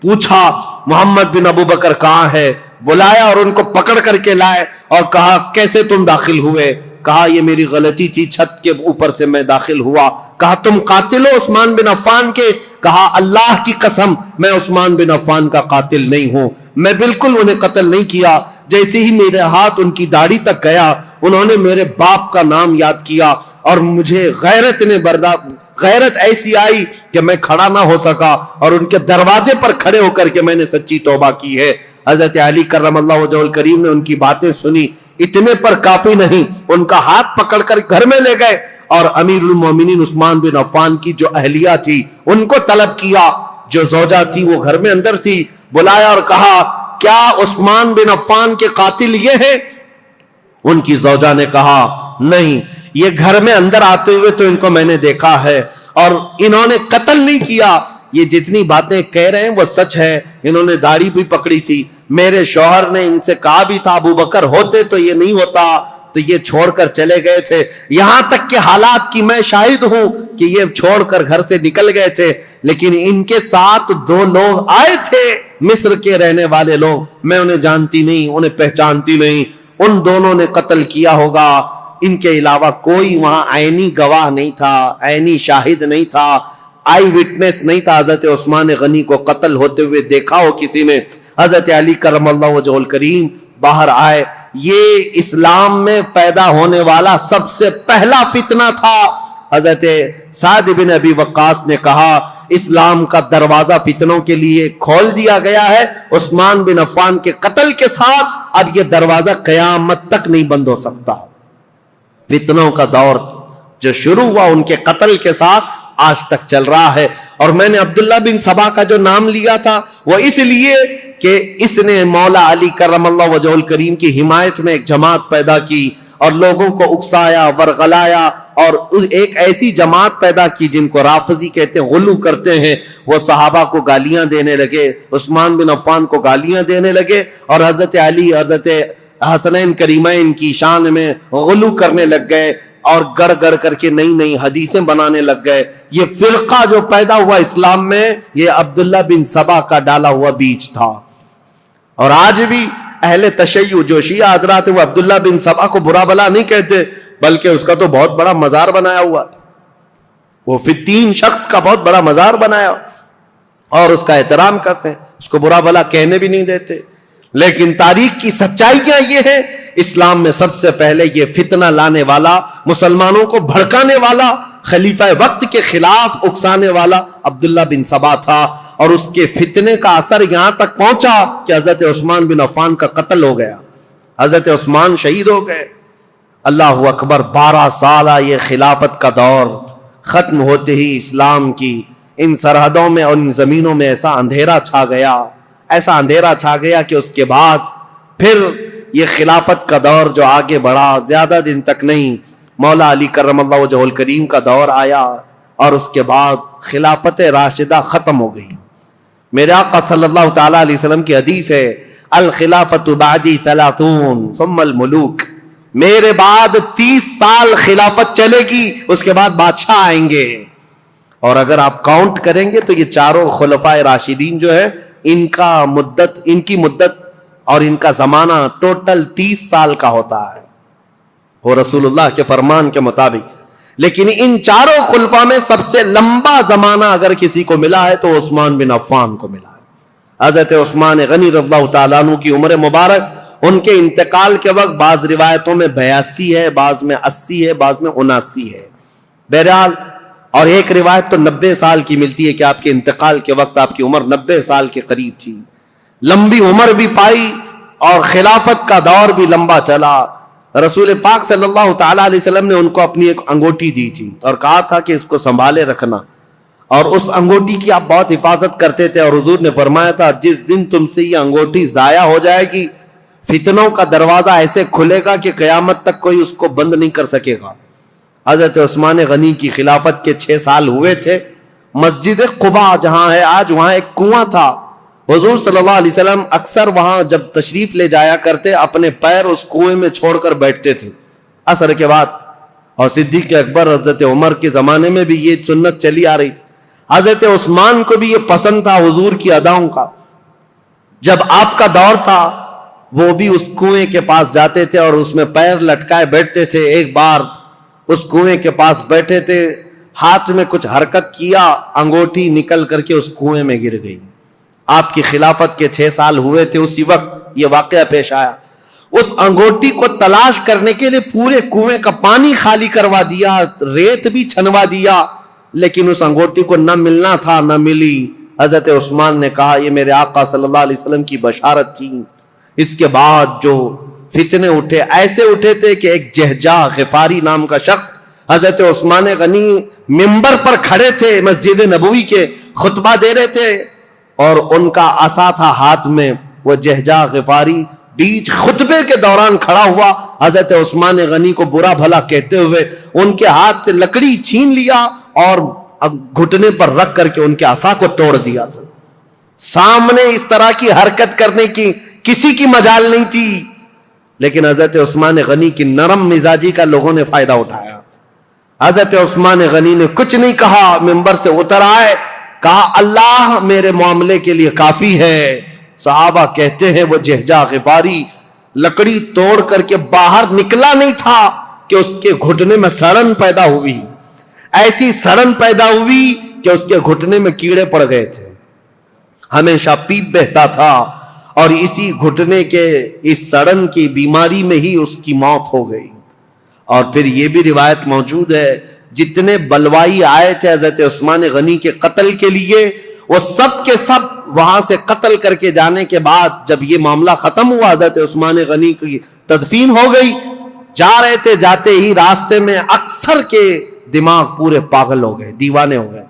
پوچھا محمد بن ابو بکر کہاں ہے؟ بلایا اور ان کو پکڑ کر کے لائے اور کہا، کیسے تم داخل ہوئے؟ کہا، یہ میری غلطی تھی، چھت کے اوپر سے میں داخل ہوا. کہا، تم قاتل ہو عثمان بن عفان کے؟ کہا، اللہ کی قسم میں عثمان بن عفان کا قاتل نہیں ہوں، میں بالکل انہیں قتل نہیں کیا. جیسے ہی میرے ہاتھ ان کی داڑھی تک گیا، انہوں نے میرے باپ کا نام یاد کیا اور مجھے غیرت ایسی آئی کہ میں کھڑا نہ ہو سکا اور ان کے دروازے پر کھڑے ہو کر کے میں نے سچی توبہ کی ہے. حضرت علی کرم اللہ وجہہ الکریم نے ان کی باتیں سنی، اتنے پر کافی نہیں، ان کا ہاتھ پکڑ کر گھر میں لے گئے اور امیر المومنین عثمان بن عفان کی جو اہلیہ تھی ان کو طلب کیا. جو زوجہ تھی وہ گھر میں اندر تھی، بلایا اور کہا، کیا عثمان بن عفان کے قاتل یہ ہے؟ ان کی زوجہ نے کہا، نہیں، یہ گھر میں اندر آتے ہوئے تو ان کو میں نے دیکھا ہے اور انہوں نے قتل نہیں کیا. یہ جتنی باتیں کہہ رہے ہیں وہ سچ ہے. انہوں نے داڑھی بھی پکڑی تھی، میرے شوہر نے ان سے کہا بھی تھا ابو بکر ہوتے تو یہ نہیں ہوتا، تو یہ چھوڑ کر چلے گئے تھے. یہاں تک کہ حالات کی میں شاہد ہوں کہ یہ چھوڑ کر گھر سے نکل گئے تھے، لیکن ان کے ساتھ 2 لوگ آئے تھے مصر کے رہنے والے لوگ، میں انہیں جانتی نہیں، انہیں پہچانتی نہیں، ان دونوں نے قتل کیا ہوگا. ان کے علاوہ کوئی وہاں عینی گواہ نہیں تھا، عینی شاہد نہیں تھا، آئی وٹنس نہیں تھا حضرت عثمان غنی کو قتل ہوتے ہوئے دیکھا ہو کسی نے. حضرت علی کرم اللہ وجہہ الکریم باہر آئے. یہ اسلام میں پیدا ہونے والا سب سے پہلا فتنہ تھا. حضرت سعد بن ابی وقاص نے کہا، اسلام کا دروازہ فتنوں کے لیے کھول دیا گیا ہے. عثمان بن عفان کے قتل کے ساتھ اب یہ دروازہ قیامت تک نہیں بند ہو سکتا. فتنوں کا دور جو شروع ہوا ان کے قتل کے ساتھ آج تک چل رہا ہے. اور میں نے عبداللہ بن سبا کا جو نام لیا تھا وہ اس لیے کہ اس نے مولا علی کرم اللہ وجہہ الکریم کی حمایت میں ایک جماعت پیدا کی اور لوگوں کو اکسایا، ورغلایا اور ایک ایسی جماعت پیدا کی جن کو رافضی کہتے ہیں، غلو کرتے ہیں. وہ صحابہ کو گالیاں دینے لگے، عثمان بن عفان کو گالیاں دینے لگے اور حضرت علی، حضرت حسنین کریمین کی شان میں غلو کرنے لگ گئے اور گڑ گڑ کر کے نئی نئی حدیثیں بنانے لگ گئے. یہ فرقہ جو پیدا ہوا اسلام میں، یہ عبداللہ بن سبا کا ڈالا ہوا بیج تھا. اور آج بھی اہل تشیع جو شیعہ حضرات وہ عبداللہ بن سبا کو برا بلا نہیں کہتے، بلکہ اس کا تو بہت بڑا مزار بنایا ہوا، وہ فتین شخص کا بہت بڑا مزار بنایا اور اس کا احترام کرتے ہیں، اس کو برا بلا کہنے بھی نہیں دیتے. لیکن تاریخ کی سچائیاں یہ ہیں، اسلام میں سب سے پہلے یہ فتنہ لانے والا، مسلمانوں کو بھڑکانے والا، خلیفہ وقت کے خلاف اکسانے والا عبداللہ بن سبا تھا. اور اس کے فتنے کا اثر یہاں تک پہنچا کہ حضرت عثمان بن عفان کا قتل ہو گیا، حضرت عثمان شہید ہو گئے۔ اللہ اکبر، 12 سالہ یہ خلافت کا دور ختم ہوتے ہی اسلام کی ان سرحدوں میں اور ان زمینوں میں ایسا اندھیرا چھا گیا، ایسا اندھیرا چھا گیا کہ اس کے بعد پھر یہ خلافت کا دور جو آگے بڑھا زیادہ دن تک نہیں، مولا علی کرم اللہ وجہہ الکریم کا دور آیا اور اس کے بعد خلافت راشدہ ختم ہو گئی۔ میرے آقا صلی اللہ تعالیٰ علیہ وسلم کی حدیث ہے، الخلافت بعدی 30 ثم الملوک، میرے بعد 30 سال خلافت چلے گی، اس کے بعد بادشاہ آئیں گے۔ اور اگر آپ کاؤنٹ کریں گے تو یہ چاروں خلفائے راشدین جو ہے ان کی مدت اور ان کا زمانہ ٹوٹل 30 سال کا ہوتا ہے وہ رسول اللہ کے فرمان کے مطابق۔ لیکن ان چاروں خلفاء میں سب سے لمبا زمانہ اگر کسی کو ملا ہے تو عثمان بن عفان کو ملا ہے۔ حضرت عثمان غنی رضی اللہ تعالیٰ عنہ کی عمر مبارک ان کے انتقال کے وقت بعض روایتوں میں 82 ہے، بعض میں 80 ہے، بعض میں 79 ہے، بہرحال، اور ایک روایت تو 90 سال کی ملتی ہے کہ آپ کے انتقال کے وقت آپ کی عمر 90 سال کے قریب تھی۔ لمبی عمر بھی پائی اور خلافت کا دور بھی لمبا چلا۔ رسول پاک صلی اللہ تعالیٰ علیہ وسلم نے ان کو اپنی ایک انگوٹھی دی تھی اور کہا تھا کہ اس کو سنبھالے رکھنا، اور اس انگوٹھی کی آپ بہت حفاظت کرتے تھے، اور حضور نے فرمایا تھا جس دن تم سے یہ انگوٹھی ضائع ہو جائے گی فتنوں کا دروازہ ایسے کھلے گا کہ قیامت تک کوئی اس کو بند نہیں کر سکے گا۔ حضرت عثمان غنی کی خلافت کے 6 سال ہوئے تھے۔ مسجد قباء جہاں ہے آج، وہاں ایک کنواں تھا، حضور صلی اللہ علیہ وسلم اکثر وہاں جب تشریف لے جایا کرتے اپنے پیر اس کنویں میں چھوڑ کر بیٹھتے تھے عصر کے بعد، اور صدیق اکبر حضرت عمر کے زمانے میں بھی یہ سنت چلی آ رہی تھی۔ حضرت عثمان کو بھی یہ پسند تھا حضور کی اداؤں کا، جب آپ کا دور تھا وہ بھی اس کنویں کے پاس جاتے تھے اور اس میں پیر لٹکائے بیٹھتے تھے۔ ایک بار اس کنویں کے پاس بیٹھے تھے، ہاتھ میں کچھ حرکت کیا، انگوٹھی نکل کر کے اس کنویں میں گر گئی۔ آپ کی خلافت کے 6 سال ہوئے تھے، اسی وقت یہ واقعہ پیش آیا۔ اس انگوٹھی کو تلاش کرنے کے لیے پورے کنویں کا پانی خالی کروا دیا، ریت بھی چھنوا دیا، لیکن اس انگوٹھی کو نہ ملنا تھا، نہ ملی۔ حضرت عثمان نے کہا یہ میرے آقا صلی اللہ علیہ وسلم کی بشارت تھی۔ اس کے بعد جو فتنے اٹھے، ایسے اٹھے تھے کہ ایک جہجہ غفاری نام کا شخص، حضرت عثمان غنی منبر پر کھڑے تھے، مسجد نبوی کے خطبہ دے رہے تھے، اور ان کا عصا تھا ہاتھ میں۔ وہ جہجہ غفاری بیچ خطبے کے دوران کھڑا ہوا، حضرت عثمان غنی کو برا بھلا کہتے ہوئے ان کے ہاتھ سے لکڑی چھین لیا اور گھٹنے پر رکھ کر کے ان کے عصا کو توڑ دیا تھا۔ سامنے اس طرح کی حرکت کرنے کی کسی کی مجال نہیں تھی، لیکن حضرت عثمان غنی کی نرم مزاجی کا لوگوں نے فائدہ اٹھایا۔ حضرت عثمان غنی نے کچھ نہیں کہا، منبر سے اتر آئے، کہا اللہ میرے معاملے کے لیے کافی ہے۔ صحابہ کہتے ہیں وہ جہجہ غفاری لکڑی توڑ کر کے باہر نکلا نہیں تھا کہ اس کے گھٹنے میں سڑن پیدا ہوئی، ایسی سڑن پیدا ہوئی کہ اس کے گھٹنے میں کیڑے پڑ گئے تھے، ہمیشہ پیپ بہتا تھا، اور اسی گھٹنے کے اس سڑن کی بیماری میں ہی اس کی موت ہو گئی۔ اور پھر یہ بھی روایت موجود ہے جتنے بلوائی آئے تھے حضرت عثمان غنی کے قتل کے لیے، وہ سب کے سب وہاں سے قتل کر کے جانے کے بعد جب یہ معاملہ ختم ہوا، حضرت عثمان غنی کی تدفین ہو گئی، جا رہے تھے، جاتے ہی راستے میں اکثر کے دماغ پورے پاگل ہو گئے، دیوانے ہو گئے،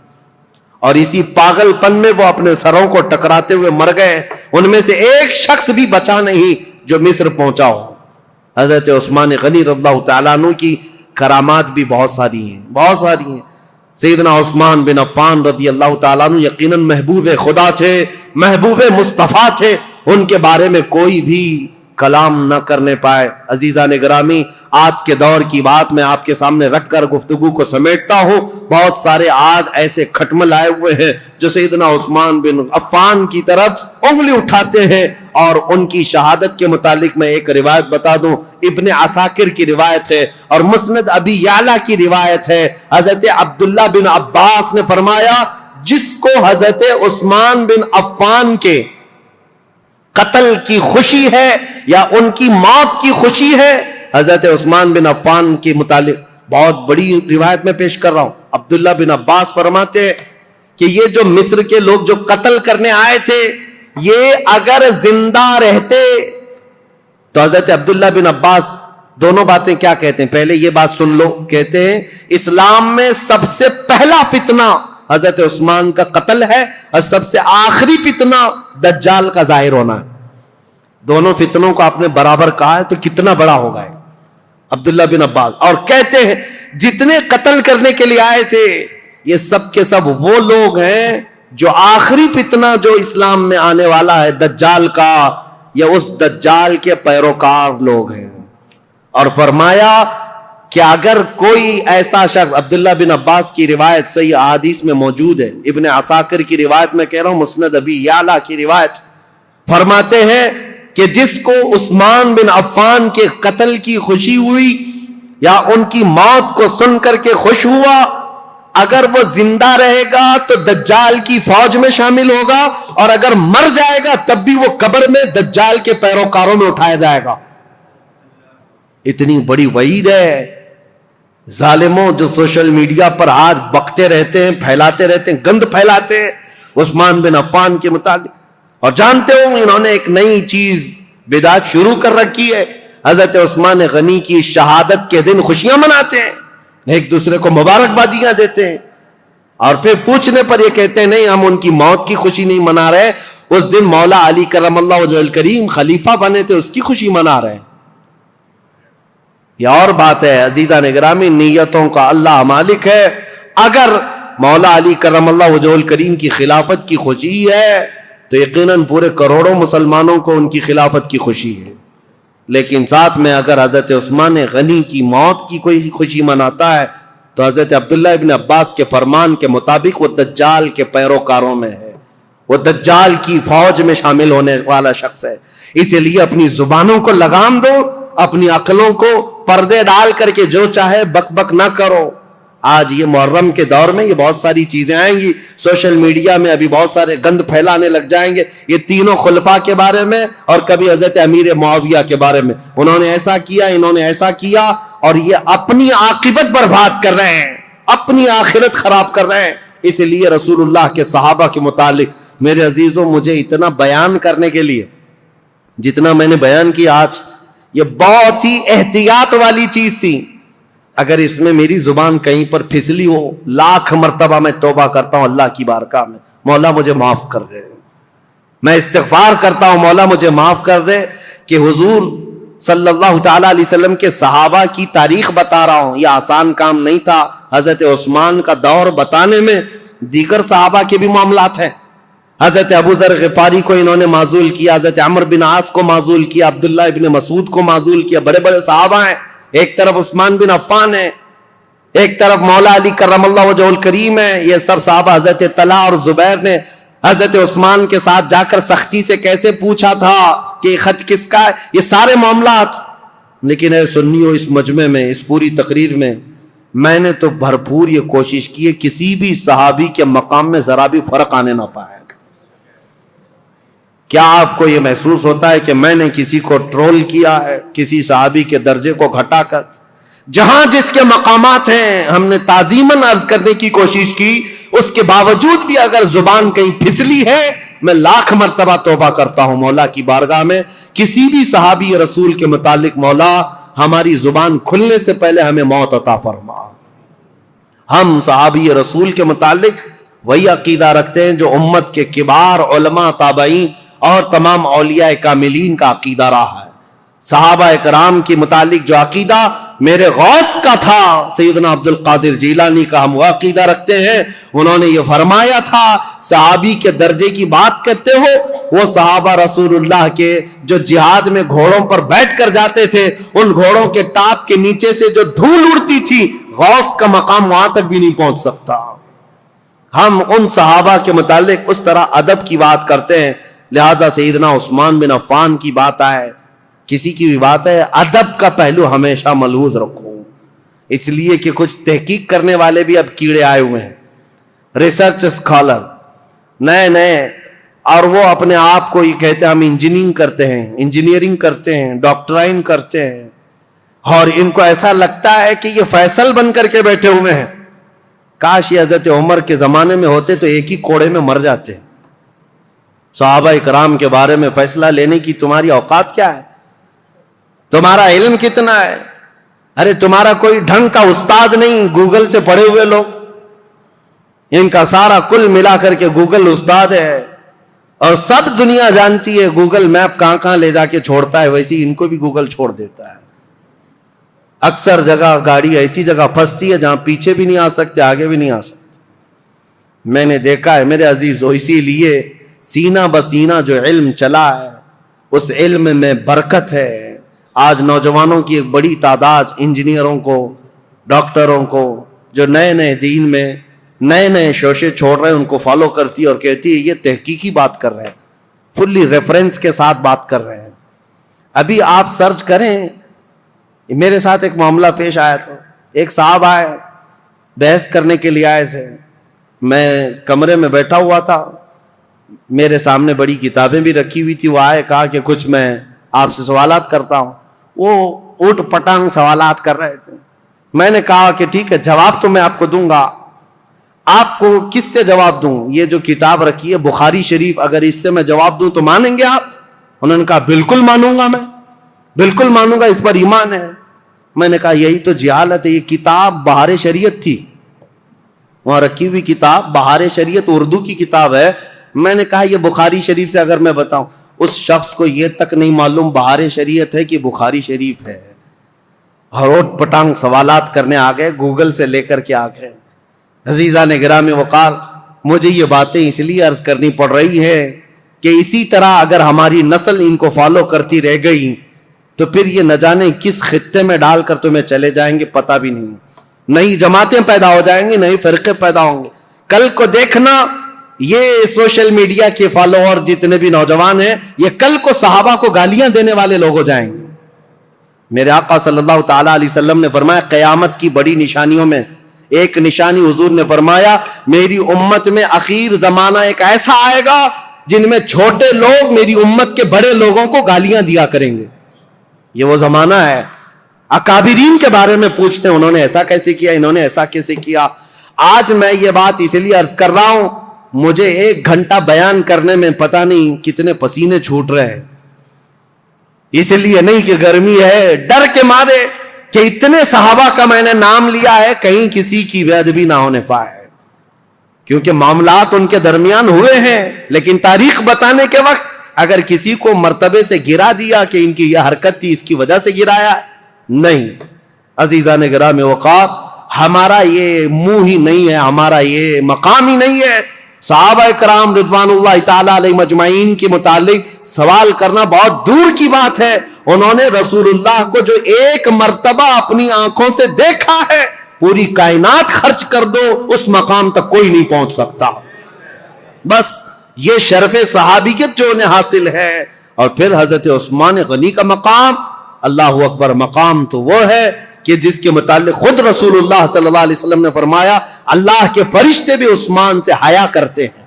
اور اسی پاگل پن میں وہ اپنے سروں کو ٹکراتے ہوئے مر گئے۔ ان میں سے ایک شخص بھی بچا نہیں جو مصر پہنچا ہو۔ حضرت عثمان غنی رضی اللہ تعالیٰ عنہ کی کرامات بھی بہت ساری ہیں، بہت ساری ہیں۔ سیدنا عثمان بن عفان رضی اللہ تعالیٰ عنہ یقیناً محبوب خدا تھے، محبوب مصطفیٰ تھے، ان کے بارے میں کوئی بھی کلام نہ کرنے پائے۔ عزیزان گرامی، آج کے دور کی بات میں آپ کے سامنے رکھ کر گفتگو کو سمیٹتا ہوں۔ بہت سارے آج ایسے کھٹمل آئے ہوئے ہیں جو سیدنا عثمان بن عفان کی طرف انگلی اٹھاتے ہیں، اور ان کی شہادت کے متعلق میں ایک روایت بتا دوں، ابن عساکر کی روایت ہے اور مسند ابی یعلا کی روایت ہے۔ حضرت عبداللہ بن عباس نے فرمایا جس کو حضرت عثمان بن عفان کے قتل کی خوشی ہے یا ان کی موت کی خوشی ہے، حضرت عثمان بن عفان کے متعلق بہت بڑی روایت میں پیش کر رہا ہوں۔ عبداللہ بن عباس فرماتے کہ یہ جو مصر کے لوگ جو قتل کرنے آئے تھے یہ اگر زندہ رہتے تو حضرت عبداللہ بن عباس دونوں باتیں کیا کہتے ہیں؟ پہلے یہ بات سن لو، کہتے ہیں اسلام میں سب سے پہلا فتنہ حضرت عثمان کا قتل ہے اور سب سے آخری فتنہ دجال کا ظاہر ہونا ہے. دونوں فتنوں کو آپ نے برابر کہا ہے تو کتنا بڑا ہوگا ہے عبداللہ بن عباس. اور کہتے ہیں جتنے قتل کرنے کے لیے آئے تھے یہ سب کے سب وہ لوگ ہیں جو آخری فتنہ جو اسلام میں آنے والا ہے دجال کا یا اس دجال کے پیروکار لوگ ہیں. اور فرمایا کہ اگر کوئی ایسا شخص، عبداللہ بن عباس کی روایت صحیح احادیث میں موجود ہے، ابن عساکر کی روایت میں کہہ رہا ہوں، مسند ابی یعلا کی روایت، فرماتے ہیں کہ جس کو عثمان بن عفان کے قتل کی خوشی ہوئی یا ان کی موت کو سن کر کے خوش ہوا، اگر وہ زندہ رہے گا تو دجال کی فوج میں شامل ہوگا، اور اگر مر جائے گا تب بھی وہ قبر میں دجال کے پیروکاروں میں اٹھایا جائے گا. اتنی بڑی وعید ہے. ظالموں جو سوشل میڈیا پر آج بکتے رہتے ہیں، پھیلاتے رہتے ہیں، گند پھیلاتے ہیں عثمان بن عفان کے متعلق، اور جانتے ہو انہوں نے ایک نئی چیز بدعت شروع کر رکھی ہے. حضرت عثمان غنی کی شہادت کے دن خوشیاں مناتے ہیں، ایک دوسرے کو مبارکبادیاں دیتے ہیں، اور پھر پوچھنے پر یہ کہتے ہیں نہیں ہم ان کی موت کی خوشی نہیں منا رہے، اس دن مولا علی کرم اللہ وجہہ الکریم خلیفہ بنے تھے اس کی خوشی منا رہے ہیں. یہ اور بات ہے عزیزان گرامی، نیتوں کا اللہ مالک ہے. اگر مولا علی کرم اللہ وجہہ الکریم کی خلافت کی خوشی ہے تو یقیناً پورے کروڑوں مسلمانوں کو ان کی خلافت کی خوشی ہے. لیکن ساتھ میں اگر حضرت عثمان غنی کی موت کی کوئی خوشی مناتا ہے تو حضرت عبداللہ ابن عباس کے فرمان کے مطابق وہ دجال کے پیروکاروں میں ہے، وہ دجال کی فوج میں شامل ہونے والا شخص ہے. اسی لیے اپنی زبانوں کو لگام دو، اپنی عقلوں کو پردے ڈال کر کے جو چاہے بک بک نہ کرو. آج یہ محرم کے دور میں یہ بہت ساری چیزیں آئیں گی، سوشل میڈیا میں ابھی بہت سارے گند پھیلانے لگ جائیں گے یہ تینوں خلفاء کے بارے میں، اور کبھی حضرت امیر معاویہ کے بارے میں، انہوں نے ایسا کیا، انہوں نے ایسا کیا، اور یہ اپنی عاقبت برباد کر رہے ہیں، اپنی آخرت خراب کر رہے ہیں. اس لیے رسول اللہ کے صحابہ کے متعلق میرے عزیزوں مجھے اتنا بیان کرنے کے لیے جتنا میں نے بیان کیا آج، یہ بہت ہی احتیاط والی چیز تھی. اگر اس میں میری زبان کہیں پر پھسلی ہو، لاکھ مرتبہ میں توبہ کرتا ہوں اللہ کی بارگاہ میں، مولا مجھے معاف کر دے. میں استغفار کرتا ہوں مولا مجھے معاف کر دے کہ حضور صلی اللہ تعالیٰ علیہ وسلم کے صحابہ کی تاریخ بتا رہا ہوں. یہ آسان کام نہیں تھا. حضرت عثمان کا دور بتانے میں دیگر صحابہ کے بھی معاملات ہیں. حضرت ابو ذر غفاری کو انہوں نے معزول کیا، حضرت عمرو بن عاص کو معزول کیا، عبداللہ ابن مسعود کو معزول کیا. بڑے بڑے صحابہ ہیں، ایک طرف عثمان بن عفان ہے، ایک طرف مولا علی کرم اللہ وجہہ الکریم ہے. یہ سب صحابہ، حضرت طلحہ اور زبیر نے حضرت عثمان کے ساتھ جا کر سختی سے کیسے پوچھا تھا کہ خط کس کا ہے، یہ سارے معاملات. لیکن اے سنیو، اس مجمع میں، اس پوری تقریر میں میں نے تو بھرپور یہ کوشش کی ہے کسی بھی صحابی کے مقام میں ذرا بھی فرق آنے نہ پائے. کیا آپ کو یہ محسوس ہوتا ہے کہ میں نے کسی کو ٹرول کیا ہے، کسی صحابی کے درجے کو گھٹا کر؟ جہاں جس کے مقامات ہیں ہم نے تعظیماً عرض کرنے کی کوشش کی. اس کے باوجود بھی اگر زبان کہیں پھسلی ہے میں لاکھ مرتبہ توبہ کرتا ہوں مولا کی بارگاہ میں. کسی بھی صحابی رسول کے متعلق مولا ہماری زبان کھلنے سے پہلے ہمیں موت عطا فرما. ہم صحابی رسول کے متعلق وہی عقیدہ رکھتے ہیں جو امت کے کبار علماء، تابعین اور تمام اولیاء کاملین کا عقیدہ رہا ہے. صحابہ اکرام کے متعلق جو عقیدہ میرے غوث کا تھا، سیدنا عبد القادر جیلانی کا، ہم وہ عقیدہ رکھتے ہیں. انہوں نے یہ فرمایا تھا صحابی کے درجے کی بات کرتے ہو، وہ صحابہ رسول اللہ کے جو جہاد میں گھوڑوں پر بیٹھ کر جاتے تھے، ان گھوڑوں کے ٹاپ کے نیچے سے جو دھول اڑتی تھی، غوث کا مقام وہاں تک بھی نہیں پہنچ سکتا. ہم ان صحابہ کے متعلق اس طرح ادب کی بات کرتے ہیں. لہذا سیدنا عثمان بن عفان کی بات آئے، کسی کی بھی بات ہے، ادب کا پہلو ہمیشہ ملحوظ رکھو. اس لیے کہ کچھ تحقیق کرنے والے بھی اب کیڑے آئے ہوئے ہیں، ریسرچ اسکالر نئے، اور وہ اپنے آپ کو یہ کہتے ہیں ہم انجینئرنگ کرتے ہیں، ڈاکٹرائن کرتے ہیں، اور ان کو ایسا لگتا ہے کہ یہ فیصل بن کر کے بیٹھے ہوئے ہیں. کاش یہ حضرت عمر کے زمانے میں ہوتے تو ایک ہی کوڑے میں مر جاتے. صحابہ کرام کے بارے میں فیصلہ لینے کی تمہاری اوقات کیا ہے؟ تمہارا علم کتنا ہے؟ ارے تمہارا کوئی ڈھنگ کا استاد نہیں، گوگل سے پڑھے ہوئے لوگ، ان کا سارا کل ملا کر کے گوگل استاد ہے. اور سب دنیا جانتی ہے گوگل میپ کہاں کہاں لے جا کے چھوڑتا ہے، ویسے ان کو بھی گوگل چھوڑ دیتا ہے. اکثر جگہ گاڑی ایسی جگہ پھنستی ہے جہاں پیچھے بھی نہیں آ سکتے، آگے بھی نہیں آ سکتے. میں نے دیکھا ہے میرے عزیزو، اسی لیے سینہ بسینہ جو علم چلا ہے اس علم میں برکت ہے. آج نوجوانوں کی ایک بڑی تعداد انجینئروں کو، ڈاکٹروں کو، جو نئے نئے دین میں نئے نئے شوشے چھوڑ رہے ہیں، ان کو فالو کرتی ہے اور کہتی ہے یہ تحقیقی بات کر رہے ہیں، فلی ریفرنس کے ساتھ بات کر رہے ہیں. ابھی آپ سرچ کریں، میرے ساتھ ایک معاملہ پیش آیا تھا. ایک صاحب آئے، بحث کرنے کے لیے آئے تھے. میں کمرے میں بیٹھا ہوا تھا، میرے سامنے بڑی کتابیں بھی رکھی ہوئی تھی. وہ آئے، کہا کہ کچھ میں آپ سے سوالات کرتا ہوں. وہ اوٹ پٹانگ سوالات کر رہے تھے. میں نے کہا کہ ٹھیک ہے، جواب تو میں آپ کو دوں گا. آپ کو کس سے جواب دوں؟ یہ جو کتاب رکھی ہے بخاری شریف، اگر اس سے میں جواب دوں تو مانیں گے آپ؟ انہوں نے کہا بالکل مانوں گا، میں بالکل مانوں گا، اس پر ایمان ہے. میں نے کہا یہی تو جہالت ہے. یہ کتاب بہار شریعت تھی، وہاں رکھی ہوئی کتاب بہار شریعت اردو کی کتاب ہے. میں نے کہا یہ بخاری شریف سے اگر میں بتاؤں، اس شخص کو یہ تک نہیں معلوم بہار شریعت ہے کہ بخاری شریف ہے. ہروٹ پٹانگ سوالات کرنے آ گئے، گوگل سے لے کر کے آ گئے. عزیزان گرامی وقار، مجھے یہ باتیں اس لیے عرض کرنی پڑ رہی ہے کہ اسی طرح اگر ہماری نسل ان کو فالو کرتی رہ گئی تو پھر یہ نہ جانے کس خطے میں ڈال کر تمہیں چلے جائیں گے، پتہ بھی نہیں. نئی جماعتیں پیدا ہو جائیں گی، نئے فرقے پیدا ہوں گے. کل کو دیکھنا یہ سوشل میڈیا کے فالوور جتنے بھی نوجوان ہیں، یہ کل کو صحابہ کو گالیاں دینے والے لوگ ہو جائیں گے. میرے آقا صلی اللہ تعالی علیہ وسلم نے فرمایا قیامت کی بڑی نشانیوں میں ایک نشانی حضور نے فرمایا میری امت میں اخیر زمانہ ایک ایسا آئے گا جن میں چھوٹے لوگ میری امت کے بڑے لوگوں کو گالیاں دیا کریں گے. یہ وہ زمانہ ہے. اکابرین کے بارے میں پوچھتے ہیں انہوں نے ایسا کیسے کیا، انہوں نے ایسا کیسے کیا. آج میں یہ بات اس لیے عرض کر رہا ہوں، مجھے 1 گھنٹہ بیان کرنے میں پتہ نہیں کتنے پسینے چھوٹ رہے ہیں. اس لیے نہیں کہ گرمی ہے، ڈر کے مارے کہ اتنے صحابہ کا میں نے نام لیا ہے کہیں کسی کی بے ادبی نہ ہونے پائے، کیونکہ معاملات ان کے درمیان ہوئے ہیں. لیکن تاریخ بتانے کے وقت اگر کسی کو مرتبے سے گرا دیا کہ ان کی یہ حرکت تھی اس کی وجہ سے گرایا، نہیں. عزیزان گرامی وقار، ہمارا یہ منہ ہی نہیں ہے، ہمارا یہ مقام ہی نہیں ہے. صحابہ کرام رضوان اللہ تعالی علیہ مجمعین کے متعلق سوال کرنا بہت دور کی بات ہے. انہوں نے رسول اللہ کو جو 1 مرتبہ اپنی آنکھوں سے دیکھا ہے، پوری کائنات خرچ کر دو اس مقام تک کوئی نہیں پہنچ سکتا. بس یہ شرف صحابیت جو انہیں حاصل ہے. اور پھر حضرت عثمان غنی کا مقام، اللہ اکبر، مقام تو وہ ہے کہ جس کے متعلق خود رسول اللہ صلی اللہ علیہ وسلم نے فرمایا اللہ کے فرشتے بھی عثمان سے حیا کرتے ہیں،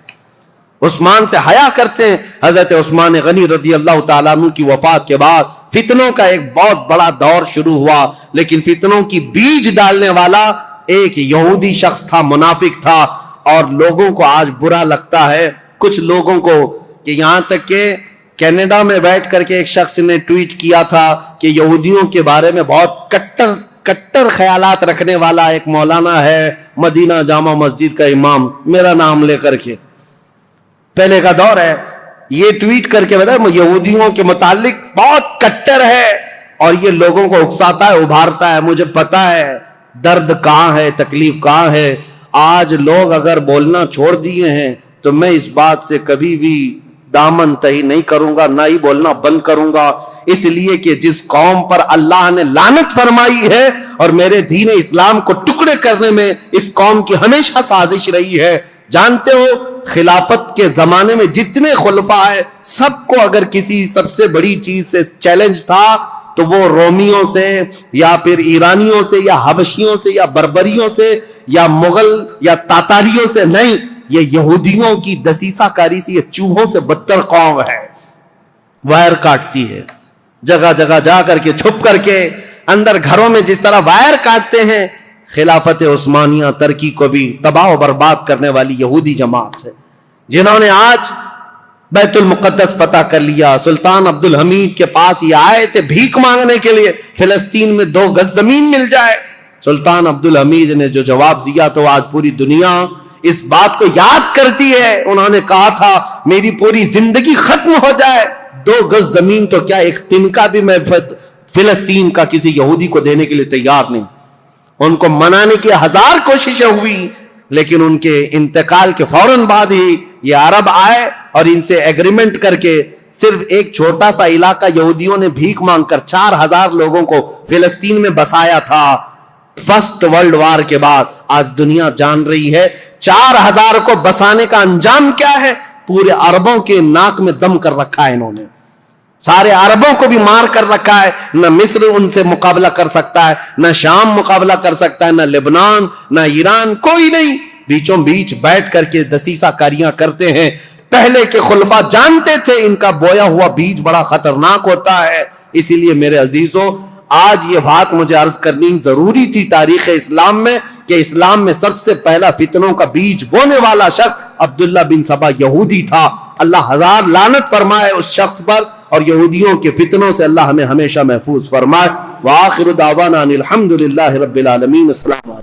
عثمان سے حیا کرتے ہیں. حضرت عثمان غنی رضی اللہ تعالیٰ عنہ کی وفات کے بعد فتنوں کا ایک بہت بڑا دور شروع ہوا، لیکن فتنوں کی بیج ڈالنے والا ایک یہودی شخص تھا، منافق تھا. اور لوگوں کو آج برا لگتا ہے، کچھ لوگوں کو، کہ یہاں تک کہ کینیڈا میں بیٹھ کر کے ایک شخص نے ٹویٹ کیا تھا کہ یہودیوں کے بارے میں بہت کٹر خیالات رکھنے والا ایک مولانا ہے مدینہ جامع مسجد کا امام، میرا نام لے کر کے، پہلے کا دور ہے، یہ ٹویٹ کر کے بتا یہودیوں کے متعلق بہت کٹر ہے اور یہ لوگوں کو اکساتا ہے، ابھارتا ہے. مجھے پتا ہے درد کہاں ہے، تکلیف کہاں ہے. آج لوگ اگر بولنا چھوڑ دیے ہیں تو میں اس بات سے کبھی بھی دامن تہی نہیں کروں گا، نہ ہی بولنا بند کروں گا. اس لیے کہ جس قوم پر اللہ نے لعنت فرمائی ہے اور میرے دین اسلام کو ٹکڑے کرنے میں اس قوم کی ہمیشہ سازش رہی ہے. جانتے ہو خلافت کے زمانے میں جتنے خلفاء ہیں سب کو اگر کسی سب سے بڑی چیز سے چیلنج تھا تو وہ رومیوں سے یا پھر ایرانیوں سے یا حبشیوں سے یا بربریوں سے یا مغل یا تاتاریوں سے نہیں، یہ یہودیوں کی دسیسہ کاری سے، یہ چوہوں سے بدتر قوم ہے. وائر کاٹتی ہے جگہ جگہ جا کر کے، چھپ کر کے، اندر گھروں میں جس طرح وائر کاٹتے ہیں خلافت عثمانیہ ترکی کو بھی تباہ و برباد کرنے والی یہودی جماعت ہے، جنہوں نے آج بیت المقدس فتح کر لیا۔ سلطان عبدالحمید کے پاس یہ آئے تھے بھیک مانگنے کے لیے فلسطین میں 2 گز زمین مل جائے۔ سلطان عبدالحمید نے جو جواب دیا تو آج پوری دنیا اس بات کو یاد کرتی ہے۔ انہوں نے کہا تھا میری پوری زندگی ختم ہو جائے 2 گز زمین تو کیا ایک تنکا بھی میں فلسطین کا کسی یہودی کو دینے کے لیے تیار نہیں۔ ان کو منانے کی 1000 کوششیں ہوئی، لیکن ان کے انتقال کے فوراً بعد ہی یہ عرب آئے اور ان سے ایگریمنٹ کر کے صرف ایک چھوٹا سا علاقہ یہودیوں نے بھیک مانگ کر 4000 لوگوں کو فلسطین میں بسایا تھا۔ فرسٹ ورلڈ وار کے بعد آج دنیا جان رہی ہے 4000 کو بسانے کا انجام کیا ہے۔ پورے عربوں کے ناک میں دم کر رکھا ہے انہوں نے، سارے عربوں کو بھی مار کر رکھا ہے۔ نہ مصر ان سے مقابلہ کر سکتا ہے، نہ شام مقابلہ کر سکتا ہے، نہ لبنان، نہ ایران، کوئی نہیں۔ بیچوں بیچ بیٹھ کر کے دسیسہ کاریاں کرتے ہیں۔ پہلے کے خلفاء جانتے تھے ان کا بویا ہوا بیج بڑا خطرناک ہوتا ہے۔ اسی لیے میرے عزیزوں، آج یہ بات مجھے عرض کرنی ضروری تھی تاریخ اسلام میں، کہ اسلام میں سب سے پہلا فتنوں کا بیج بونے والا شخص عبداللہ بن سبا یہودی تھا۔ اللہ 1000 لعنت فرمائے اس شخص پر، اور یہودیوں کے فتنوں سے اللہ ہمیں ہمیشہ محفوظ فرمائے۔ وآخر دعوانا ان الحمد للہ رب العالمین۔ السلام علیکم۔